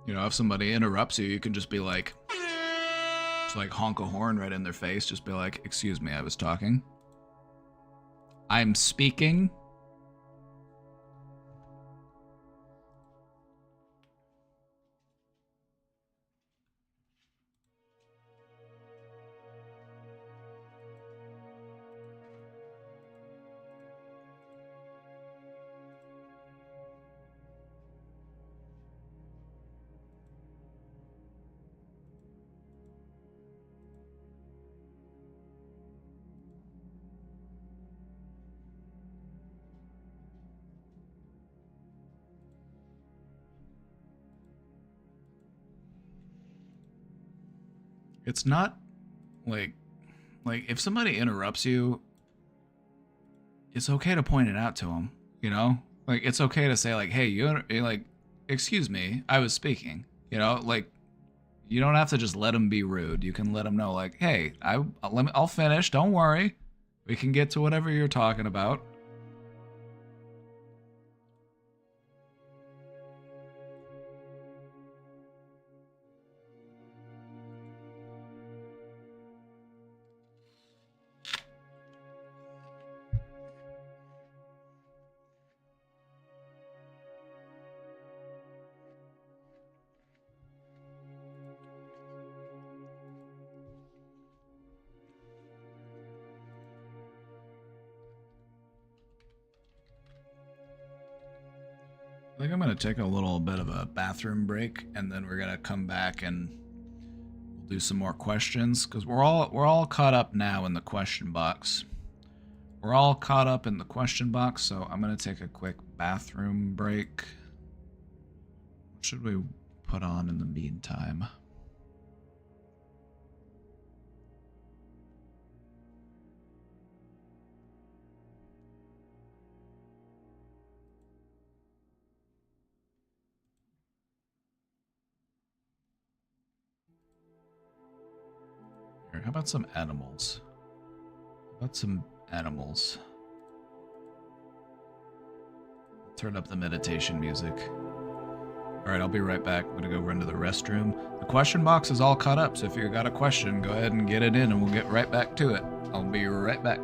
A: You know, if somebody interrupts you, you can just be like, just like honk a horn right in their face. Just be like, excuse me, I was talking. I'm speaking. It's not like if somebody interrupts you, it's okay to point it out to them, you know? Like, it's okay to say, like, hey, you're like, excuse me, I was speaking, you know? Like, you don't have to just let them be rude. You can let them know, like, hey, I'll finish, don't worry. We can get to whatever you're talking about. I think I'm going to take a little bit of a bathroom break, and then we're going to come back and we'll do some more questions, because we're all caught up now in the question box. We're all caught up in the question box, so I'm going to take a quick bathroom break. What should we put on in the meantime? Here, how about some animals? How about some animals? Turn up the meditation music. Alright, I'll be right back. I'm gonna go run to the restroom. The question box is all caught up, so if you got a question, go ahead and get it in and we'll get right back to it. I'll be right back.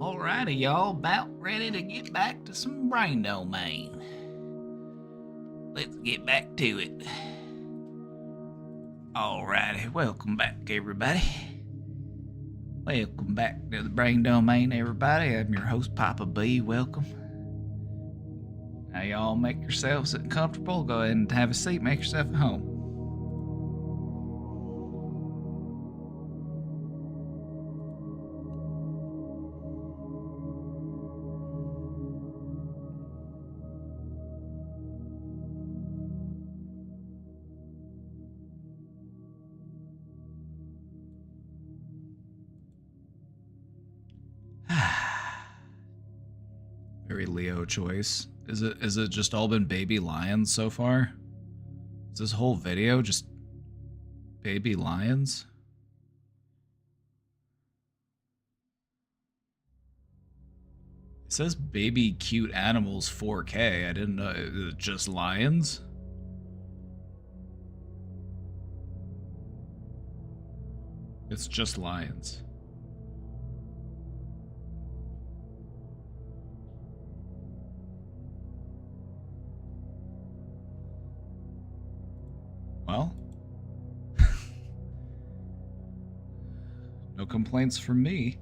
B: Alrighty, y'all, about ready to get back to some brain domain. Let's get back to it. Alrighty, welcome back, everybody. Welcome back to the brain domain, everybody. I'm your host, Papa B. Welcome. Now, y'all make yourselves comfortable. Go ahead and have a seat. Make yourself at home. Very Leo choice. Is it just all been baby lions so far? Is this whole video just baby lions? It says baby cute animals 4K. I didn't know. Is it just lions? It's just lions. Well, no complaints from me.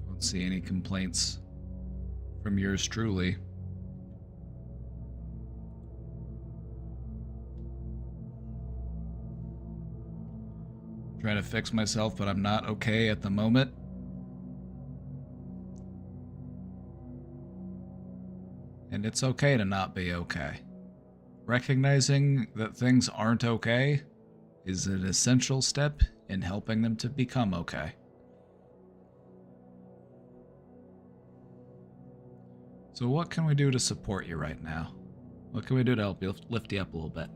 B: Don't see any complaints from yours truly. I'm trying to fix myself, but I'm not okay at the moment. And it's okay to not be okay. Recognizing that things aren't okay is an essential step in helping them to become okay. So what can we do to support you right now? What can we do to help you lift you up a little bit?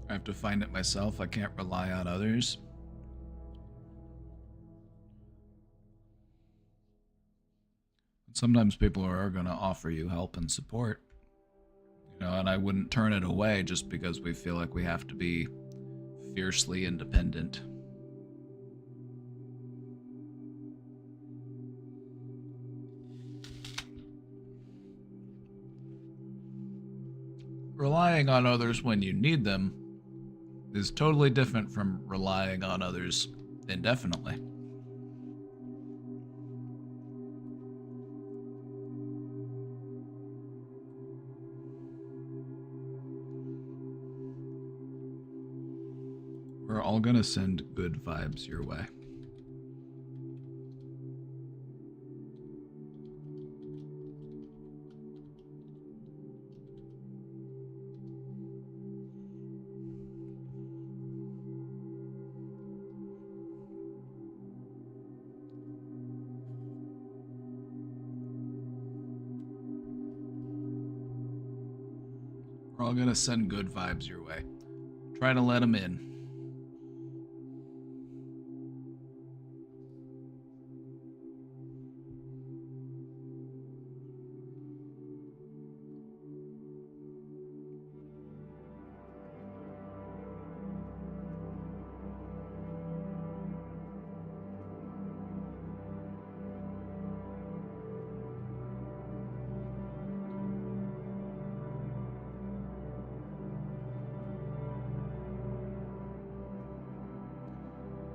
B: I have to find it myself. I can't rely on others. Sometimes people are going to offer you help and support. You know, and I wouldn't turn it away just because we feel like we have to be fiercely independent. Relying on others when you need them is totally different from relying on others indefinitely. We're all gonna send good vibes your way. We're all gonna send good vibes your way. Try to let them in.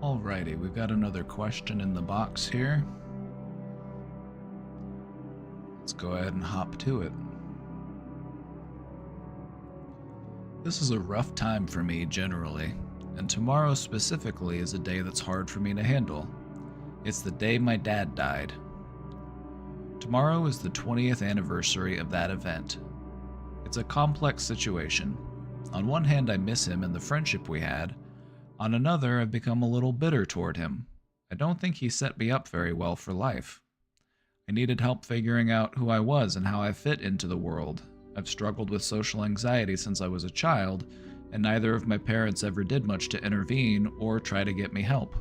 B: Alrighty, we've got another question in the box here. Let's go ahead and hop to it. This is a rough time for me generally, and tomorrow specifically is a day that's hard for me to handle. It's the day my dad died. Tomorrow is the 20th anniversary of that event. It's a complex situation, On one hand, I miss him and the friendship we had. On another, I've become a little bitter toward him. I don't think he set me up very well for life. I needed help figuring out who I was and how I fit into the world. I've struggled with social anxiety since I was a child, and neither of my parents ever did much to intervene or try to get me help.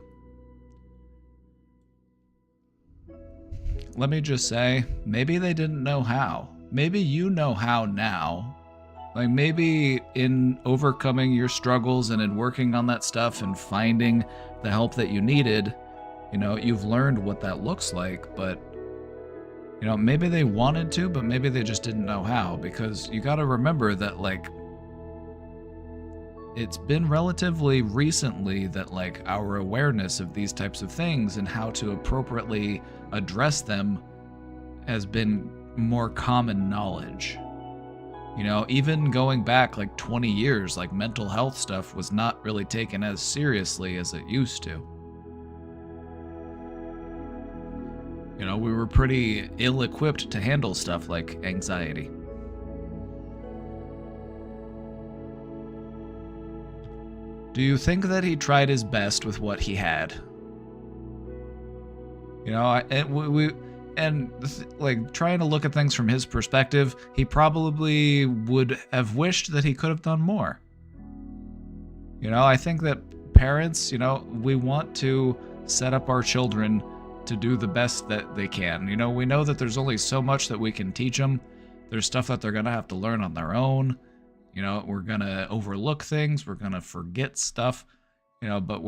B: Let me just say, maybe they didn't know how. Maybe you know how now. Like, maybe in overcoming your struggles and in working on that stuff and finding the help that you needed, you've learned what that looks like, but, maybe they wanted to, but maybe they just didn't know how, because you gotta remember that, it's been relatively recently that, our awareness of these types of things and how to appropriately address them has been more common knowledge. Even going back 20 years, mental health stuff was not really taken as seriously as it used to. We were pretty ill-equipped to handle stuff like anxiety. Do you think that he tried his best with what he had? Trying to look at things from his perspective, he probably would have wished that he could have done more. I think that parents, we want to set up our children to do the best that they can. We know that there's only so much that we can teach them. There's stuff that they're going to have to learn on their own. We're going to overlook things. We're going to forget stuff. But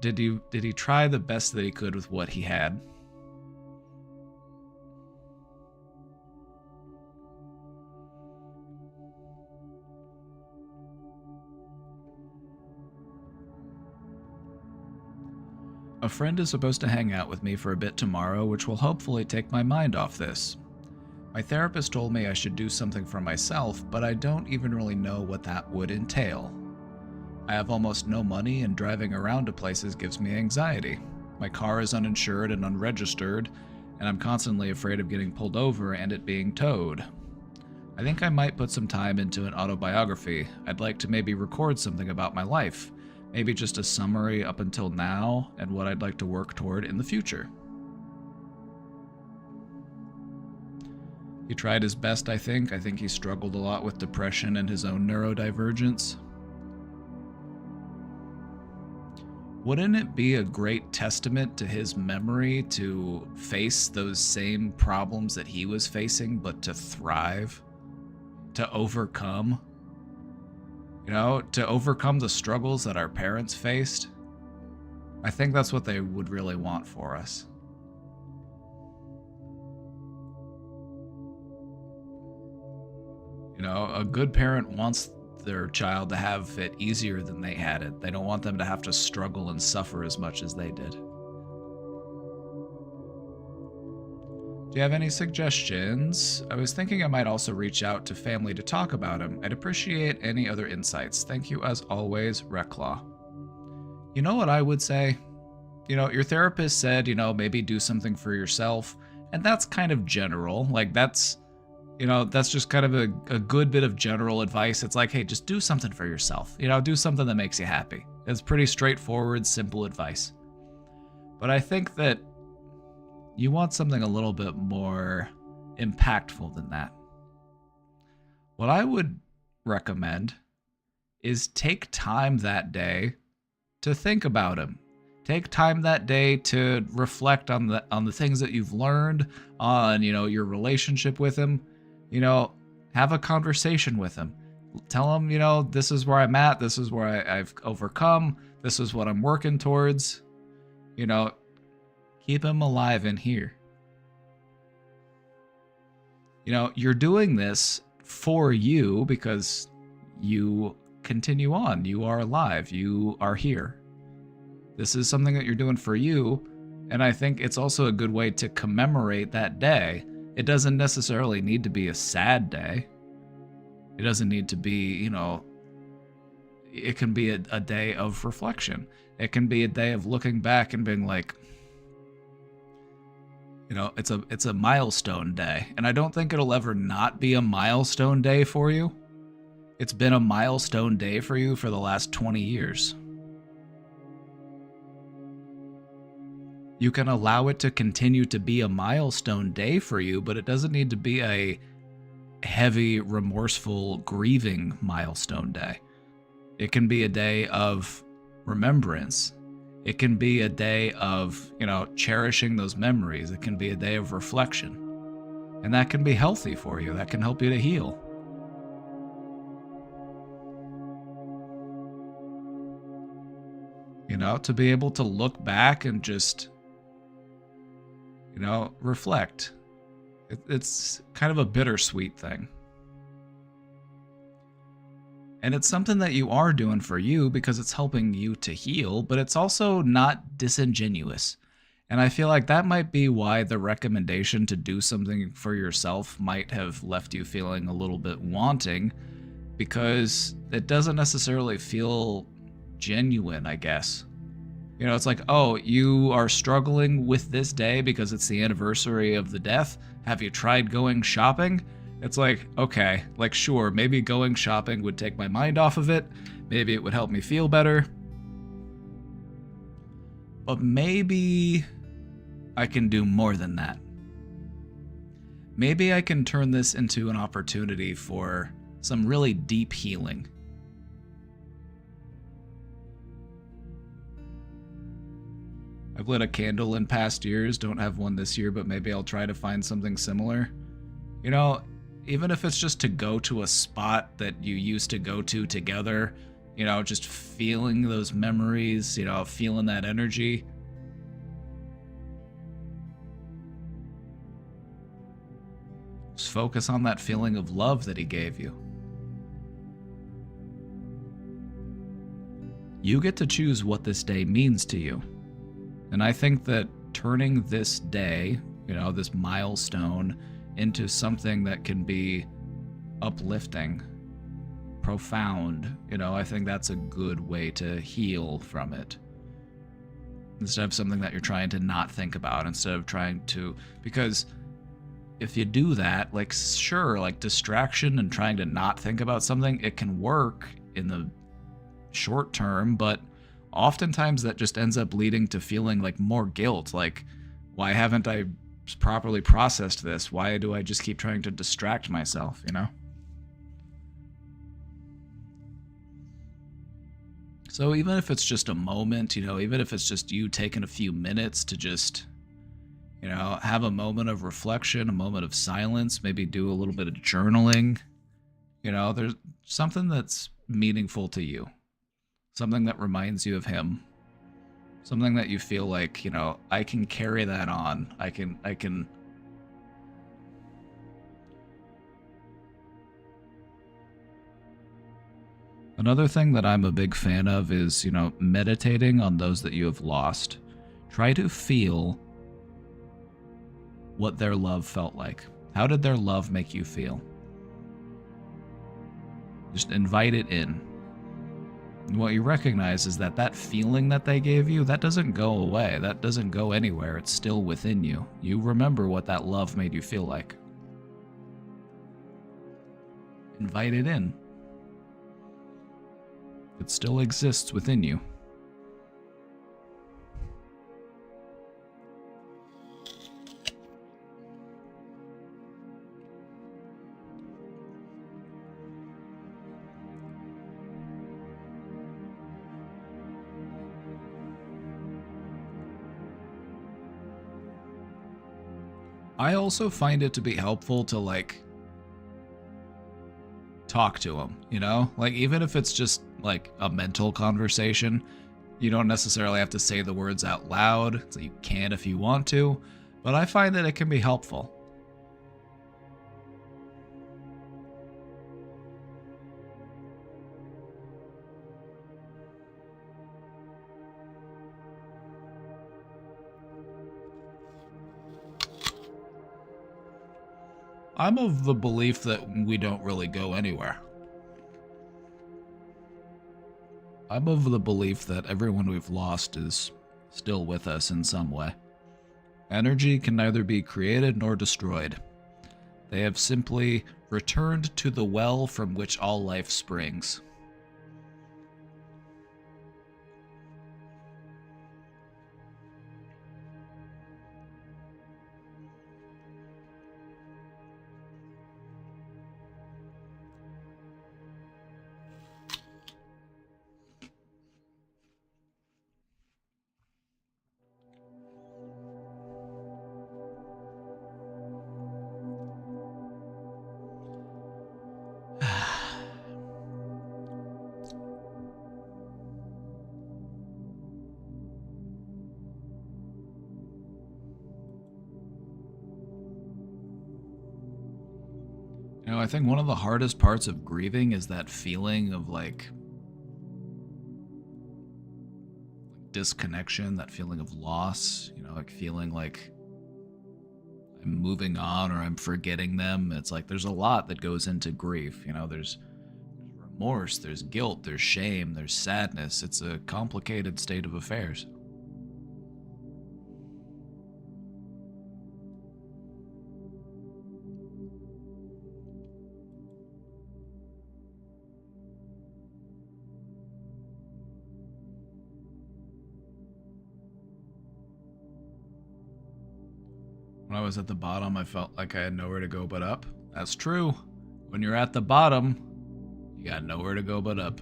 B: did he try the best that he could with what he had? A friend is supposed to hang out with me for a bit tomorrow, which will hopefully take my mind off this. My therapist told me I should do something for myself, but I don't even really know what that would entail. I have almost no money, and driving around to places gives me anxiety. My car is uninsured and unregistered, and I'm constantly afraid of getting pulled over and it being towed. I think I might put some time into an autobiography. I'd like to maybe record something about my life. Maybe just a summary up until now and what I'd like to work toward in the future. He tried his best, I think. I think he struggled a lot with depression and his own neurodivergence. Wouldn't it be a great testament to his memory to face those same problems that he was facing, but to thrive, to overcome? To overcome the struggles that our parents faced. I think that's what they would really want for us. A good parent wants their child to have it easier than they had it. They don't want them to have to struggle and suffer as much as they did. Do you have any suggestions? I was thinking I might also reach out to family to talk about him. I'd appreciate any other insights. Thank you as always, Reclaw. You know what I would say? Your therapist said, maybe do something for yourself. And that's kind of general. That's just kind of a good bit of general advice. It's hey, just do something for yourself. Do something that makes you happy. It's pretty straightforward, simple advice. But I think that you want something a little bit more impactful than that. What I would recommend is take time that day to think about him. Take time that day to reflect on the things that you've learned, on your relationship with him. Have a conversation with him. Tell him, this is where I'm at, this is where I've overcome, this is what I'm working towards. Keep him alive in here. You're doing this for you because you continue on. You are alive. You are here. This is something that you're doing for you, and I think it's also a good way to commemorate that day. It doesn't necessarily need to be a sad day. It doesn't need to be, it can be a day of reflection. It can be a day of looking back and being it's a milestone day. And I don't think it'll ever not be a milestone day for you. It's been a milestone day for you for the last 20 years. You can allow it to continue to be a milestone day for you, but it doesn't need to be a heavy, remorseful, grieving milestone day. It can be a day of remembrance. It can be a day of, cherishing those memories. It can be a day of reflection. And that can be healthy for you. That can help you to heal. To be able to look back and just, reflect. It's kind of a bittersweet thing. And it's something that you are doing for you because it's helping you to heal, but it's also not disingenuous. And I feel like that might be why the recommendation to do something for yourself might have left you feeling a little bit wanting, because it doesn't necessarily feel genuine, I guess. It's like, oh, you are struggling with this day because it's the anniversary of the death. Have you tried going shopping? It's like, okay, like, sure, maybe going shopping would take my mind off of it. Maybe it would help me feel better. But maybe I can do more than that. Maybe I can turn this into an opportunity for some really deep healing. I've lit a candle in past years, don't have one this year, but maybe I'll try to find something similar. Even if it's just to go to a spot that you used to go to together, just feeling those memories, feeling that energy. Just focus on that feeling of love that he gave you. You get to choose what this day means to you. And I think that turning this day, this milestone, into something that can be uplifting, profound, I think that's a good way to heal from it. Instead of something that you're trying to not think about, instead of trying to, because if you do that, like, sure, like distraction and trying to not think about something, it can work in the short term, but oftentimes that just ends up leading to feeling like more guilt. Like, why haven't I properly processed this? Why do I just keep trying to distract myself, So even if it's just a moment, even if it's just you taking a few minutes to just, have a moment of reflection, a moment of silence, maybe do a little bit of journaling, there's something that's meaningful to you. Something that reminds you of him. Something that you feel like, I can carry that on. I can. Another thing that I'm a big fan of is, meditating on those that you have lost. Try to feel what their love felt like. How did their love make you feel? Just invite it in. And what you recognize is that feeling that they gave you, that doesn't go away. That doesn't go anywhere. It's still within you. You remember what that love made you feel like. Invite it in. It still exists within you. I also find it to be helpful to talk to them, even if it's just like a mental conversation. You don't necessarily have to say the words out loud, so you can if you want to, but I find that it can be helpful. I'm of the belief that we don't really go anywhere. I'm of the belief that everyone we've lost is still with us in some way. Energy can neither be created nor destroyed. They have simply Returned to the well from which all life springs. You know, I think one of the hardest parts of grieving is that feeling of like disconnection, that feeling of loss, you know, like feeling like I'm moving on or I'm forgetting them. It's like there's a lot that goes into grief. You know, there's remorse, there's guilt, there's shame, there's sadness. It's a complicated state of affairs. When I was at the bottom, I felt like I had nowhere to go but up. That's true. When you're at the bottom, you got nowhere to go but up.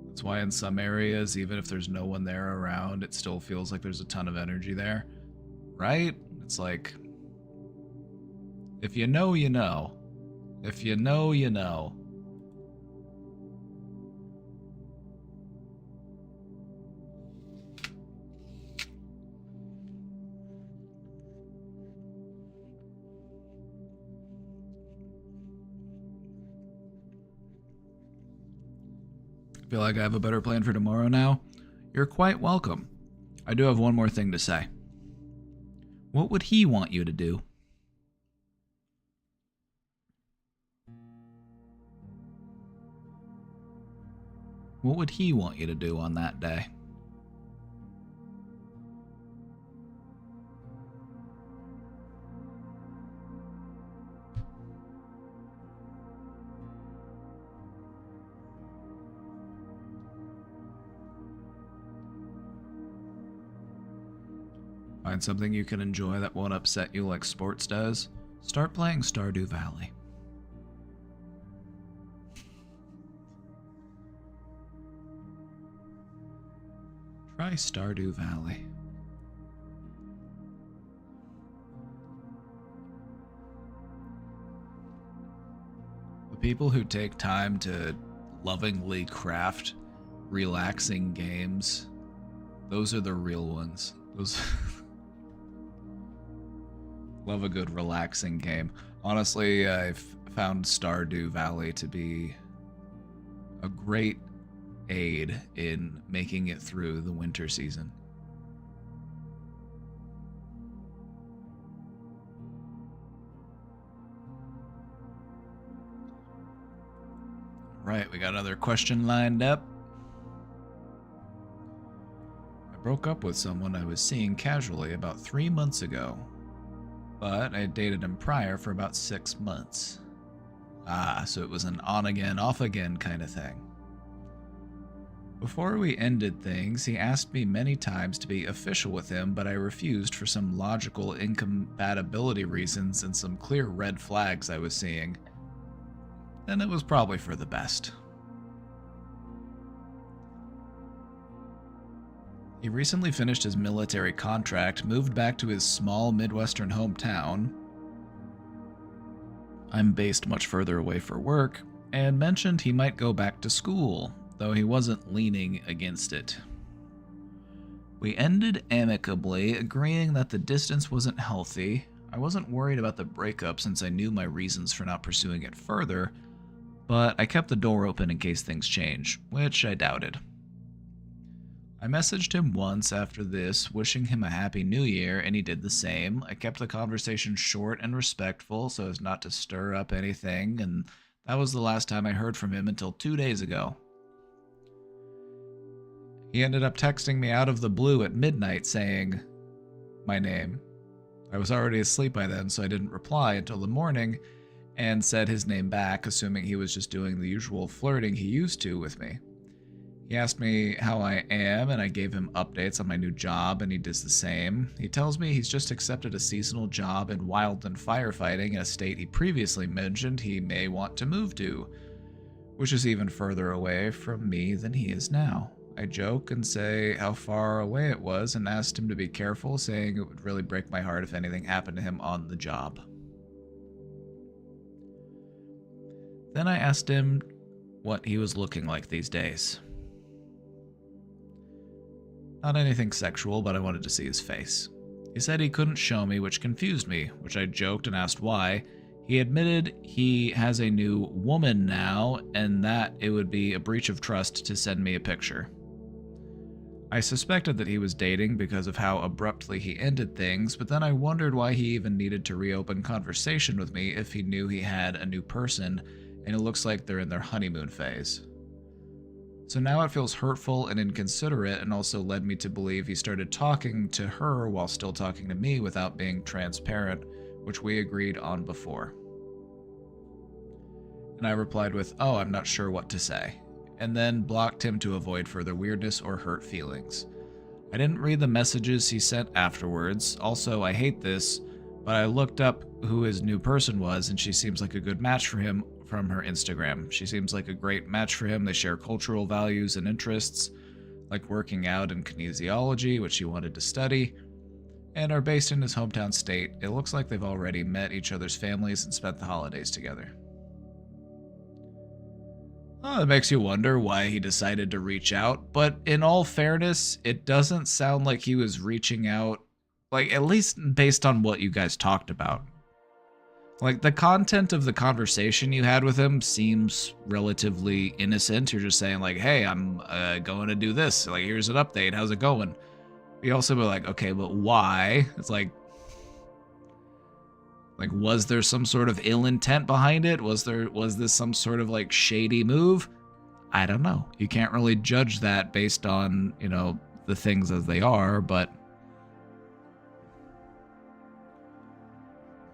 B: That's why in some areas, even if there's no one there around, it still feels like there's a ton of energy there. Right? It's like, if you know, you know. If you know, you know. Feel like I have a better plan for tomorrow now? You're quite welcome. I do have one more thing to say. What would he want you to do? What would he want you to do on that day? Find something you can enjoy that won't upset you like sports does? Start playing Stardew Valley. Try Stardew Valley. The people who take time to lovingly craft relaxing games, those are the real ones. Those love a good relaxing game. Honestly, I've found Stardew Valley to be a great aid in making it through the winter season. Right, we got another question lined up. I broke up with someone I was seeing casually about 3 months ago, but I had dated him prior for about 6 months. Ah, so it was an on-again, off-again kind of thing. Before we ended things, he asked me many times to be official with him, but I refused for some logical incompatibility reasons and some clear red flags I was seeing. And it was probably for the best. He recently finished his military contract, moved back to his small Midwestern hometown. I'm based much further away for work, and mentioned he might go back to school, though he wasn't leaning against it. We ended amicably, agreeing that the distance wasn't healthy. I wasn't worried about the breakup since I knew my reasons for not pursuing it further, but I kept the door open in case things change, which I doubted. I messaged him once after this, wishing him a happy new year, and he did the same. I kept the conversation short and respectful so as not to stir up anything, and that was the last time I heard from him until 2 days ago. He ended up texting me out of the blue at midnight saying my name. I was already asleep by then, so I didn't reply until the morning and said his name back, assuming he was just doing the usual flirting he used to with me. He asked me how I am, and I gave him updates on my new job, and he does the same. He tells me he's just accepted a seasonal job in wildland firefighting in a state he previously mentioned he may want to move to, which is even further away from me than he is now. I joke and say how far away it was and asked him to be careful, saying it would really break my heart if anything happened to him on the job. Then I asked him what he was looking like these days. Not anything sexual, but I wanted to see his face. He said he couldn't show me, which confused me, which I joked and asked why. He admitted he has a new woman now, and that it would be a breach of trust to send me a picture. I suspected that he was dating because of how abruptly he ended things, but then I wondered why he even needed to reopen conversation with me if he knew he had a new person, and it looks like they're in their honeymoon phase. So now it feels hurtful and inconsiderate, and also led me to believe he started talking to her while still talking to me without being transparent, which we agreed on before. And I replied with, "Oh, I'm not sure what to say," and then blocked him to avoid further weirdness or hurt feelings. I didn't read the messages he sent afterwards. Also, I hate this, but I looked up who his new person was, and she seems like a good match for him from her Instagram. She seems like a great match for him. They share cultural values and interests, like working out and kinesiology, which he wanted to study, and are based in his hometown state. It looks like they've already met each other's families and spent the holidays together. It makes you wonder why he decided to reach out, but in all fairness, it doesn't sound like he was reaching out, like, at least based on what you guys talked about. Like, the content of the conversation you had with him seems relatively innocent. You're just saying, like, hey, I'm going to do this. Like, here's an update. How's it going? You also be like, okay, but why? It's like, was there some sort of ill intent behind it? Was this some sort of, like, shady move? I don't know. You can't really judge that based on, the things as they are, but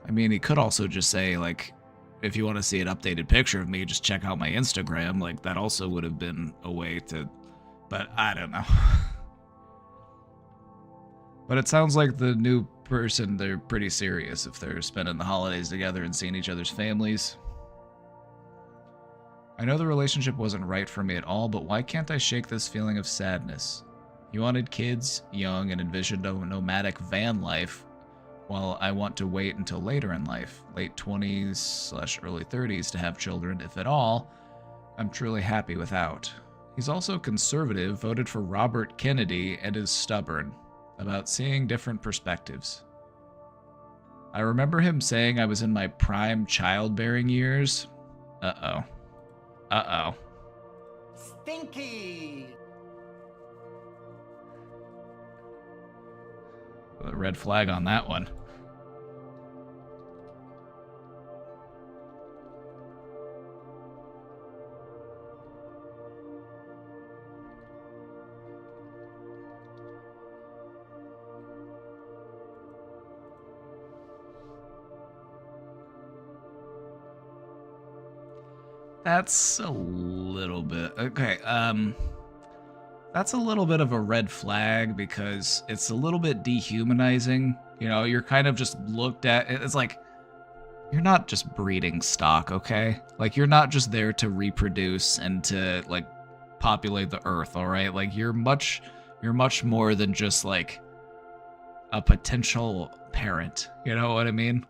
B: I mean, he could also just say, like, if you want to see an updated picture of me, just check out my Instagram. Like, that also would have been a way to, but I don't know. But it sounds like the new person, they're pretty serious if they're spending the holidays together and seeing each other's families. I know the relationship wasn't right for me at all, but why can't I shake this feeling of sadness? He wanted kids, young, and envisioned a nomadic van life, while I want to wait until later in life, late 20s/early 30s, to have children, if at all. I'm truly happy without. He's also conservative, voted for Robert Kennedy, and is stubborn about seeing different perspectives. I remember him saying I was in my prime childbearing years. Uh-oh. Uh-oh.
C: Stinky!
B: A red flag on that one. That's a little bit... Okay, that's a little bit of a red flag because it's a little bit dehumanizing. You're kind of just looked at... It's like, you're not just breeding stock, okay? Like, you're not just there to reproduce and to, like, populate the earth, all right? Like, you're much more than just, like, a potential parent. You know what I mean?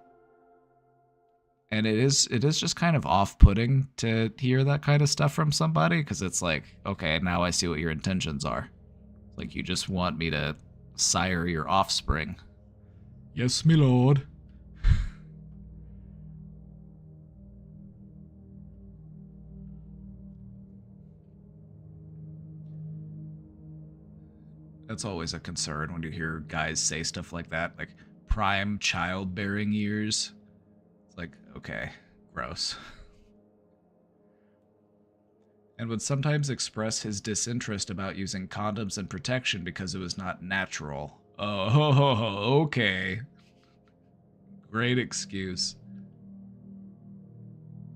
B: And it is just kind of off-putting to hear that kind of stuff from somebody, because it's like, okay, now I see what your intentions are. Like, you just want me to sire your offspring.
A: Yes, my lord.
B: That's always a concern when you hear guys say stuff like that, like prime childbearing years. It's like, okay, gross. and would sometimes express his disinterest about using condoms and protection because it was not natural. Oh, okay. Great excuse.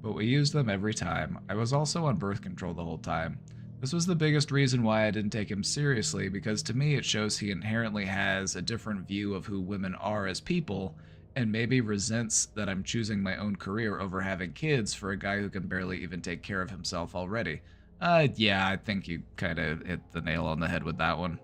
B: But we used them every time. I was also on birth control the whole time. This was the biggest reason why I didn't take him seriously, because to me it shows he inherently has a different view of who women are as people, and maybe resents that I'm choosing my own career over having kids for a guy who can barely even take care of himself already. Yeah, I think you kind of hit the nail on the head with that one.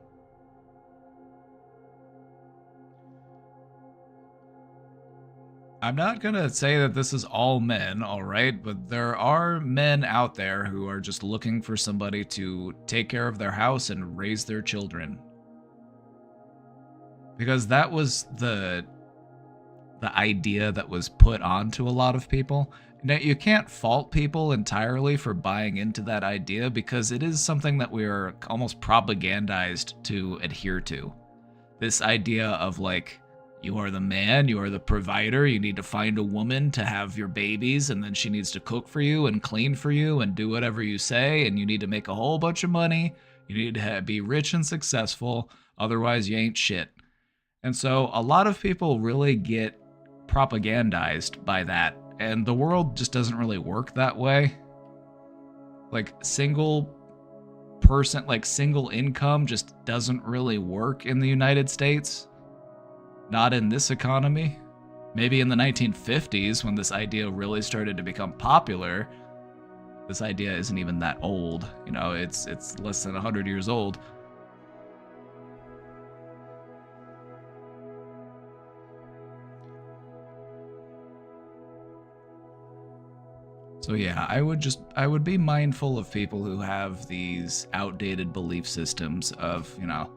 B: I'm not gonna say that this is all men, alright, but there are men out there who are just looking for somebody to take care of their house and raise their children. Because that was the idea that was put onto a lot of people. Now, you can't fault people entirely for buying into that idea, because it is something that we are almost propagandized to adhere to. This idea of like, you are the man, you are the provider, you need to find a woman to have your babies, and then she needs to cook for you and clean for you and do whatever you say, and you need to make a whole bunch of money, you need to be rich and successful, otherwise you ain't shit. And so a lot of people really get propagandized by that, and the world just doesn't really work that way. Like, single person, like single income just doesn't really work in the United States. Not in this economy. Maybe in the 1950s, when this idea really started to become popular. This idea isn't even that old, you know, it's less than 100 years old. So yeah, I would be mindful of people who have these outdated belief systems of, you know,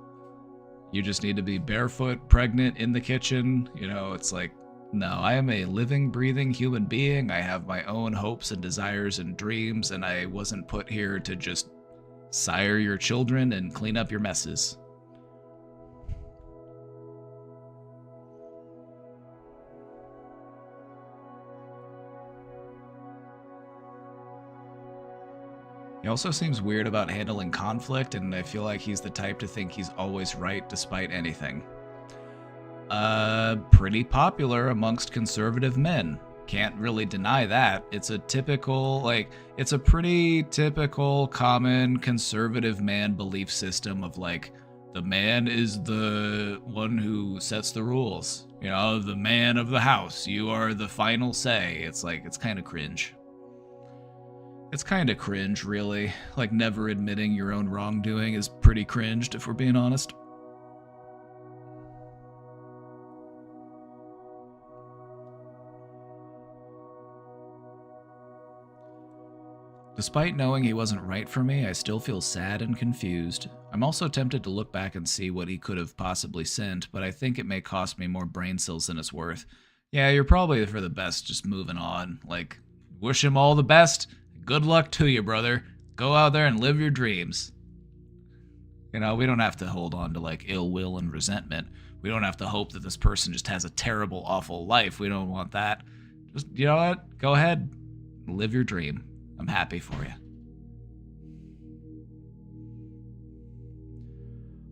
B: you just need to be barefoot, pregnant, in the kitchen. You know, it's like, no, I am a living, breathing human being. I have my own hopes and desires and dreams, and I wasn't put here to just sire your children and clean up your messes. He also seems weird about handling conflict, and I feel like he's the type to think he's always right despite anything. Pretty popular amongst conservative men. Can't really deny that. It's a typical, like, it's a pretty typical, common conservative man belief system of like, the man is the one who sets the rules. You know, the man of the house. You are the final say. It's like, it's kind of cringe. It's kind of cringe, really. Like, never admitting your own wrongdoing is pretty cringed, if we're being honest. Despite knowing he wasn't right for me, I still feel sad and confused. I'm also tempted to look back and see what he could have possibly sent, but I think it may cost me more brain cells than it's worth. Yeah, you're probably for the best just moving on. Like, wish him all the best. Good luck to you, brother. Go out there and live your dreams. You know, we don't have to hold on to, like, ill will and resentment. We don't have to hope that this person just has a terrible, awful life. We don't want that. Just, you know what? Go ahead. Live your dream. I'm happy for you.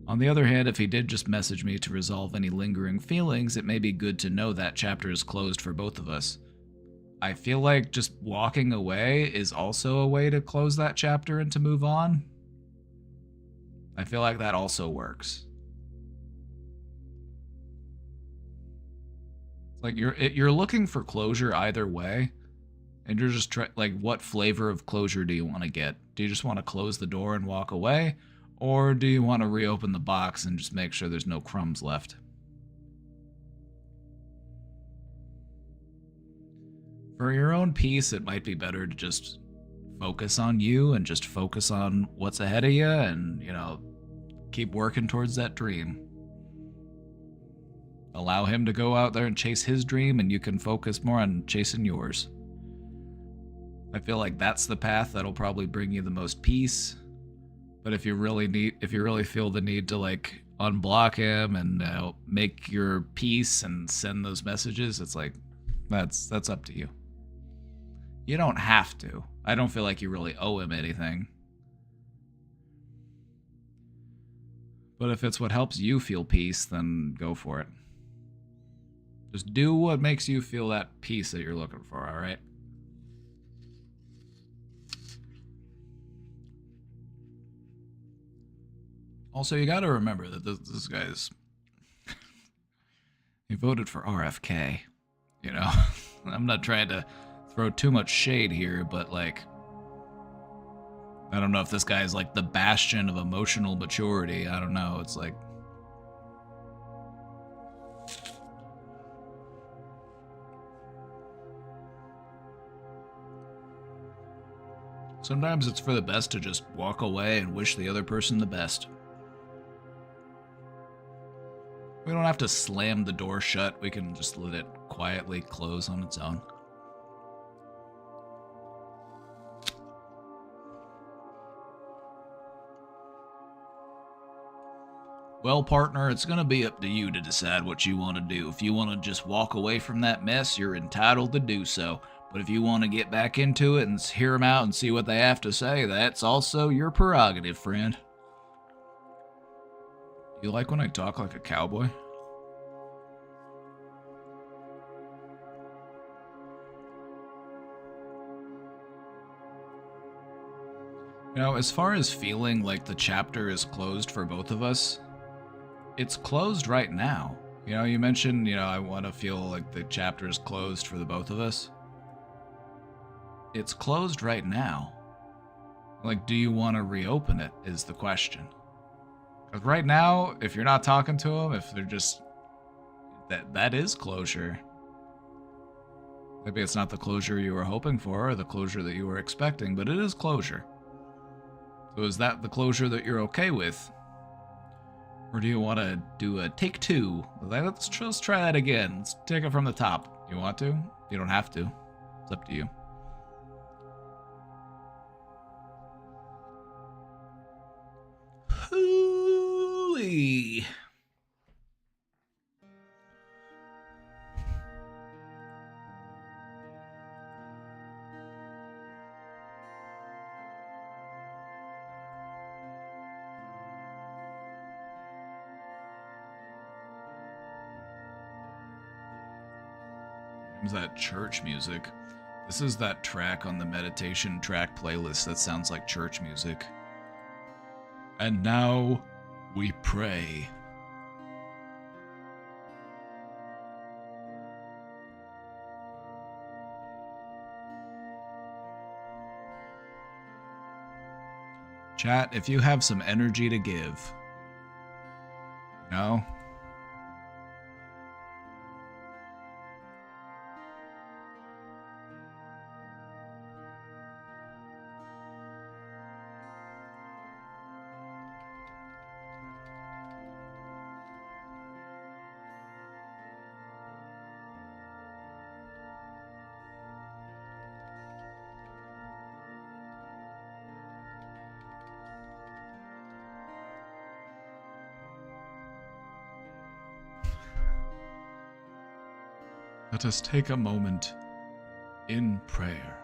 B: On the other hand, if he did just message me to resolve any lingering feelings, it may be good to know that chapter is closed for both of us. I feel like just walking away is also a way to close that chapter and to move on. I feel like that also works. Like, you're looking for closure either way. And you're just like, what flavor of closure do you want to get? Do you just want to close the door and walk away? Or do you want to reopen the box and just make sure there's no crumbs left? For your own peace, it might be better to just focus on you and just focus on what's ahead of you and, you know, keep working towards that dream. Allow him to go out there and chase his dream, and you can focus more on chasing yours. I feel like that's the path that'll probably bring you the most peace. But if you really feel the need to like unblock him and make your peace and send those messages, it's like that's up to you. You don't have to. I don't feel like you really owe him anything. But if it's what helps you feel peace, then go for it. Just do what makes you feel that peace that you're looking for, alright? Also, you gotta remember that this guy's... he voted for RFK, you know? I'm not trying to throw too much shade here, but, like... I don't know if this guy is, like, the bastion of emotional maturity. I don't know. It's like... sometimes it's for the best to just walk away and wish the other person the best. We don't have to slam the door shut. We can just let it quietly close on its own. Well, partner, it's going to be up to you to decide what you want to do. If you want to just walk away from that mess, you're entitled to do so. But if you want to get back into it and hear them out and see what they have to say, that's also your prerogative, friend. You like when I talk like a cowboy? You know, as far as feeling like the chapter is closed for both of us, it's closed right now. You know, you mentioned, you know, I want to feel like the chapter is closed for the both of us. It's closed right now. Like, do you want to reopen it is the question. Because right now, if you're not talking to them, if they're just... That is closure. Maybe it's not the closure you were hoping for or the closure that you were expecting, but it is closure. So is that the closure that you're okay with? Or do you want to do a take two? Let's just try that again. Let's take it from the top. You want to? You don't have to. It's up to you. Hooey. That church music. This is that track on the meditation track playlist that sounds like church music. And now we pray. Chat, if you have some energy to give. No? Let us take a moment in prayer.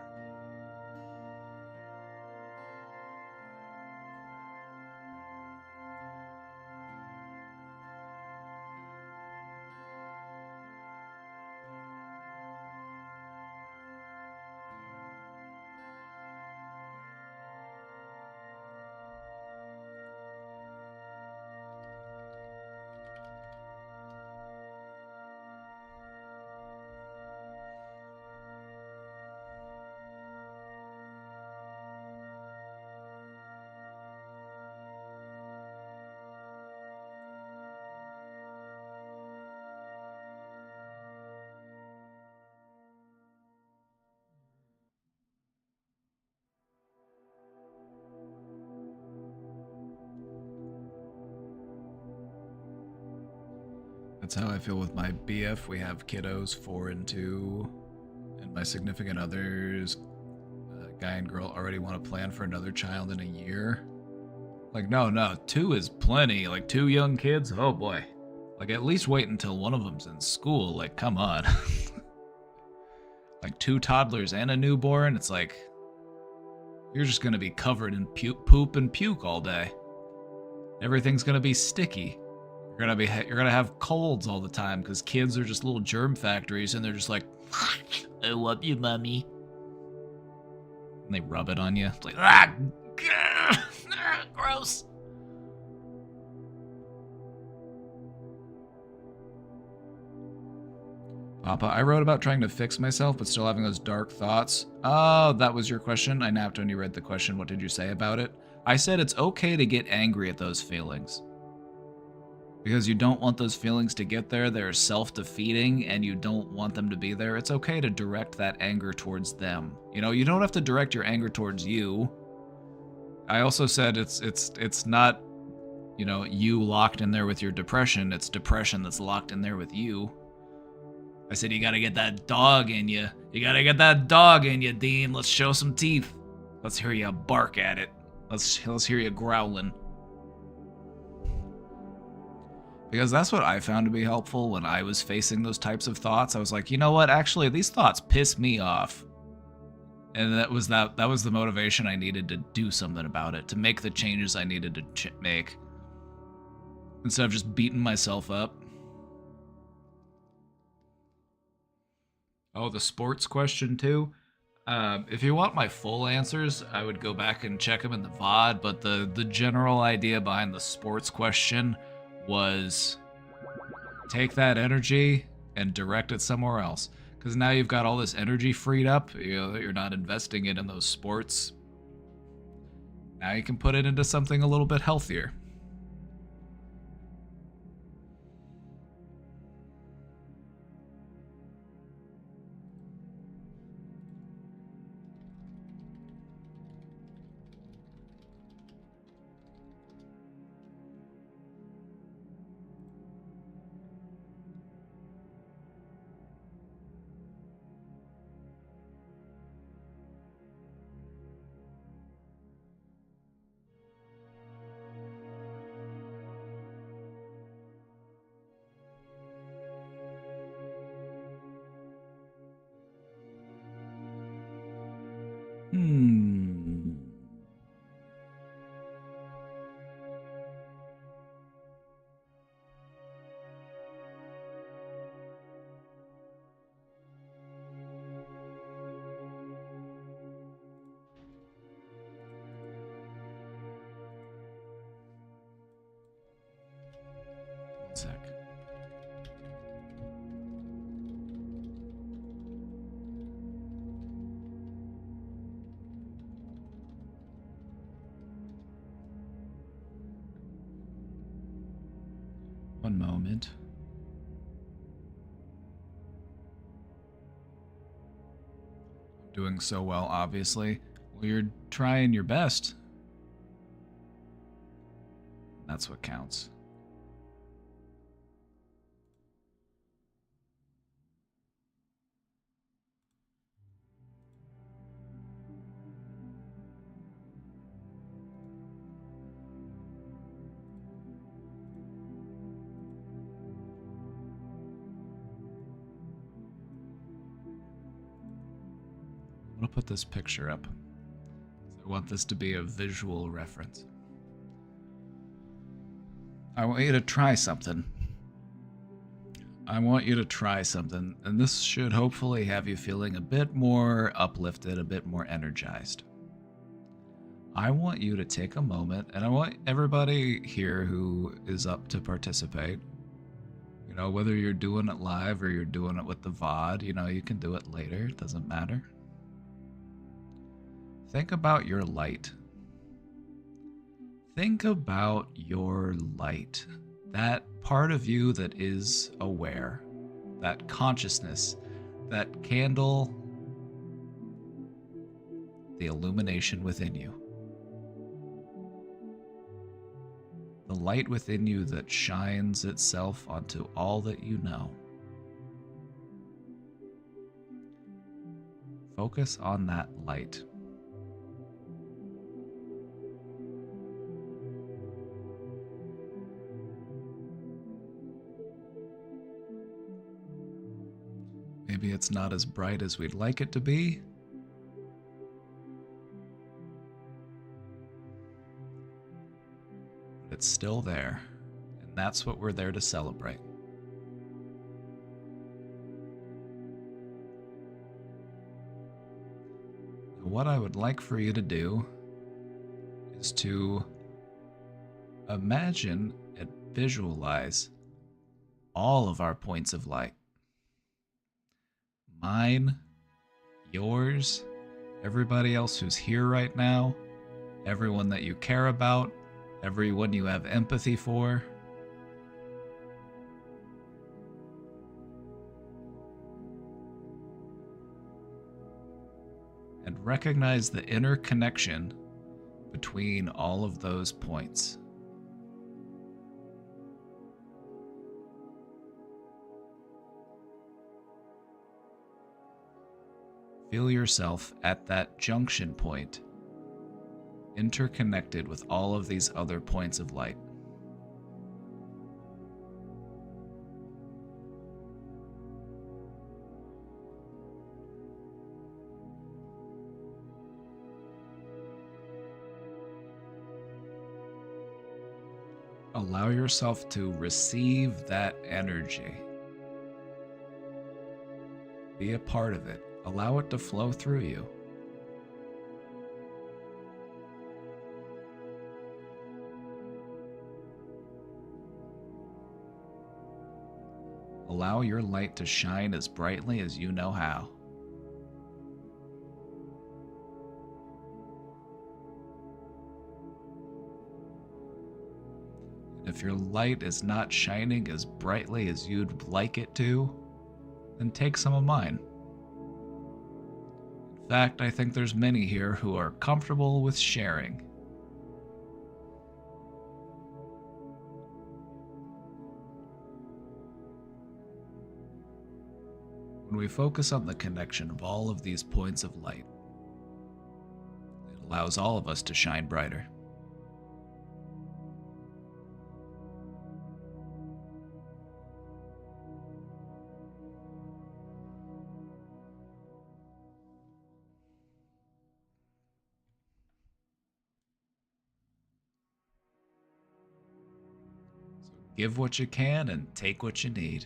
B: That's how I feel with my BF. We have kiddos 4 and 2, and my significant others, guy and girl, already want to plan for another child in a year. Like, no, 2 is plenty. Like, 2 young kids, oh boy. Like, at least wait until one of them's in school. Like, come on. Like, 2 toddlers and a newborn, it's like, you're just gonna be covered in poop and puke all day. Everything's gonna be sticky. You're gonna have colds all the time because kids are just little germ factories and they're just like, I love you, mommy. And they rub it on you. It's like, gross. Papa, I wrote about trying to fix myself, but still having those dark thoughts. Oh, that was your question? I napped when you read the question. What did you say about it? I said it's okay to get angry at those feelings. Because you don't want those feelings to get there. They're self-defeating, and you don't want them to be there. It's okay to direct that anger towards them. You know, you don't have to direct your anger towards you. I also said it's not, you know, you locked in there with your depression. It's depression that's locked in there with you. I said you gotta get that dog in you. You gotta get that dog in you, Dean. Let's show some teeth. Let's hear you bark at it. Let's hear you growling. Because that's what I found to be helpful when I was facing those types of thoughts. I was like, you know what? Actually, these thoughts piss me off. And that was the motivation I needed to do something about it, to make the changes I needed to make. Instead of just beating myself up. Oh, the sports question too? If you want my full answers, I would go back and check them in the VOD, but the general idea behind the sports question was take that energy and direct it somewhere else. Because now you've got all this energy freed up, you know, that you're not investing it in those sports. Now you can put it into something a little bit healthier. One sec. One moment. Doing so well, obviously. Well, you're trying your best. That's what counts. I'm gonna put this picture up. I want this to be a visual reference. I want you to try something. I want you to try something, and this should hopefully have you feeling a bit more uplifted, a bit more energized. I want you to take a moment, and I want everybody here who is up to participate, you know, whether you're doing it live or you're doing it with the VOD, you know, you can do it later, it doesn't matter. Think about your light. Think about your light. That part of you that is aware. That consciousness. That candle. The illumination within you. The light within you that shines itself onto all that you know. Focus on that light. Maybe it's not as bright as we'd like it to be. it's still there, and that's what we're there to celebrate. Now, what I would like for you to do is to imagine and visualize all of our points of light. Mine, yours, everybody else who's here right now, everyone that you care about, everyone you have empathy for. And recognize the interconnection between all of those points. Feel yourself at that junction point, interconnected with all of these other points of light. Allow yourself to receive that energy. Be a part of it. Allow it to flow through you. Allow your light to shine as brightly as you know how. If your light is not shining as brightly as you'd like it to, then take some of mine. In fact, I think there's many here who are comfortable with sharing. When we focus on the connection of all of these points of light, it allows all of us to shine brighter. Give what you can and take what you need.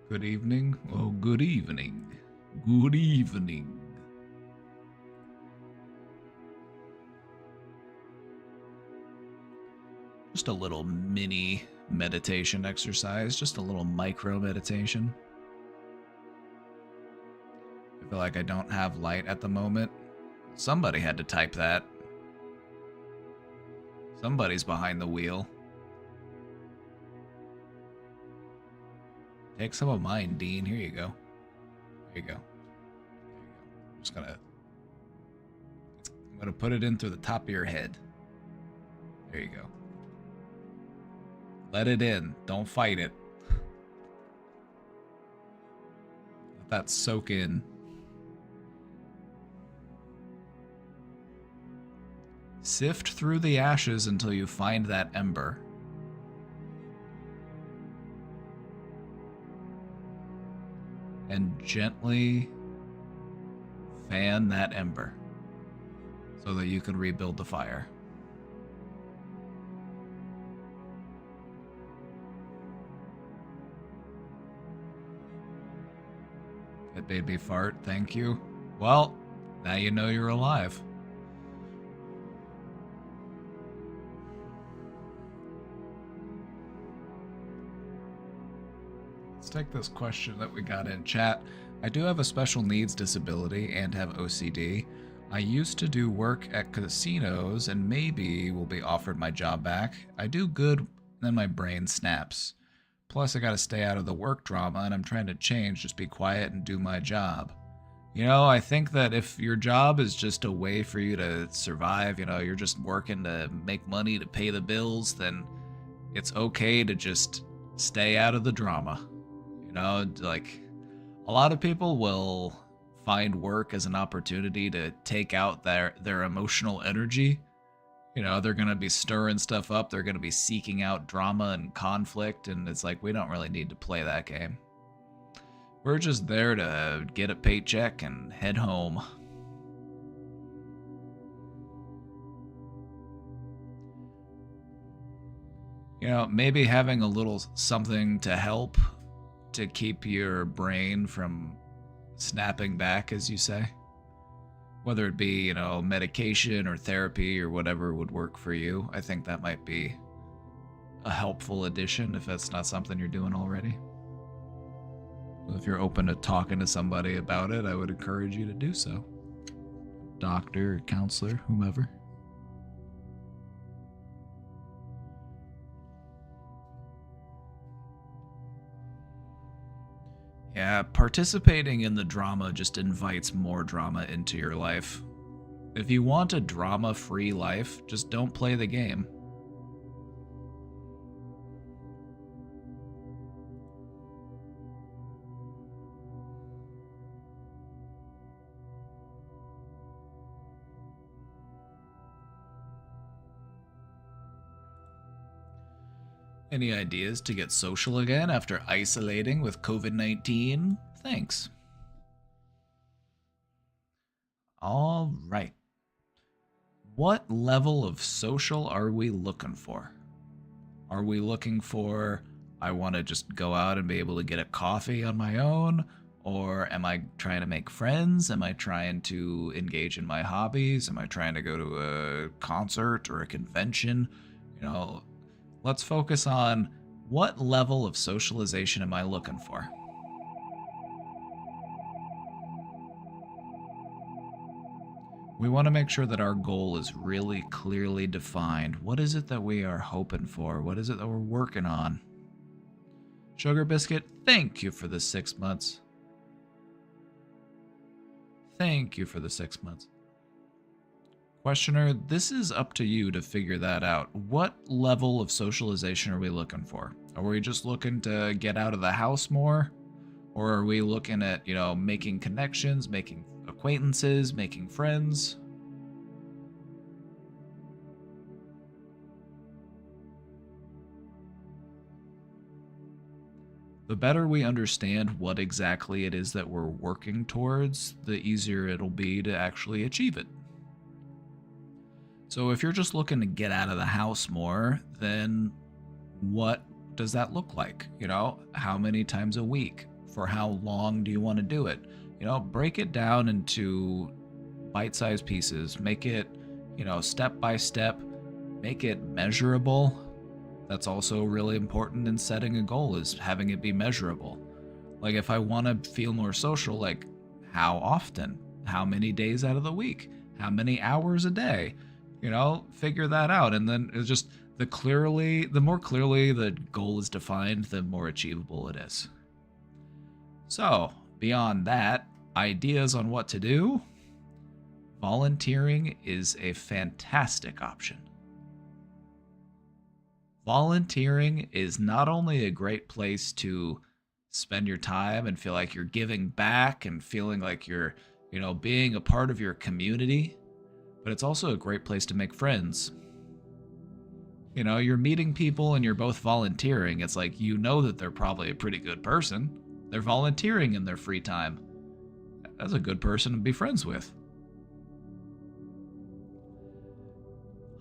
B: Good evening. Oh, good evening. Good evening. Just a little mini meditation exercise, just a little micro meditation. I feel like I don't have light at the moment. Somebody had to type that. Somebody's behind the wheel. Take some of mine, Dean. Here you go. There you go. There you go. I'm gonna put it in through the top of your head. There you go. Let it in. Don't fight it. Let that soak in. Sift through the ashes until you find that ember. And gently fan that ember so that you can rebuild the fire. It made me fart, thank you. Well, now you know you're alive. Let's take this question that we got in chat. I do have a special needs disability and have OCD. I used to do work at casinos and maybe will be offered my job back. I do good, then my brain snaps. Plus I gotta stay out of the work drama and I'm trying to change, just be quiet and do my job. You know, I think that if your job is just a way for you to survive, you know, you're just working to make money to pay the bills, then it's okay to just stay out of the drama. You know, like, a lot of people will find work as an opportunity to take out their emotional energy. You know, they're going to be stirring stuff up. They're going to be seeking out drama and conflict. And it's like, we don't really need to play that game. We're just there to get a paycheck and head home. You know, maybe having a little something to help to keep your brain from snapping back, as you say. Whether it be, you know, medication or therapy or whatever would work for you. I think that might be a helpful addition if that's not something you're doing already. If you're open to talking to somebody about it, I would encourage you to do so. Doctor, counselor, whomever. Yeah, participating in the drama just invites more drama into your life. If you want a drama-free life, just don't play the game. Any ideas to get social again after isolating with COVID-19? Thanks. All right. What level of social are we looking for? Are we looking for, I want to just go out and be able to get a coffee on my own? Or am I trying to make friends? Am I trying to engage in my hobbies? Am I trying to go to a concert or a convention? You know, let's focus on what level of socialization am I looking for? We want to make sure that our goal is really clearly defined. What is it that we are hoping for? What is it that we're working on? Sugar Biscuit, thank you for the 6 months. Thank you for the 6 months. Questioner, this is up to you to figure that out. What level of socialization are we looking for? Are we just looking to get out of the house more? Or are we looking at, you know, making connections, making acquaintances, making friends? The better we understand what exactly it is that we're working towards, the easier it'll be to actually achieve it. So if you're just looking to get out of the house more, then what does that look like? You know, how many times a week? For how long do you want to do it? You know, break it down into bite-sized pieces. Make it, you know, step by step. Make it measurable. That's also really important in setting a goal, is having it be measurable. Like if I want to feel more social, like how often? How many days out of the week? How many hours a day? You know, figure that out. And then it's just the more clearly the goal is defined, the more achievable it is. So, beyond that, ideas on what to do? Volunteering is a fantastic option. Volunteering is not only a great place to spend your time and feel like you're giving back and feeling like you're, you know, being a part of your community, but it's also a great place to make friends. You know, you're meeting people and you're both volunteering. It's like, you know that they're probably a pretty good person. They're volunteering in their free time. That's a good person to be friends with.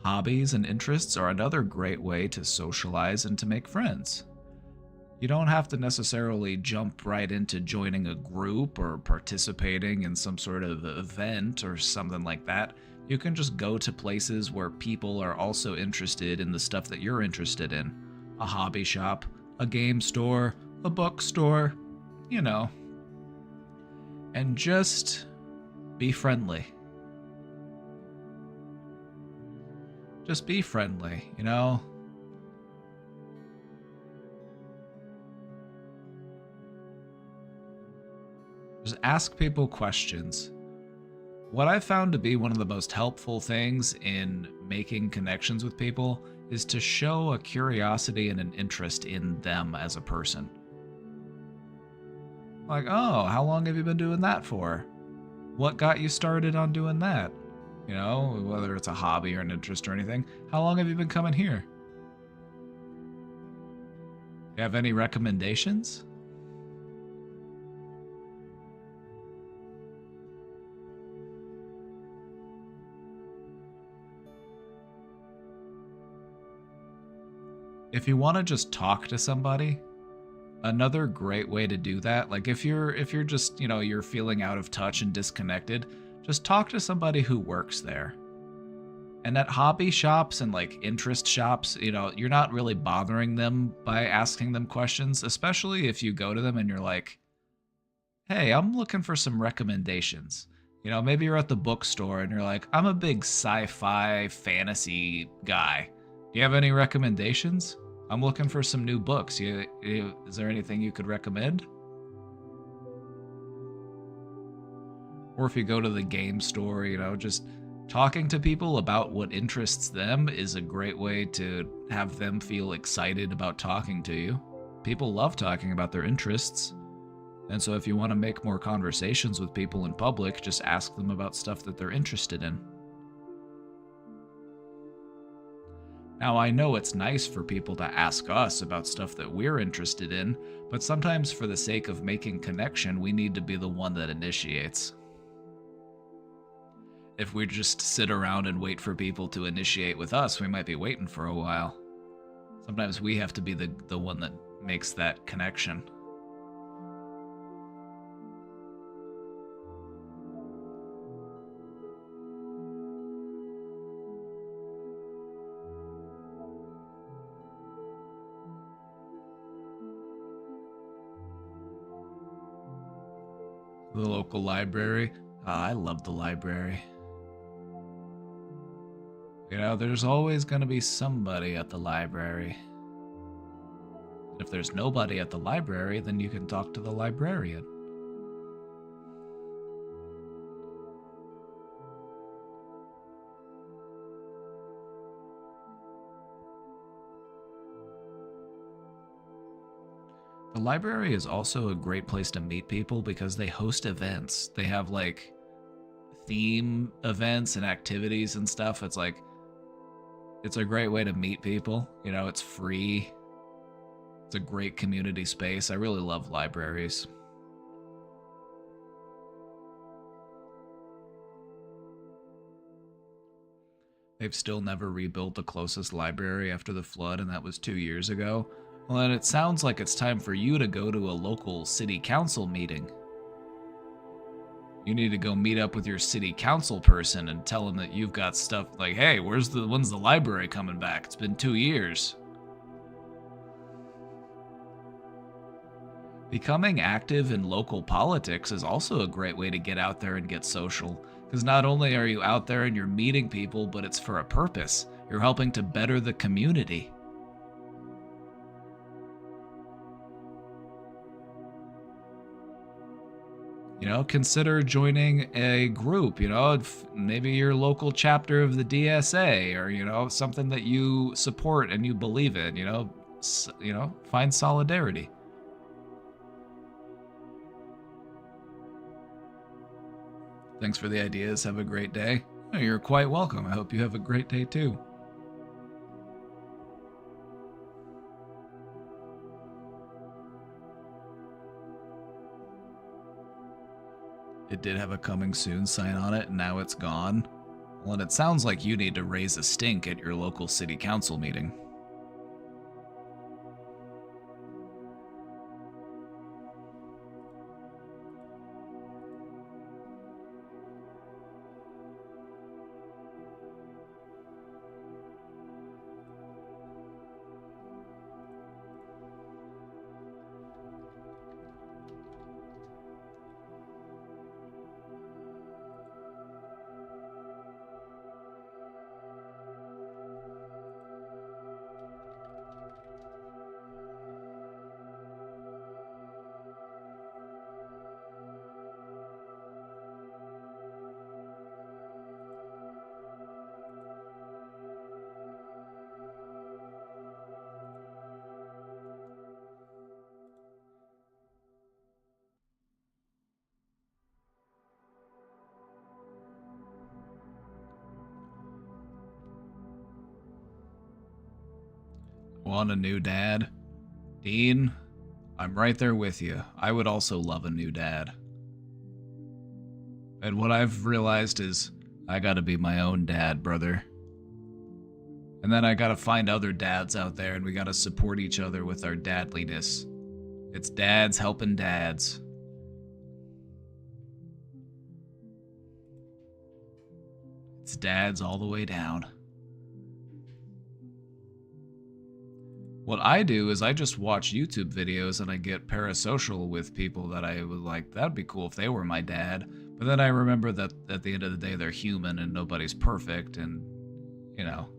B: Hobbies and interests are another great way to socialize and to make friends. You don't have to necessarily jump right into joining a group or participating in some sort of event or something like that. You can just go to places where people are also interested in the stuff that you're interested in. A hobby shop, a game store, a bookstore, you know. And just be friendly. Just be friendly, you know? Just ask people questions. What I've found to be one of the most helpful things in making connections with people is to show a curiosity and an interest in them as a person. Like, oh, how long have you been doing that for? What got you started on doing that? You know, whether it's a hobby or an interest or anything. How long have you been coming here? You have any recommendations? if you want to just talk to somebody, another great way to do that, like if you're just, you're feeling out of touch and disconnected, just talk to somebody who works there. And at hobby shops and like interest shops, you're not really bothering them by asking them questions, especially if you go to them and you're like, hey, I'm looking for some recommendations. Maybe you're at the bookstore and you're like, I'm a big sci-fi fantasy guy. Do you have any recommendations? I'm looking for some new books. Is there anything you could recommend? Or if you go to the game store, just talking to people about what interests them is a great way to have them feel excited about talking to you. People love talking about their interests. And so if you want to make more conversations with people in public, just ask them about stuff that they're interested in. Now, I know it's nice for people to ask us about stuff that we're interested in, but sometimes for the sake of making connection, we need to be the one that initiates. If we just sit around and wait for people to initiate with us, we might be waiting for a while. Sometimes we have to be the one that makes that connection. The local library. I love the library. There's always going to be somebody at the library. If there's nobody at the library, then you can talk to the librarian. The library is also a great place to meet people because they host events. They have like theme events and activities and stuff. It's a great way to meet people. It's free. It's a great community space. I really love libraries. They've still never rebuilt the closest library after the flood, and that was 2 years ago. Well, then it sounds like it's time for you to go to a local city council meeting. You need to go meet up with your city council person and tell them that you've got stuff like, hey, when's the library coming back? It's been 2 years. Becoming active in local politics is also a great way to get out there and get social. Because not only are you out there and you're meeting people, but it's for a purpose. You're helping to better the community. Consider joining a group, maybe your local chapter of the DSA or, something that you support and you believe in, find solidarity. Thanks for the ideas. Have a great day. You're quite welcome. I hope you have a great day too. It did have a coming soon sign on it, and now it's gone. Well, and it sounds like you need to raise a stink at your local city council meeting. Want a new dad? Dean, I'm right there with you. I would also love a new dad. And what I've realized is I gotta be my own dad, brother. And then I gotta find other dads out there, and we gotta support each other with our dadliness. It's dads helping dads. It's dads all the way down. What I do is I just watch YouTube videos and I get parasocial with people that I would like, that'd be cool if they were my dad. But then I remember that at the end of the day, they're human and nobody's perfect. And, you know,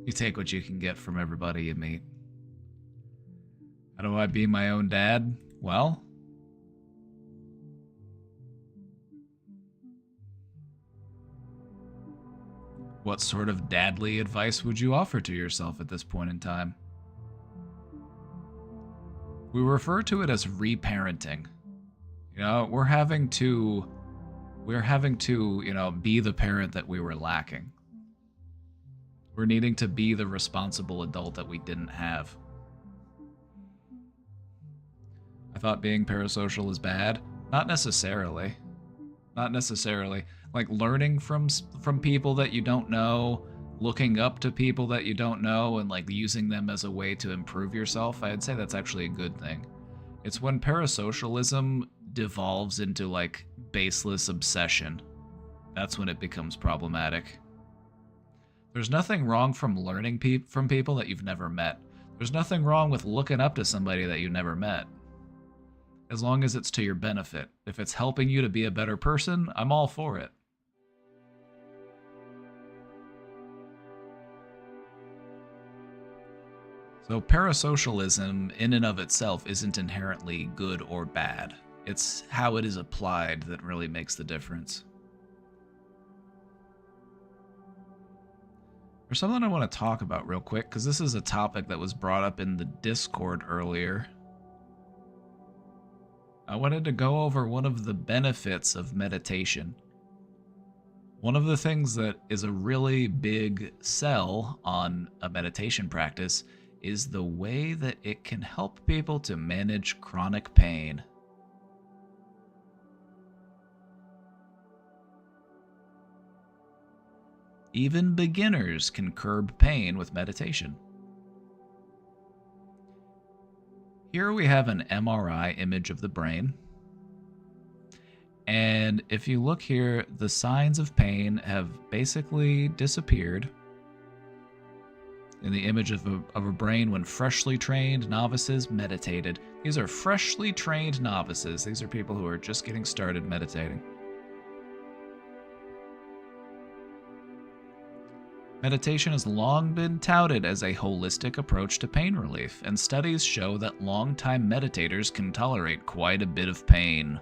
B: you take what you can get from everybody you meet. How do I be my own dad? Well, what sort of dadly advice would you offer to yourself at this point in time? We refer to it as reparenting. You know, we're having to, you know, be the parent that we were lacking. We're needing to be the responsible adult that we didn't have. I thought being parasocial is bad. Not necessarily. Not necessarily. Like learning from people that you don't know, looking up to people that you don't know, and like using them as a way to improve yourself, I'd say that's actually a good thing. It's when parasocialism devolves into like baseless obsession. That's when it becomes problematic. There's nothing wrong from learning from people that you've never met. There's nothing wrong with looking up to somebody that you never met. As long as it's to your benefit. If it's helping you to be a better person, I'm all for it. So parasocialism in and of itself isn't inherently good or bad. It's how it is applied that really makes the difference. There's something I want to talk about real quick, because this is a topic that was brought up in the Discord earlier. I wanted to go over one of the benefits of meditation. One of the things that is a really big sell on a meditation practice is the way that it can help people to manage chronic pain. Even beginners can curb pain with meditation. Here we have an MRI image of the brain. And if you look here, the signs of pain have basically disappeared in the image of a brain when freshly trained novices meditated. These are freshly trained novices. These are people who are just getting started meditating. Meditation has long been touted as a holistic approach to pain relief, and studies show that long-time meditators can tolerate quite a bit of pain.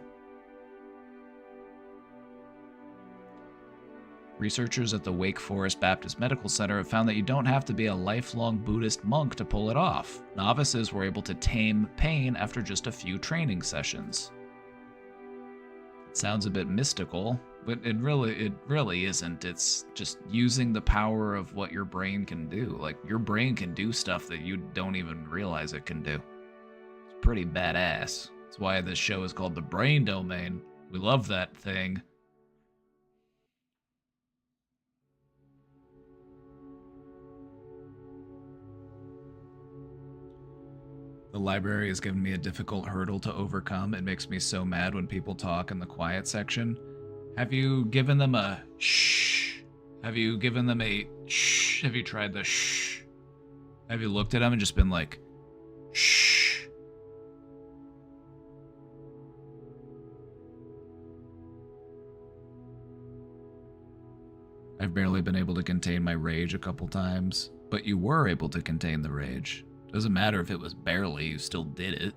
B: Researchers at the Wake Forest Baptist Medical Center have found that you don't have to be a lifelong Buddhist monk to pull it off. Novices were able to tame pain after just a few training sessions. It sounds a bit mystical, but it really isn't. It's just using the power of what your brain can do. Like, your brain can do stuff that you don't even realize it can do. It's pretty badass. That's why this show is called The Brain Domain. We love that thing. The library has given me a difficult hurdle to overcome. It makes me so mad when people talk in the quiet section. Have you given them a shh? Have you given them a shh? Have you tried the shh? Have you looked at them and just been like, shh? I've barely been able to contain my rage a couple times, but you were able to contain the rage. Doesn't matter if it was barely, you still did it.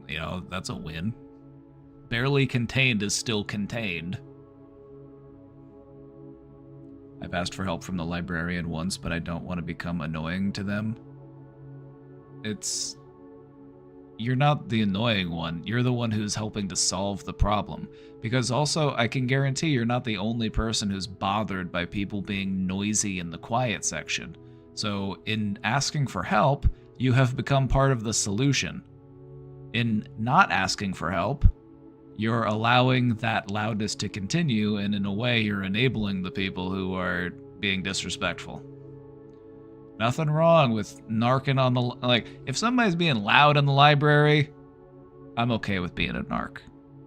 B: You know, that's a win. Barely contained is still contained. I've asked for help from the librarian once, but I don't want to become annoying to them. You're not the annoying one. You're the one who's helping to solve the problem. Because also, I can guarantee you're not the only person who's bothered by people being noisy in the quiet section. So, in asking for help, you have become part of the solution. In not asking for help, you're allowing that loudness to continue, and in a way, you're enabling the people who are being disrespectful. Nothing wrong with narking on the... Like, if somebody's being loud in the library, I'm okay with being a narc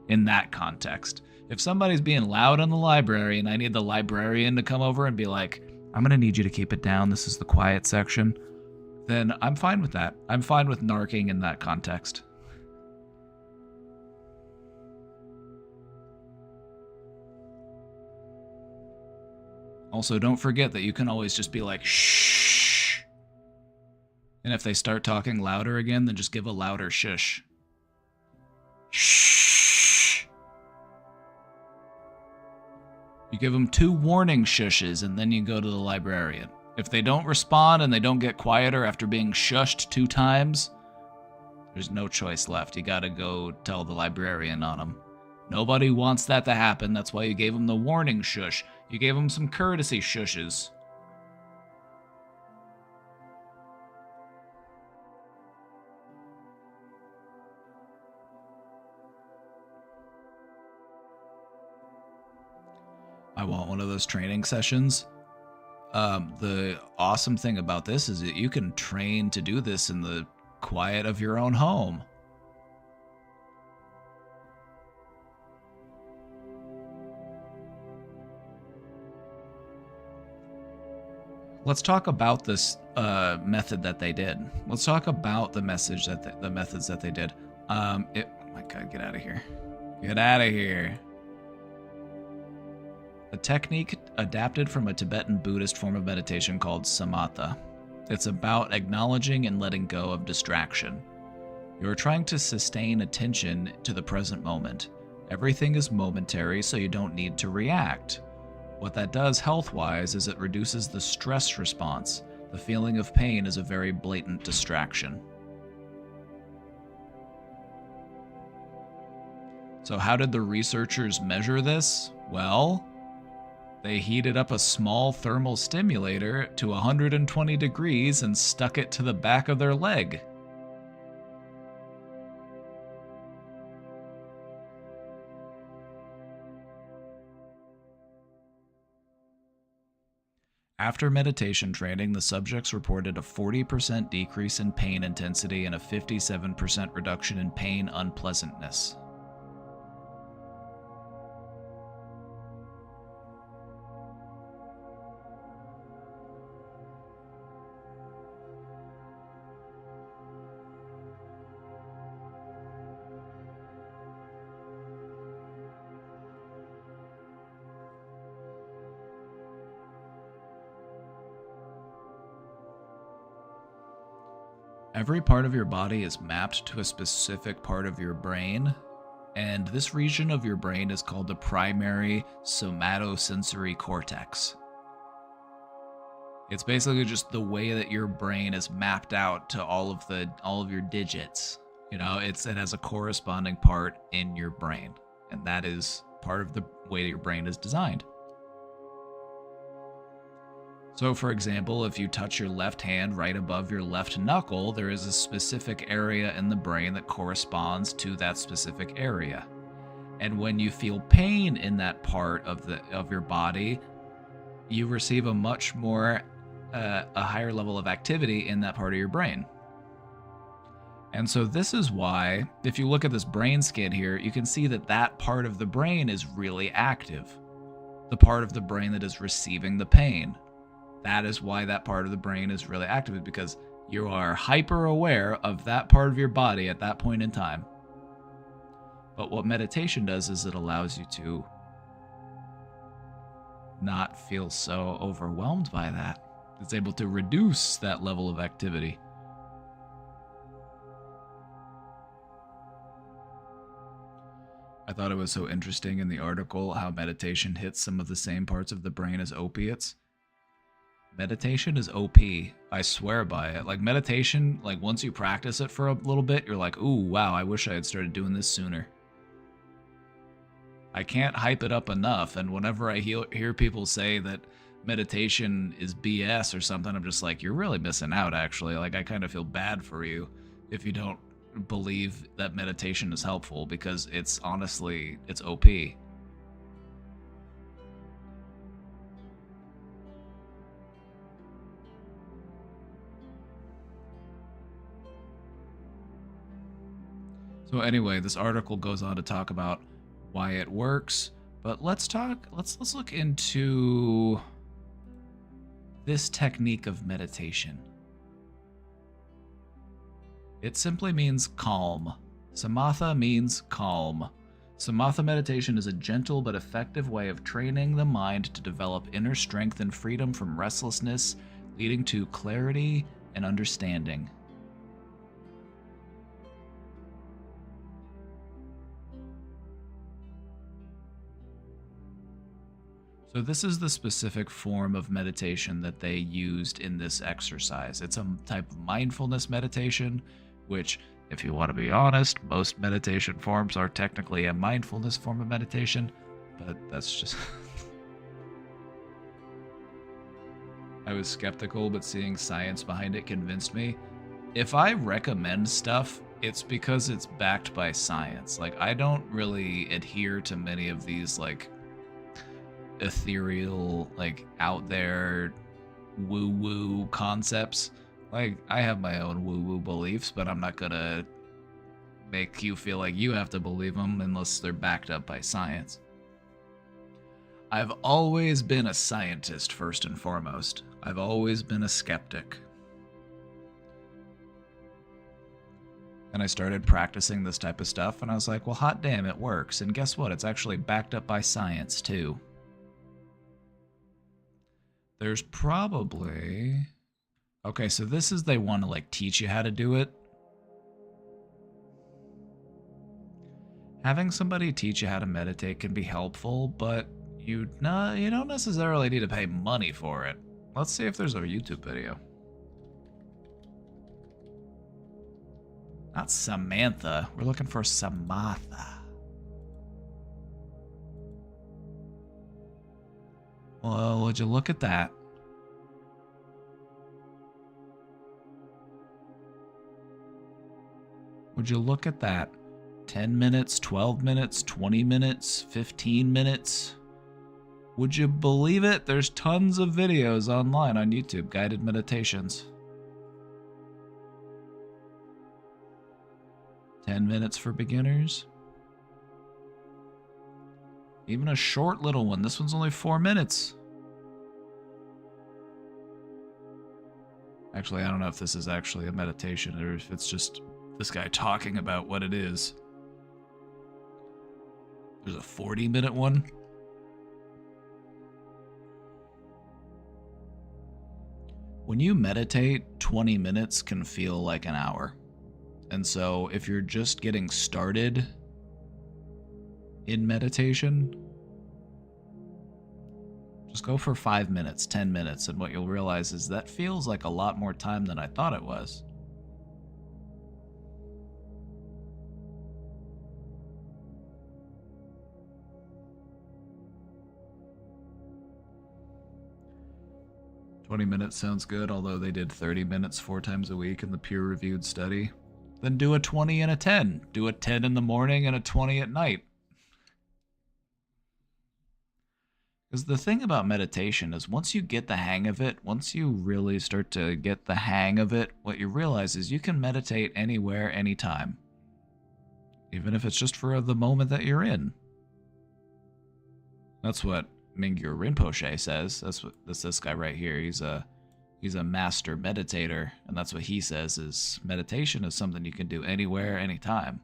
B: in that context. If somebody's being loud in the library and I need the librarian to come over and be like, I'm going to need you to keep it down, this is the quiet section, then I'm fine with that. I'm fine with narking in that context. Also, don't forget that you can always just be like, shh. And if they start talking louder again, then just give a louder shush. Shh. You give them 2 warning shushes, and then you go to the librarian. If they don't respond and they don't get quieter after being shushed 2 times, there's no choice left. You gotta go tell the librarian on them. Nobody wants that to happen. That's why you gave them the warning shush. You gave them some courtesy shushes. I want one of those training sessions. The awesome thing about this is that you can train to do this in the quiet of your own home. Let's talk about this method that they did. Let's talk about the methods that they did. Oh my God, get out of here! Get out of here! A technique adapted from a Tibetan Buddhist form of meditation called samatha. It's about acknowledging and letting go of distraction. You are trying to sustain attention to the present moment. Everything is momentary, so you don't need to react. What that does health-wise is it reduces the stress response. The feeling of pain is a very blatant distraction. So how did the researchers measure this? Well, they heated up a small thermal stimulator to 120 degrees and stuck it to the back of their leg. After meditation training, the subjects reported a 40% decrease in pain intensity and a 57% reduction in pain unpleasantness. Every part of your body is mapped to a specific part of your brain, and this region of your brain is called the primary somatosensory cortex. It's basically just the way that your brain is mapped out to all of your digits. You know, it has a corresponding part in your brain, and that is part of the way that your brain is designed. So for example, if you touch your left hand right above your left knuckle, there is a specific area in the brain that corresponds to that specific area. And when you feel pain in that part of your body, you receive a much more a higher level of activity in that part of your brain. And so this is why, if you look at this brain scan here, you can see that that part of the brain is really active. The part of the brain that is receiving the pain. That is why that part of the brain is really active, because you are hyper aware of that part of your body at that point in time. But what meditation does is it allows you to not feel so overwhelmed by that. It's able to reduce that level of activity. I thought it was so interesting in the article how meditation hits some of the same parts of the brain as opiates. Meditation is OP. I swear by it. Like meditation, like once you practice it for a little bit, you're like, ooh, wow, I wish I had started doing this sooner. I can't hype it up enough, and whenever I hear people say that meditation is BS or something, I'm just like, you're really missing out, actually. Like, I kind of feel bad for you if you don't believe that meditation is helpful, because it's honestly, it's OP. So anyway, this article goes on to talk about why it works, but let's look into this technique of meditation. It simply means calm. Samatha means calm. Samatha meditation is a gentle but effective way of training the mind to develop inner strength and freedom from restlessness, leading to clarity and understanding. So this is the specific form of meditation that they used in this exercise. It's a type of mindfulness meditation, which, if you want to be honest, most meditation forms are technically a mindfulness form of meditation, but that's just... I was skeptical, but seeing science behind it convinced me. If I recommend stuff, it's because it's backed by science. Like, I don't really adhere to many of these, like, ethereal, like, out there woo-woo concepts. Like, I have my own woo-woo beliefs, but I'm not gonna make you feel like you have to believe them unless they're backed up by science. I've always been a scientist, first and foremost. I've always been a skeptic. And I started practicing this type of stuff, and I was like, well, hot damn, it works. And guess what? It's actually backed up by science, too. There's probably... Okay, so this is they want to, like, teach you how to do it. Having somebody teach you how to meditate can be helpful, but you don't necessarily need to pay money for it. Let's see if there's a YouTube video. Not Samantha. We're looking for Samatha. Well, would you look at that? Would you look at that? 10 minutes, 12 minutes, 20 minutes, 15 minutes. Would you believe it? There's tons of videos online on YouTube, guided meditations. 10 minutes for beginners. Even a short little one. This one's only 4 minutes. Actually, I don't know if this is actually a meditation or if it's just this guy talking about what it is. There's a 40-minute one. When you meditate, 20 minutes can feel like an hour. And so if you're just getting started in meditation, just go for 5 minutes, 10 minutes, and what you'll realize is that feels like a lot more time than I thought it was. "20 minutes sounds good, although they did 30 minutes 4 times a week in the peer-reviewed study. Then do a 20 and a 10. Do a 10 in the morning and a 20 at night." Because the thing about meditation is once you get the hang of it, once you really start to get the hang of it, what you realize is you can meditate anywhere, anytime. Even if it's just for the moment that you're in. That's what Mingyur Rinpoche says. That's this guy right here. He's a master meditator, and that's what he says is meditation is something you can do anywhere, anytime.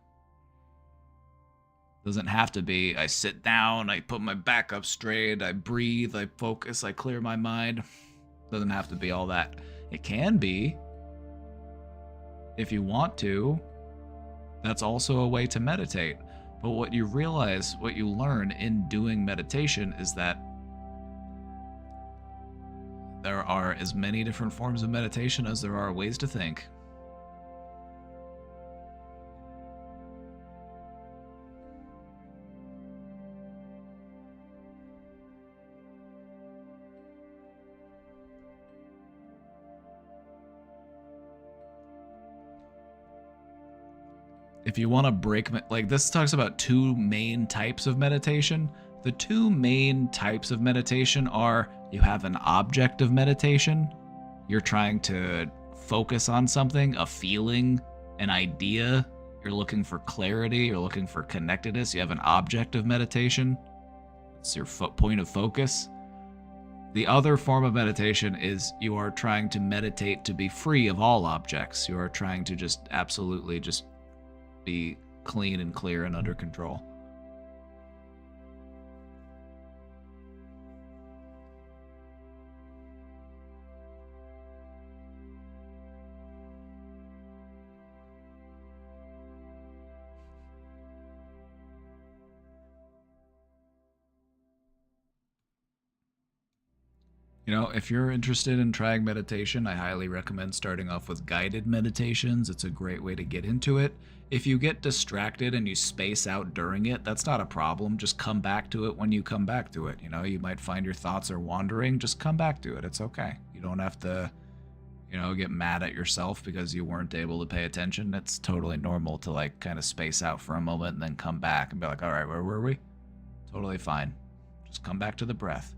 B: Doesn't have to be, I sit down, I put my back up straight, I breathe, I focus, I clear my mind. Doesn't have to be all that. It can be, if you want to. That's also a way to meditate. But what you realize, what you learn in doing meditation is that there are as many different forms of meditation as there are ways to think. If you want to break, like this talks about 2 main types of meditation. The 2 main types of meditation are, you have an object of meditation. You're trying to focus on something, a feeling, an idea. you're looking for clarity, you're looking for connectedness, you have an object of meditation. It's your point of focus. The other form of meditation is you are trying to meditate to be free of all objects. You are trying to just absolutely just be clean and clear and under control. You know, if you're interested in trying meditation, I highly recommend starting off with guided meditations. It's a great way to get into it. If you get distracted and you space out during it, that's not a problem. Just come back to it when you come back to it. You know, you might find your thoughts are wandering. Just come back to it. It's okay. You don't have to, you know, get mad at yourself because you weren't able to pay attention. It's totally normal to like kind of space out for a moment and then come back and be like, all right, where were we? Totally fine. Just come back to the breath.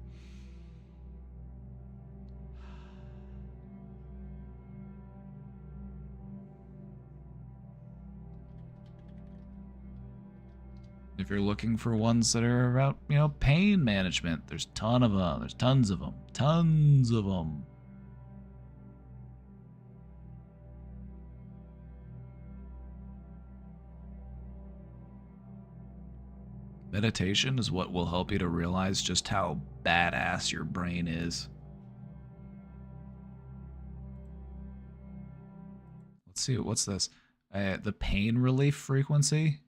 B: If you're looking for ones that are about, you know, pain management, there's a ton of them. There's tons of them. Tons of them. Meditation is what will help you to realize just how badass your brain is. Let's see, what's this? The pain relief frequency?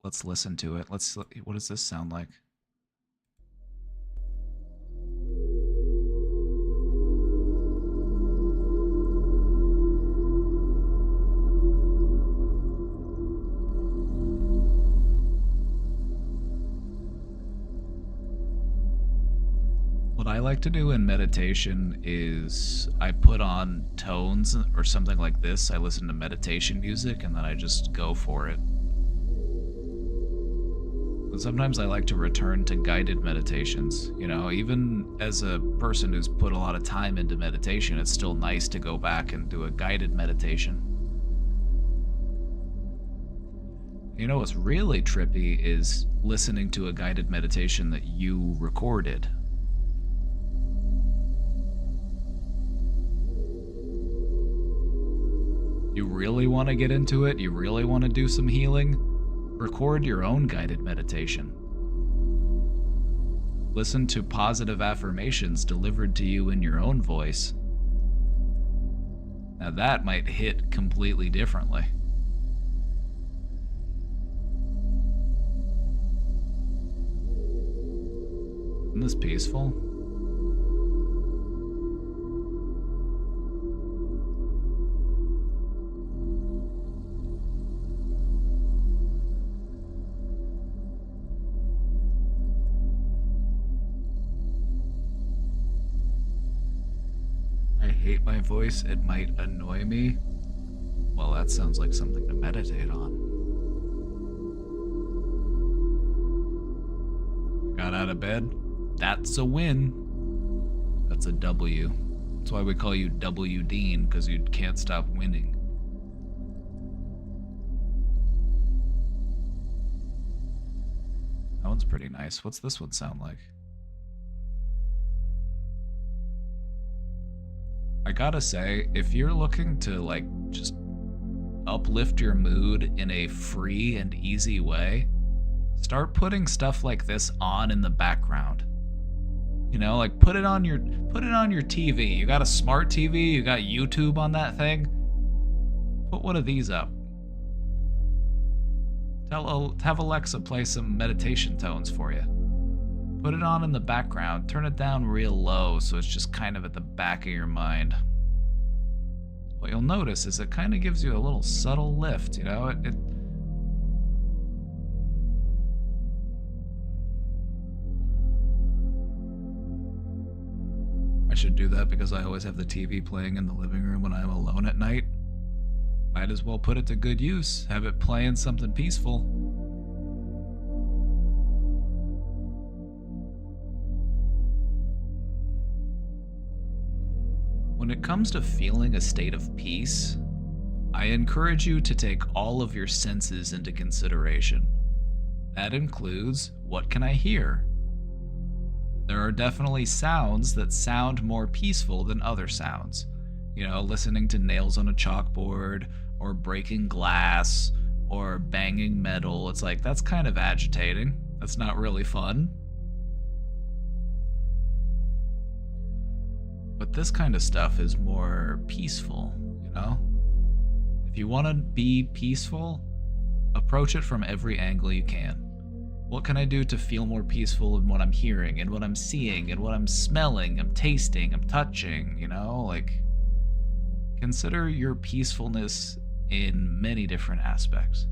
B: Let's listen to it. What does this sound like? What I like to do in meditation is I put on tones or something like this. I listen to meditation music and then I just go for it. Sometimes I like to return to guided meditations. You know, even as a person who's put a lot of time into meditation, it's still nice to go back and do a guided meditation. You know what's really trippy is listening to a guided meditation that you recorded. You really want to get into it? You really want to do some healing? Record your own guided meditation. Listen to positive affirmations delivered to you in your own voice. Now that might hit completely differently. Isn't this peaceful? Hate my voice, it might annoy me. Well, that sounds like something to meditate on. Got out of bed? That's a win. That's a W. That's why we call you W Dean, because you can't stop winning. That one's pretty nice. What's this one sound like? I gotta say, if you're looking to like just uplift your mood in a free and easy way, start putting stuff like this on in the background. You know, like put it on your TV. You got a smart TV, you got YouTube on that thing. Put one of these up. Have Alexa play some meditation tones for you. Put it on in the background. Turn it down real low so it's just kind of at the back of your mind. What you'll notice is it kind of gives you a little subtle lift, you know? I should do that because I always have the TV playing in the living room when I'm alone at night. Might as well put it to good use. Have it playing something peaceful. When it comes to feeling a state of peace, I encourage you to take all of your senses into consideration. That includes, what can I hear? There are definitely sounds that sound more peaceful than other sounds. Listening to nails on a chalkboard, or breaking glass, or banging metal. It's like, that's kind of agitating. That's not really fun. But this kind of stuff is more peaceful, If you want to be peaceful, approach it from every angle you can. What can I do to feel more peaceful in what I'm hearing, and what I'm seeing, and what I'm smelling, I'm tasting, I'm touching, Consider your peacefulness in many different aspects.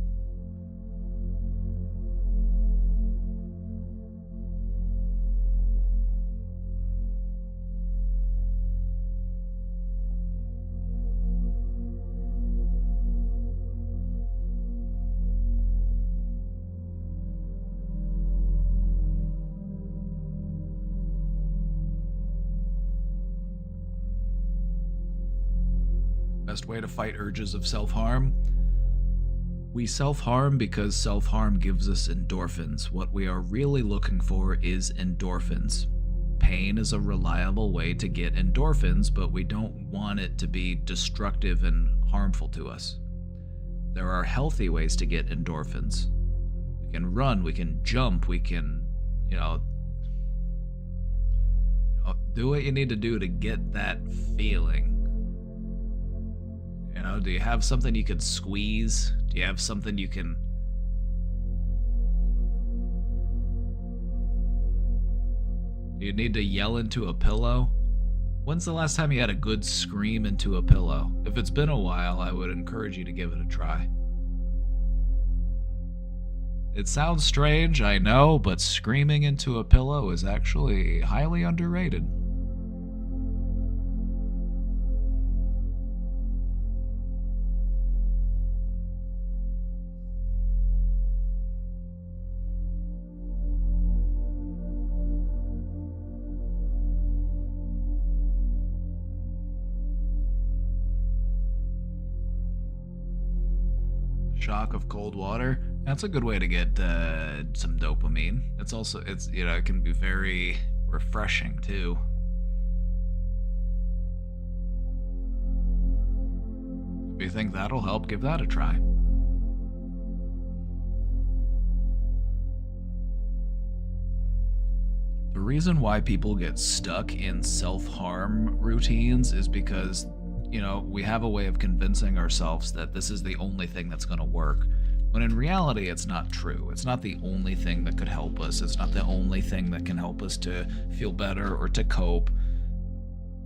B: Best way to fight urges of self-harm? We self-harm because self-harm gives us endorphins. What we are really looking for is endorphins. Pain is a reliable way to get endorphins, but we don't want it to be destructive and harmful to us. There are healthy ways to get endorphins. We can run, we can jump, we can, do what you need to do to get that feeling. Do you have something you could squeeze? Do you have something you can... Do you need to yell into a pillow? When's the last time you had a good scream into a pillow? If it's been a while, I would encourage you to give it a try. It sounds strange, I know, but screaming into a pillow is actually highly underrated. Shock of cold water. That's a good way to get some dopamine. It can be very refreshing too. If you think that'll help, give that a try. The reason why people get stuck in self-harm routines is because we have a way of convincing ourselves that this is the only thing that's going to work. When in reality, it's not true. It's not the only thing that could help us. It's not the only thing that can help us to feel better or to cope.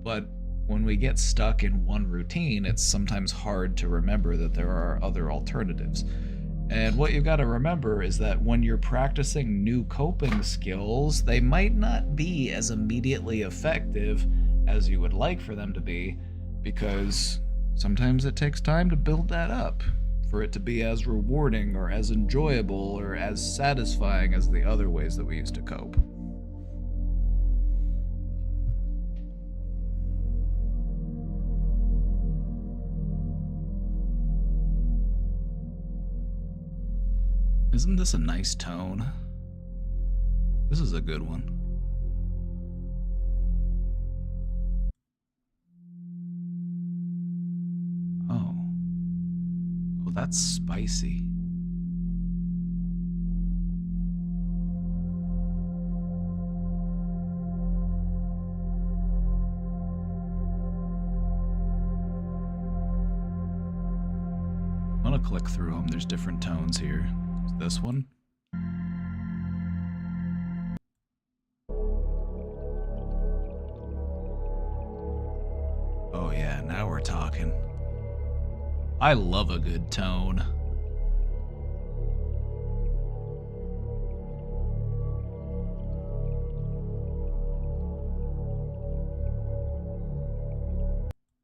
B: But when we get stuck in one routine, it's sometimes hard to remember that there are other alternatives. And what you've got to remember is that when you're practicing new coping skills, they might not be as immediately effective as you would like for them to be, because sometimes it takes time to build that up for it to be as rewarding or as enjoyable or as satisfying as the other ways that we used to cope. Isn't this a nice tone? This is a good one. Oh, that's spicy. I'm gonna click through them. There's different tones here. There's this one. Oh yeah, now we're talking. I love a good tone.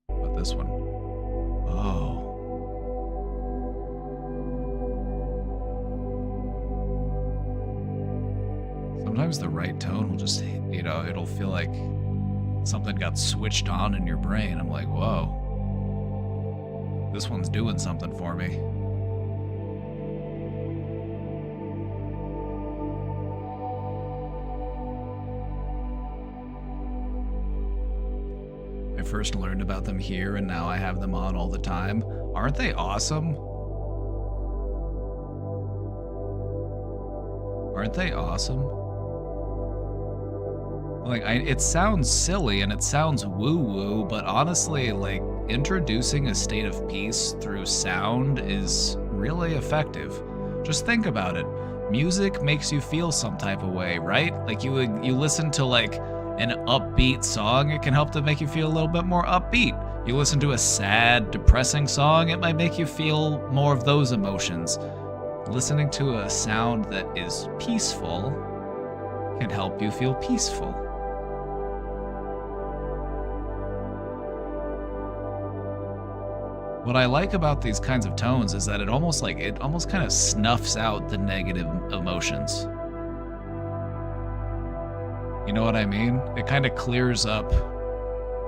B: But this one. Oh. Sometimes the right tone will just, it'll feel like something got switched on in your brain. I'm like, whoa. This one's doing something for me. I first learned about them here and now I have them on all the time. Aren't they awesome? Aren't they awesome? Like, it sounds silly and it sounds woo-woo, but honestly, like, introducing a state of peace through sound is really effective. Just think about it. Music makes you feel some type of way, right? Like, you listen to, like, an upbeat song, it can help to make you feel a little bit more upbeat. You listen to a sad, depressing song, it might make you feel more of those emotions. Listening to a sound that is peaceful can help you feel peaceful. What I like about these kinds of tones is that it almost kind of snuffs out the negative emotions. You know what I mean? It kind of clears up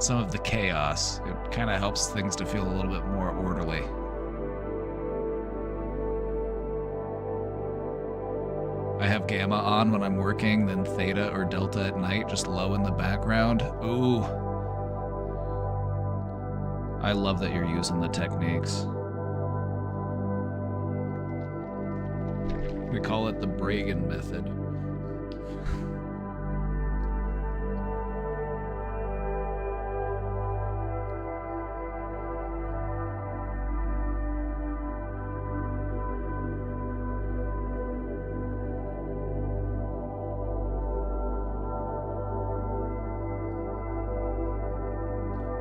B: some of the chaos. It kind of helps things to feel a little bit more orderly. I have gamma on when I'm working, then theta or delta at night, just low in the background. Ooh. I love that you're using the techniques. We call it the Bragan method.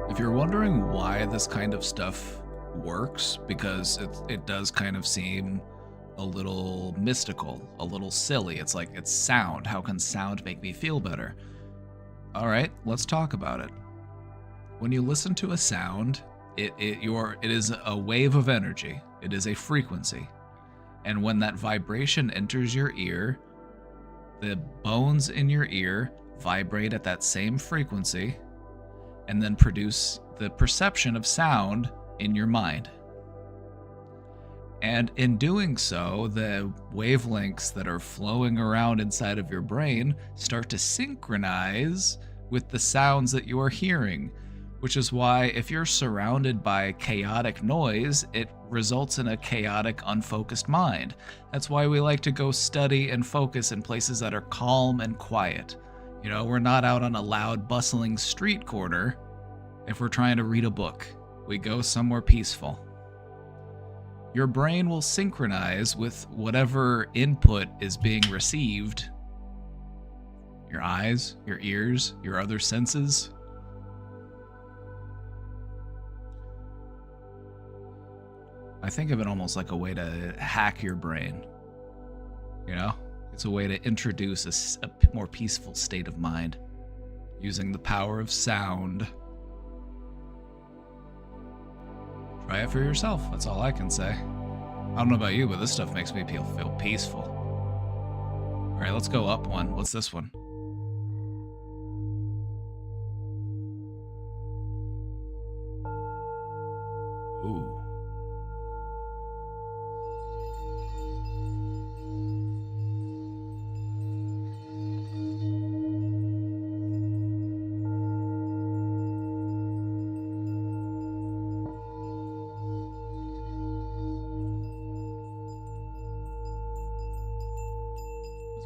B: If you're wondering why this kind of stuff works, because it does kind of seem a little mystical, a little silly. It's like, it's sound. How can sound make me feel better? All right, let's talk about it. When you listen to a sound, it is a wave of energy. It is a frequency. And when that vibration enters your ear, the bones in your ear vibrate at that same frequency and then produce the perception of sound in your mind. And in doing so, the wavelengths that are flowing around inside of your brain start to synchronize with the sounds that you are hearing, which is why if you're surrounded by chaotic noise, it results in a chaotic, unfocused mind. That's why we like to go study and focus in places that are calm and quiet. You know, we're not out on a loud, bustling street corner if we're trying to read a book. We go somewhere peaceful. Your brain will synchronize with whatever input is being received. Your eyes, your ears, your other senses. I think of it almost like a way to hack your brain. You know? It's a way to introduce a more peaceful state of mind using the power of sound. Try it for yourself. That's all I can say. I don't know about you, but this stuff makes me feel peaceful. All right, let's go up one. What's this one? Ooh.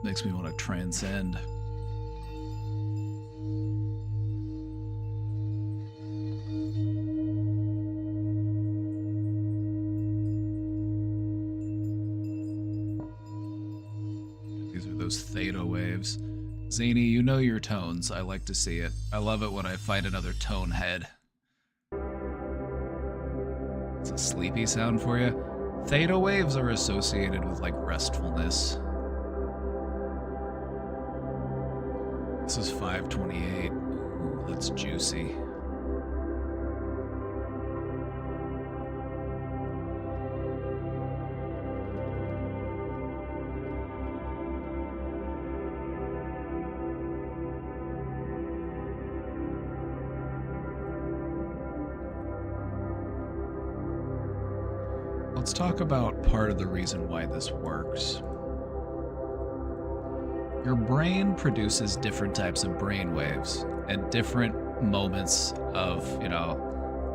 B: Makes me want to transcend. These are those theta waves. Zany, you know your tones. I like to see it. I love it when I find another tone head. It's a sleepy sound for you. Theta waves are associated with like restfulness. This is 528. Ooh, that's juicy. let's talk about part of the reason why this works. Your brain produces different types of brain waves at different moments of,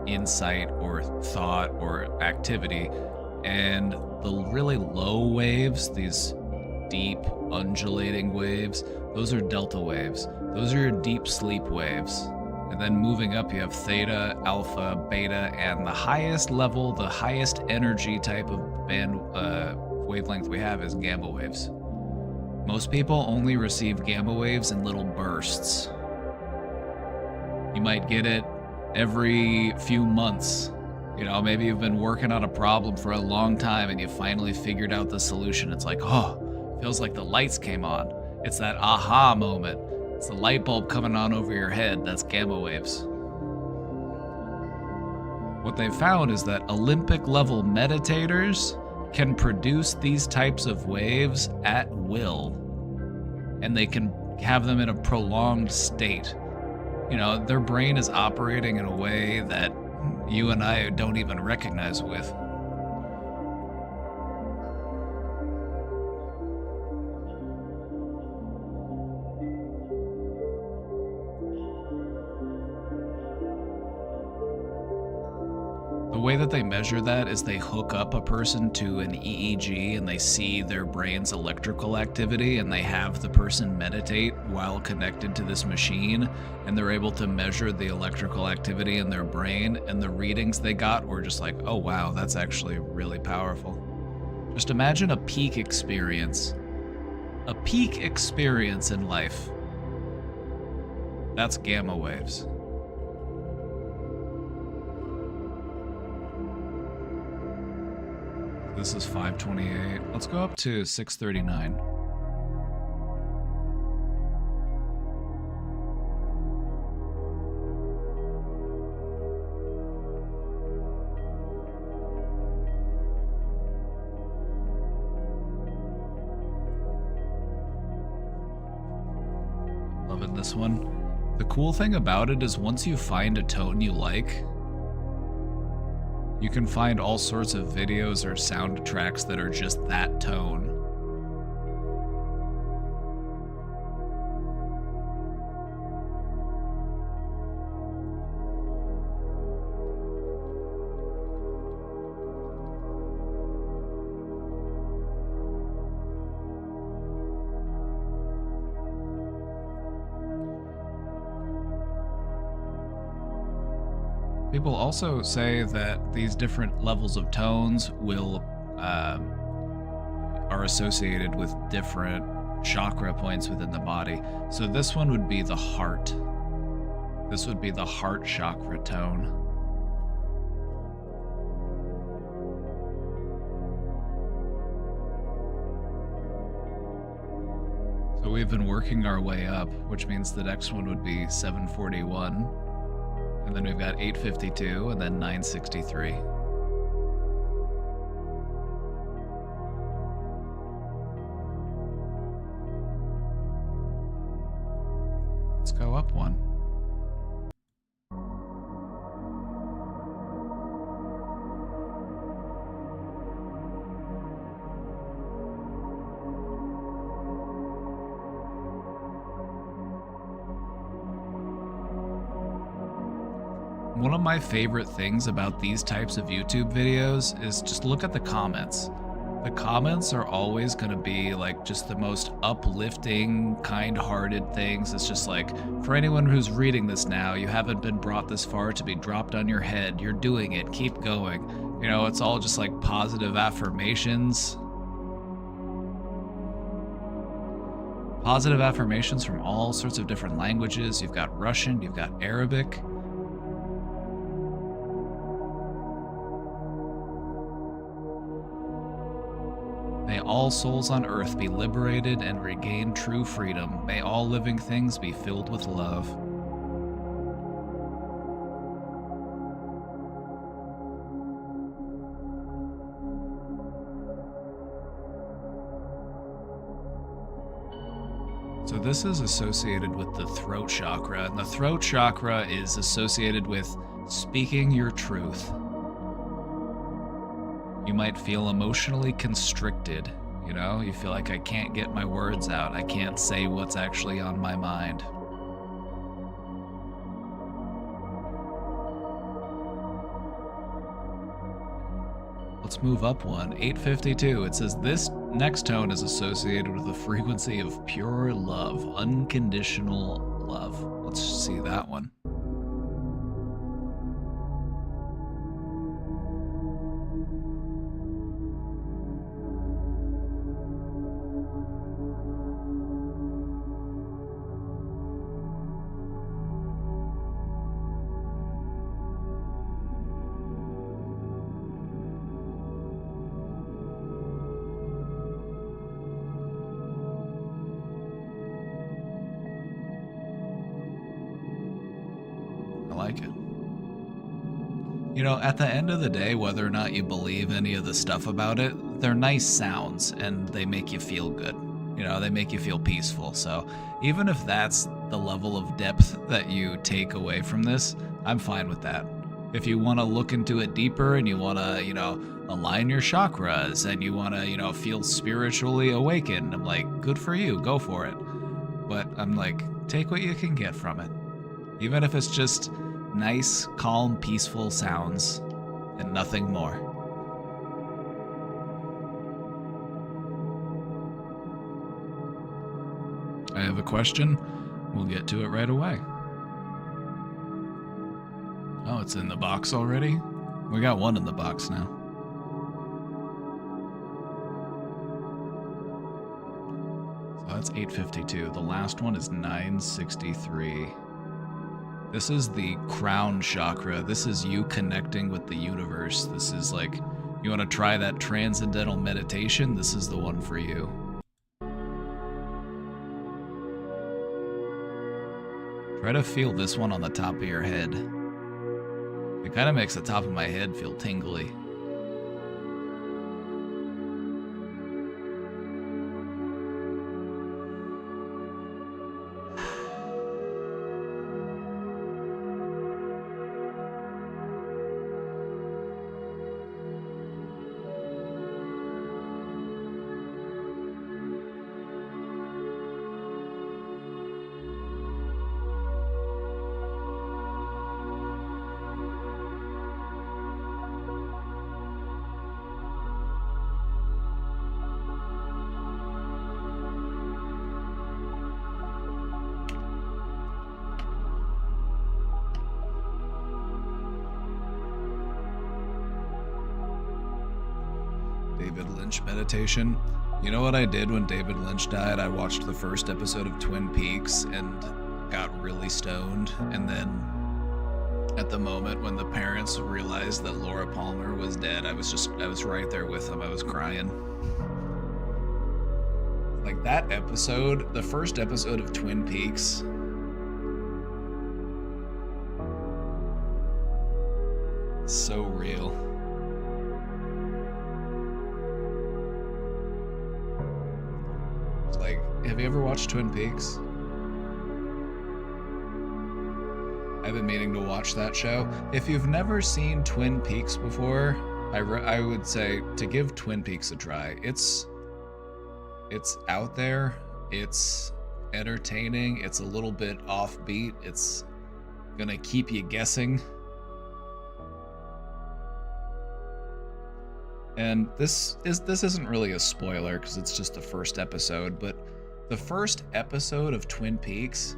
B: insight or thought or activity. And the really low waves, these deep undulating waves, those are delta waves. Those are your deep sleep waves. And then moving up, you have theta, alpha, beta, and the highest level, the highest energy type of wavelength we have is gamma waves. Most people only receive gamma waves in little bursts. You might get it every few months. Maybe you've been working on a problem for a long time and you finally figured out the solution. It's like, oh, feels like the lights came on. It's that aha moment. It's the light bulb coming on over your head. That's gamma waves. What they've found is that Olympic level meditators can produce these types of waves at will, and they can have them in a prolonged state. Their brain is operating in a way that you and I don't even recognize with. The way that they measure that is they hook up a person to an EEG and they see their brain's electrical activity, and they have the person meditate while connected to this machine, and they're able to measure the electrical activity in their brain, and the readings they got were just like, oh wow, that's actually really powerful. Just imagine a peak experience. A peak experience in life. That's gamma waves. This is 528. Let's go up to 639. Loving this one. The cool thing about it is once you find a tone you like, you can find all sorts of videos or soundtracks that are just that tone. People also say that these different levels of tones are associated with different chakra points within the body. So this one would be the heart. This would be the heart chakra tone. So we've been working our way up, which means the next one would be 741. And then we've got 852 and then 963. Let's go up one. One of my favorite things about these types of YouTube videos is just look at the comments. The comments are always going to be like just the most uplifting, kind-hearted things. It's just like, for anyone who's reading this now, you haven't been brought this far to be dropped on your head. You're doing it. Keep going. It's all just like positive affirmations. Positive affirmations from all sorts of different languages. You've got Russian, you've got Arabic. May all souls on earth be liberated and regain true freedom. May all living things be filled with love. So this is associated with the throat chakra, and the throat chakra is associated with speaking your truth. You might feel emotionally constricted. You know, you feel like I can't get my words out. I can't say what's actually on my mind. Let's move up one. 852. It says this next tone is associated with the frequency of pure love, unconditional love. Let's see that one. Like it. You know, at the end of the day, whether or not you believe any of the stuff about it, they're nice sounds and they make you feel good. You know, they make you feel peaceful. So even if that's the level of depth that you take away from this, I'm fine with that. If you want to look into it deeper and you want to, you know, align your chakras and you want to, you know, feel spiritually awakened, I'm like, good for you, go for it. But I'm like, take what you can get from it. Even if it's just nice, calm, peaceful sounds and nothing more. I have a question. We'll get to it right away. Oh, it's in the box already? We got one in the box now. So that's 852. The last one is 963. This is the crown chakra. This is you connecting with the universe. This is like, you want to try that transcendental meditation? This is the one for you. Try to feel this one on the top of your head. It kind of makes the top of my head feel tingly. David Lynch meditation. You know what I did when David Lynch died? I watched the first episode of Twin Peaks and got really stoned. And then at the moment when the parents realized that Laura Palmer was dead, I was right there with them. I was crying. Like that episode, the first episode of Twin Peaks, so real. Like, have you ever watched Twin Peaks? I've been meaning to watch that show. If you've never seen Twin Peaks before, I would say to give Twin Peaks a try. It's out there, it's entertaining, it's a little bit offbeat, it's gonna keep you guessing. And this isn't really a spoiler because it's just the first episode, but the first episode of Twin Peaks,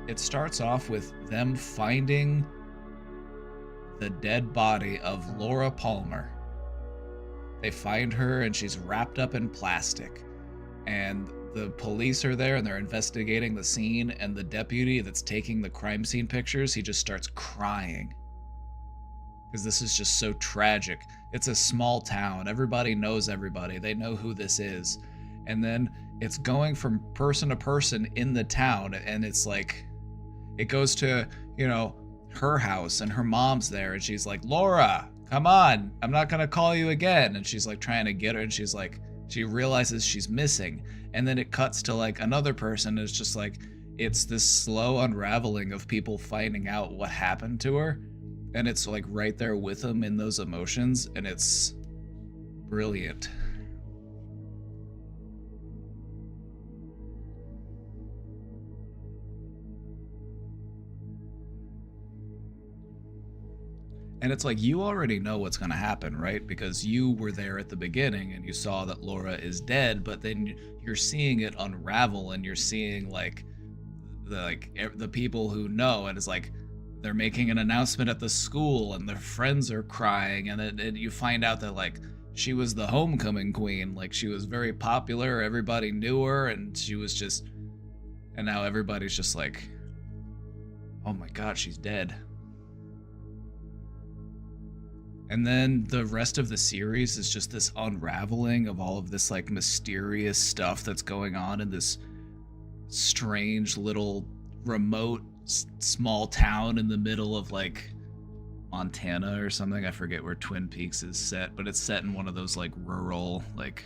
B: it starts off with them finding the dead body of Laura Palmer. They find her and she's wrapped up in plastic. And the police are there and they're investigating the scene, and the deputy that's taking the crime scene pictures, he just starts crying. Because this is just so tragic. It's a small town. Everybody knows everybody. They know who this is. And then it's going from person to person in the town, and it's like, it goes to, you know, her house, and her mom's there, and she's like, Laura, come on, I'm not gonna call you again. And she's like trying to get her, and she's like, she realizes she's missing. And then it cuts to like another person, and it's just like, it's this slow unraveling of people finding out what happened to her. And it's like right there with them in those emotions, and it's Brilliant. And it's like, you already know what's going to happen, right? Because you were there at the beginning and you saw that Laura is dead, but then you're seeing it unravel and you're seeing the people who know, and it's like they're making an announcement at the school and their friends are crying, and then you find out that like she was the homecoming queen, like she was very popular, everybody knew her, and she was just, and now everybody's just like, oh my god, she's dead. And then the rest of the series is just this unraveling of all of this like mysterious stuff that's going on in this strange little remote small town in the middle of like Montana or something. I forget where Twin Peaks is set, but it's set in one of those like rural like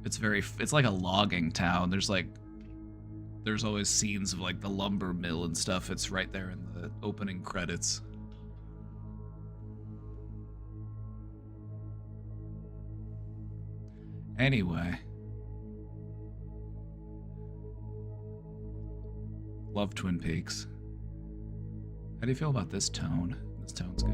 B: it's like a logging town. There's always scenes of like the lumber mill and stuff. It's right there in the opening credits. Anyway. Love Twin Peaks. How do you feel about this tone? This tone's good.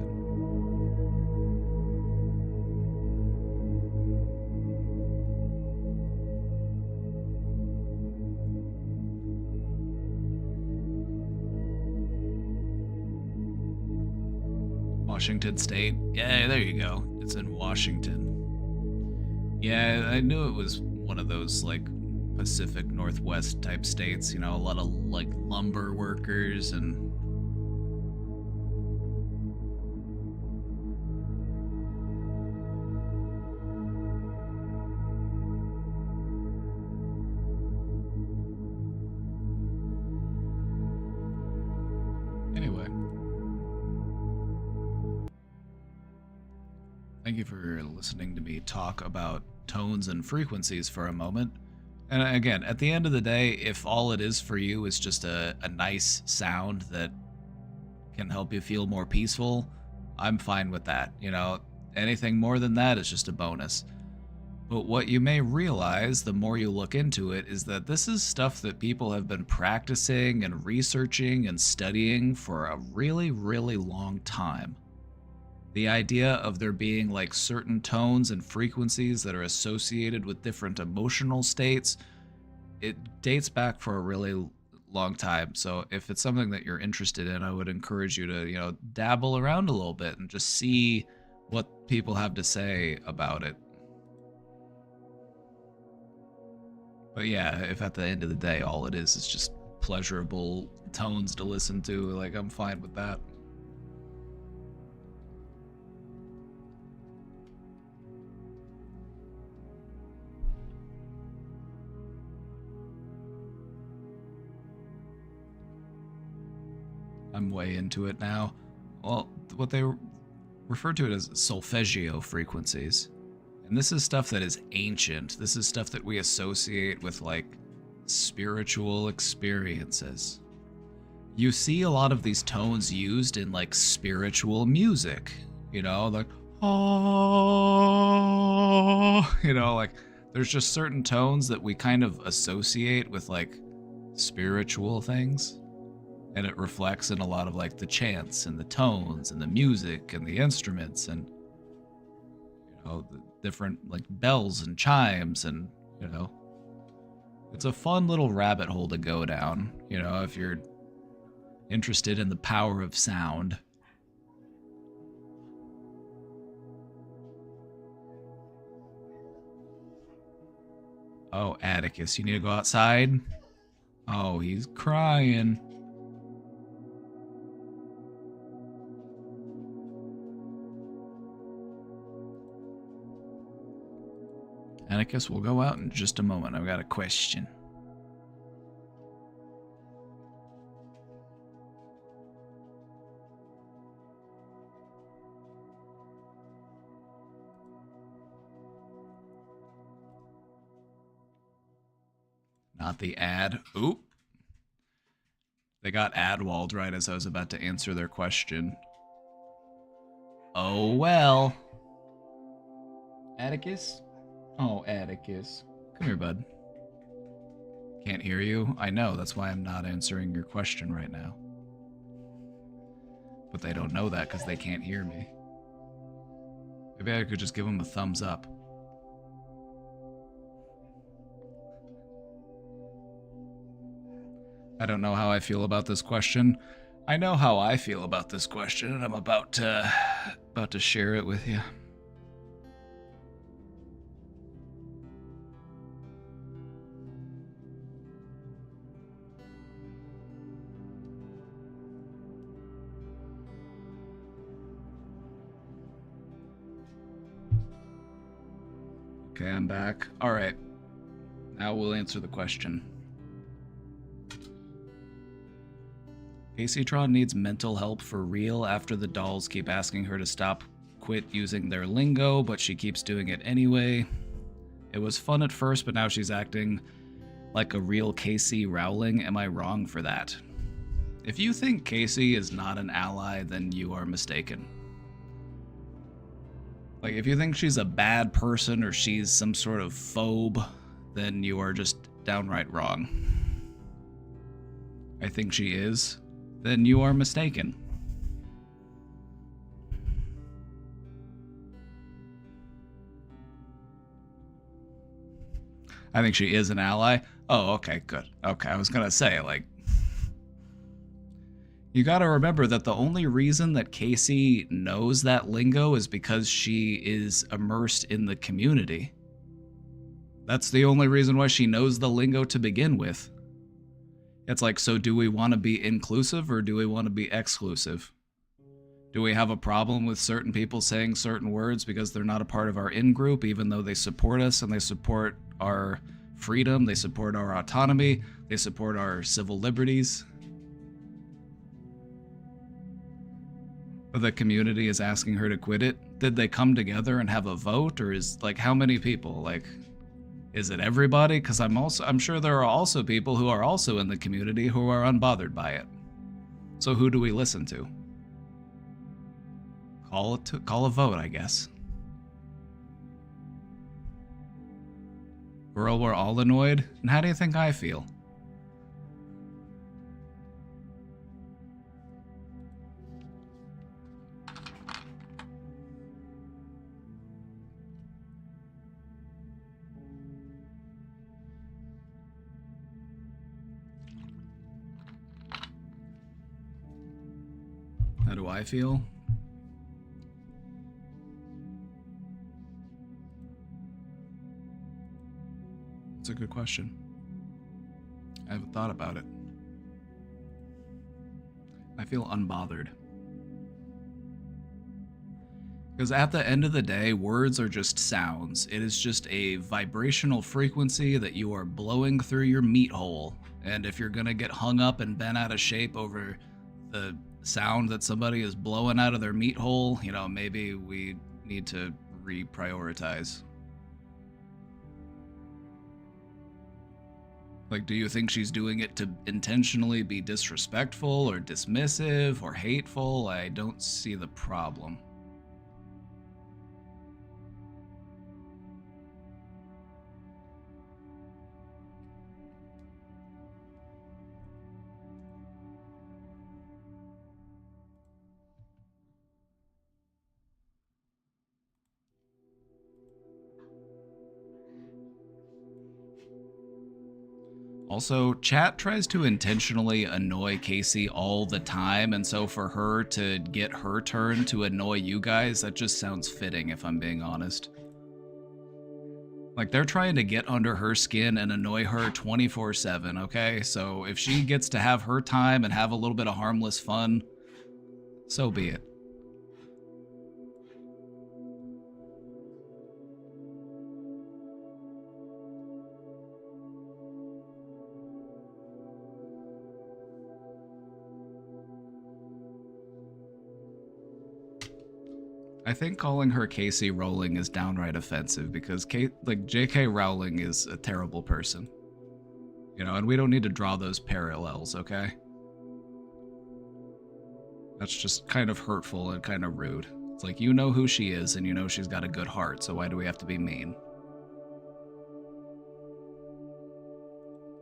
B: Washington State. Yeah, there you go. It's in Washington. Yeah, I knew it was one of those like Pacific Northwest type states, you know, a lot of like lumber workers and anyway. Thank you for listening to me talk about tones and frequencies for a moment. And again, at the end of the day, if all it is for you is just a nice sound that can help you feel more peaceful, I'm fine with that. You know, anything more than that is just a bonus. But what you may realize the more you look into it is that this is stuff that people have been practicing and researching and studying for a really, really long time. The idea of there being like certain tones and frequencies that are associated with different emotional states, it dates back for a really long time. So if it's something that you're interested in, I would encourage you to, you know, dabble around a little bit and just see what people have to say about it. But yeah, if at the end of the day all it is just pleasurable tones to listen to, like I'm fine with that. I'm way into it now. Well, what they refer to it as solfeggio frequencies. And this is stuff that is ancient. This is stuff that we associate with like spiritual experiences. You see a lot of these tones used in like spiritual music, you know, like, oh, you know, like there's just certain tones that we kind of associate with like spiritual things. And it reflects in a lot of like the chants and the tones and the music and the instruments and, you know, the different like bells and chimes, and, you know, it's a fun little rabbit hole to go down, you know, if you're interested in the power of sound. Oh, Atticus, you need to go outside? Oh, he's crying. Atticus, we'll go out in just a moment. I've got a question. Not the ad. Oop. They got ad walled right as I was about to answer their question. Oh well. Atticus? Oh, Atticus. Come here, bud. Can't hear you? I know, that's why I'm not answering your question right now. But they don't know that because they can't hear me. Maybe I could just give them a thumbs up. I don't know how I feel about this question. I know how I feel about this question, and I'm about to share it with you. Okay, I'm back. All right. Now we'll answer the question. Caseytron needs mental help for real after the dolls keep asking her to quit using their lingo, but she keeps doing it anyway. It was fun at first, but now she's acting like a real Casey Rowling. Am I wrong for that? If you think Casey is not an ally, then you are mistaken. Like, if you think she's a bad person or she's some sort of phobe, then you are just downright wrong. I think she is. Then you are mistaken. I think she is an ally. Oh, okay, good. Okay, I was gonna say, like, you gotta remember that the only reason that Casey knows that lingo is because she is immersed in the community. That's the only reason why she knows the lingo to begin with. It's like, so do we want to be inclusive or do we want to be exclusive? Do we have a problem with certain people saying certain words because they're not a part of our in-group, even though they support us and they support our freedom, they support our autonomy, they support our civil liberties? The community is asking her to quit it. Did they come together and have a vote, or is, like, how many people? Like, is it everybody? Because I'm sure there are also people who are also in the community who are unbothered by it. So who do we listen to? Call a vote, I guess. Girl, we're all annoyed. And how do you think I feel? How do I feel? It's a good question. I haven't thought about it. I feel unbothered. Because at the end of the day, words are just sounds. It is just a vibrational frequency that you are blowing through your meat hole. And if you're gonna get hung up and bent out of shape over the sound that somebody is blowing out of their meat hole, you know, maybe we need to reprioritize. Like, do you think she's doing it to intentionally be disrespectful or dismissive or hateful? I don't see the problem. Also, chat tries to intentionally annoy Casey all the time, and so for her to get her turn to annoy you guys, that just sounds fitting, if I'm being honest. Like, they're trying to get under her skin and annoy her 24/7, okay? So if she gets to have her time and have a little bit of harmless fun, so be it. I think calling her Casey Rowling is downright offensive because J.K. Rowling is a terrible person. You know, and we don't need to draw those parallels, okay? That's just kind of hurtful and kind of rude. It's like, you know who she is and you know she's got a good heart, so why do we have to be mean?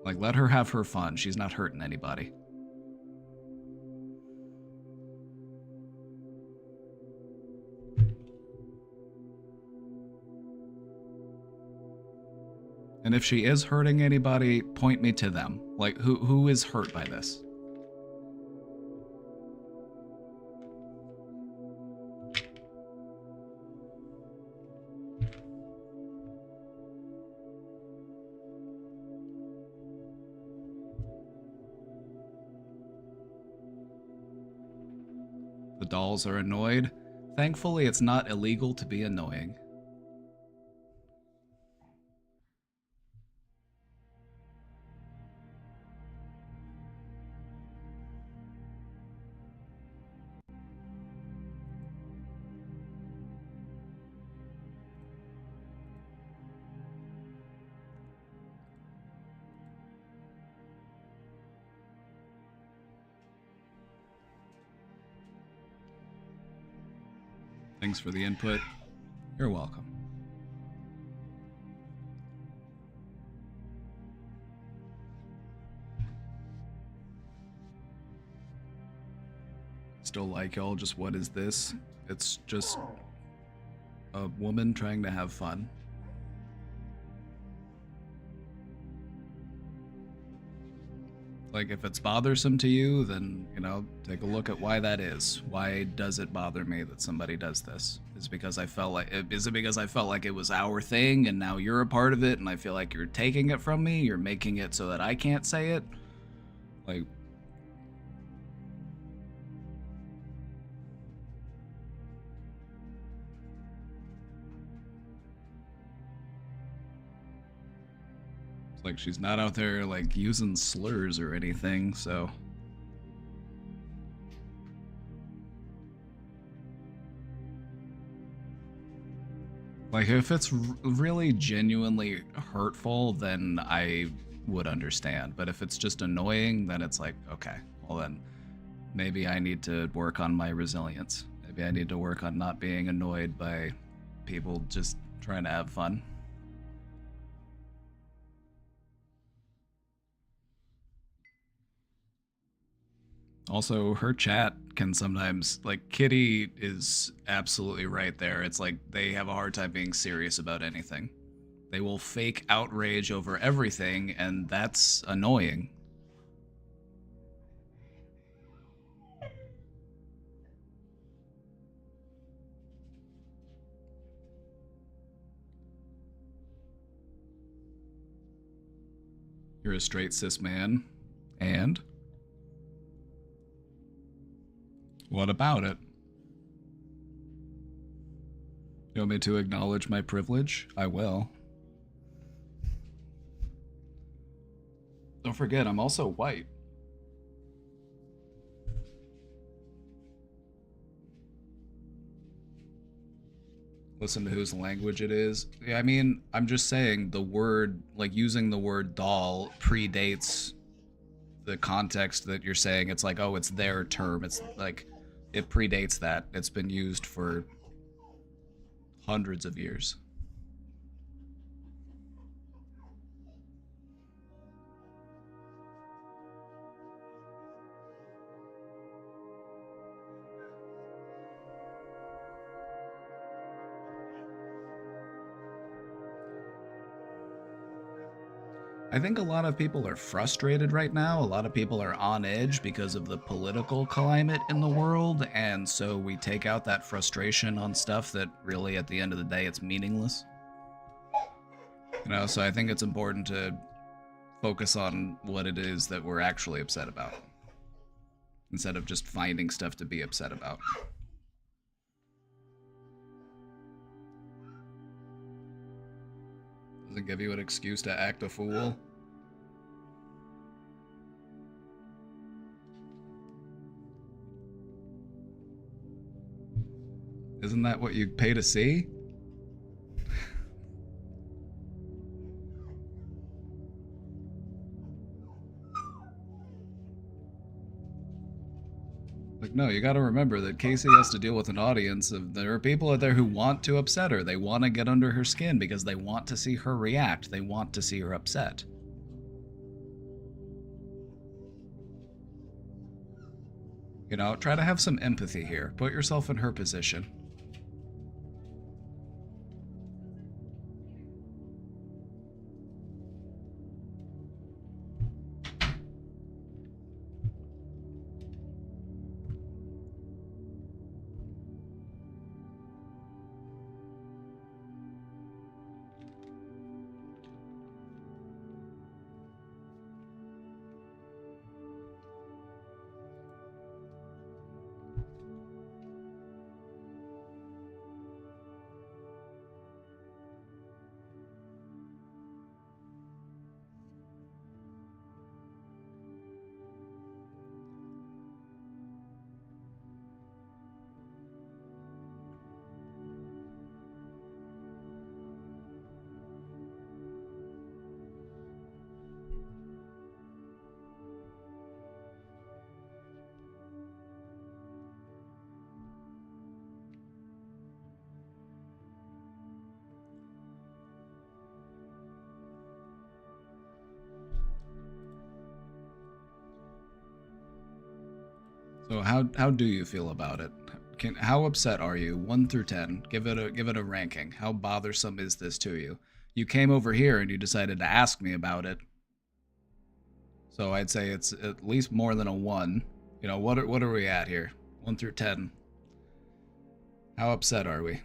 B: Like, let her have her fun. She's not hurting anybody. And if she is hurting anybody, point me to them. Like, who is hurt by this? The dolls are annoyed. Thankfully, it's not illegal to be annoying. Thanks for the input. You're welcome. Still like y'all, just what is this? It's just a woman trying to have fun. Like, if it's bothersome to you, then, you know, take a look at why that is. Why does it bother me that somebody does this? Is it because I felt like it was our thing and now you're a part of it and I feel like you're taking it from me? You're making it so that I can't say it? Like, it's like she's not out there like using slurs or anything, so like, if it's really genuinely hurtful, then I would understand. But if it's just annoying, then it's like, okay, well then maybe I need to work on my resilience. Maybe I need to work on not being annoyed by people just trying to have fun. Also, her chat can sometimes, like, Kitty is absolutely right there. It's like they have a hard time being serious about anything. They will fake outrage over everything, and that's annoying. You're a straight cis man. And? What about it? You want me to acknowledge my privilege? I will. Don't forget, I'm also white. Listen to whose language it is. Yeah, I mean, I'm just saying the word, like, using the word doll predates the context that you're saying. It's like, oh, it's their term. It's like, it predates that. It's been used for hundreds of years. I think a lot of people are frustrated right now. A lot of people are on edge because of the political climate in the world, and so we take out that frustration on stuff that really, at the end of the day, it's meaningless. You know, so I think it's important to focus on what it is that we're actually upset about, instead of just finding stuff to be upset about. Doesn't give you an excuse to act a fool. Isn't that what you pay to see?
A: Like, no, you gotta remember that Casey has to deal with an audience of, there are people out there who want to upset her. They want to get under her skin because they want to see her react. They want to see her upset. You know, try to have some empathy here. Put yourself in her position. So how do you feel about it? How upset are you? 1 through 10. Give it a ranking. How bothersome is this to you? You came over here and you decided to ask me about it. So I'd say it's at least more than a 1. You know, what are we at here? 1 through 10. How upset are we?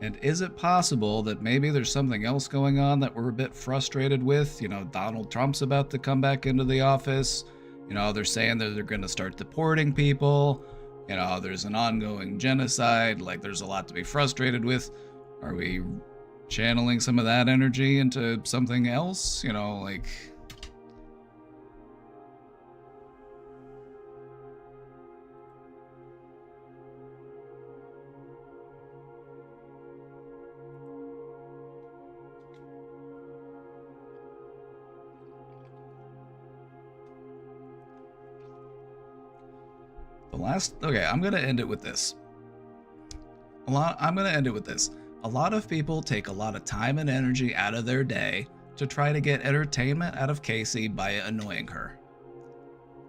A: And is it possible that maybe there's something else going on that we're a bit frustrated with? You know, Donald Trump's about to come back into the office. You know, they're saying that they're going to start deporting people. You know, there's an ongoing genocide. Like, there's a lot to be frustrated with. Are we channeling some of that energy into something else? You know, like... Okay, I'm gonna end it with this. I'm gonna end it with this. A lot of people take a lot of time and energy out of their day to try to get entertainment out of Casey by annoying her.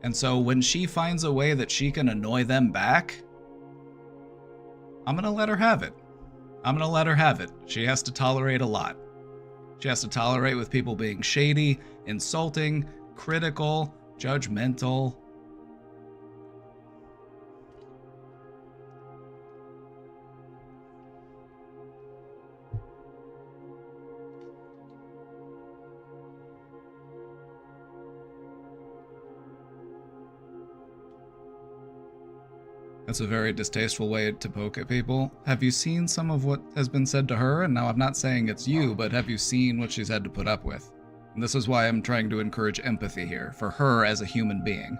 A: And so when she finds a way that she can annoy them back, I'm gonna let her have it. I'm gonna let her have it. She has to tolerate a lot. She has to tolerate with people being shady, insulting, critical, judgmental. That's a very distasteful way to poke at people. Have you seen some of what has been said to her? And now I'm not saying it's you, but have you seen what she's had to put up with? And this is why I'm trying to encourage empathy here, for her as a human being.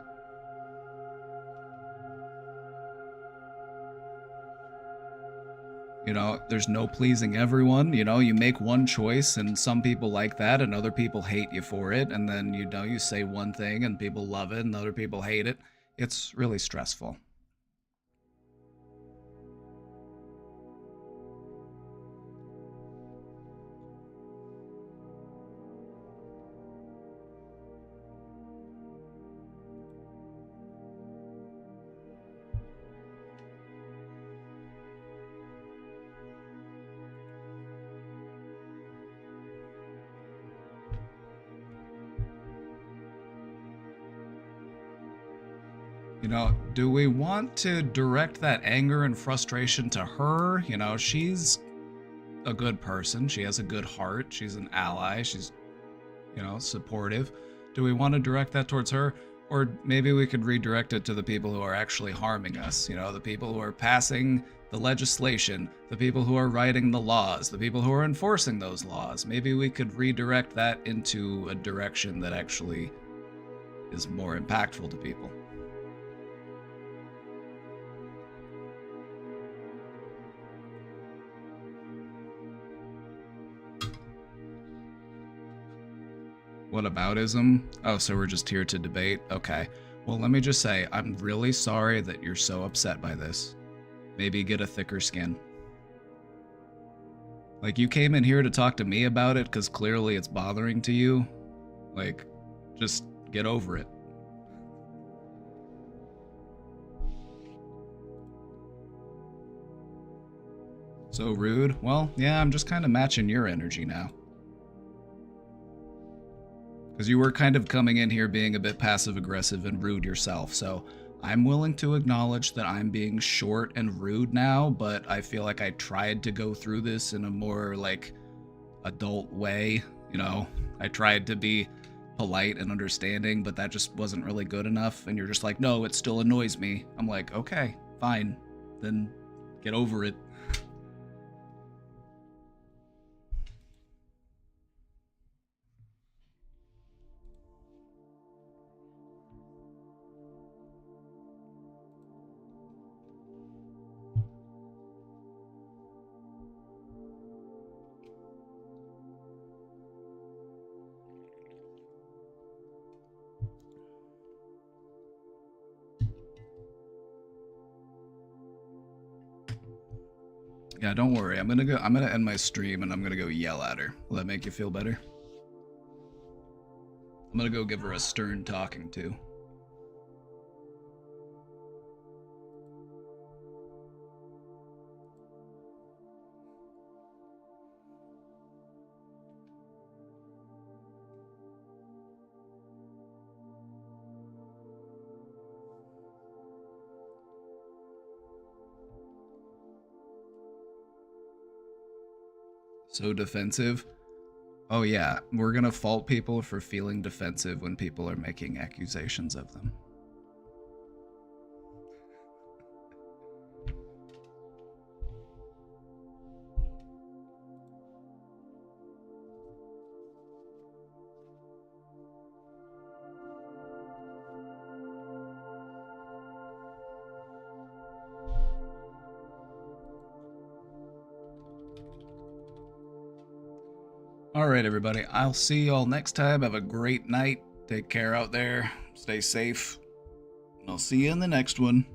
A: You know, there's no pleasing everyone. You know, you make one choice and some people like that and other people hate you for it. And then, you know, you say one thing and people love it and other people hate it. It's really stressful. You know, do we want to direct that anger and frustration to her? You know, she's a good person. She has a good heart. She's an ally. She's, you know, supportive. Do we want to direct that towards her? Or maybe we could redirect it to the people who are actually harming us. You know, the people who are passing the legislation, the people who are writing the laws, the people who are enforcing those laws. Maybe we could redirect that into a direction that actually is more impactful to people.
B: Whataboutism? Oh, so we're just here to debate? Okay. Well, let me just say, I'm really sorry that you're so upset by this. Maybe get a thicker skin. Like, you came in here to talk to me about it because clearly it's bothering to you. Like, just get over it. So rude? Well, yeah, I'm just kind of matching your energy now. Because you were kind of coming in here being a bit passive-aggressive and rude yourself, so I'm willing to acknowledge that I'm being short and rude now, but I feel like I tried to go through this in a more, like, adult way, you know? I tried to be polite and understanding, but that just wasn't really good enough, and you're just like, no, it still annoys me. I'm like, okay, fine, then get over it. Yeah, don't worry. I'm gonna end my stream and I'm gonna go yell at her. Will that make you feel better? I'm gonna go give her a stern talking to. So defensive? Oh yeah, we're gonna fault people for feeling defensive when people are making accusations of them. Alright, everybody. I'll see y'all next time. Have a great night. Take care out there. Stay safe. And I'll see you in the next one.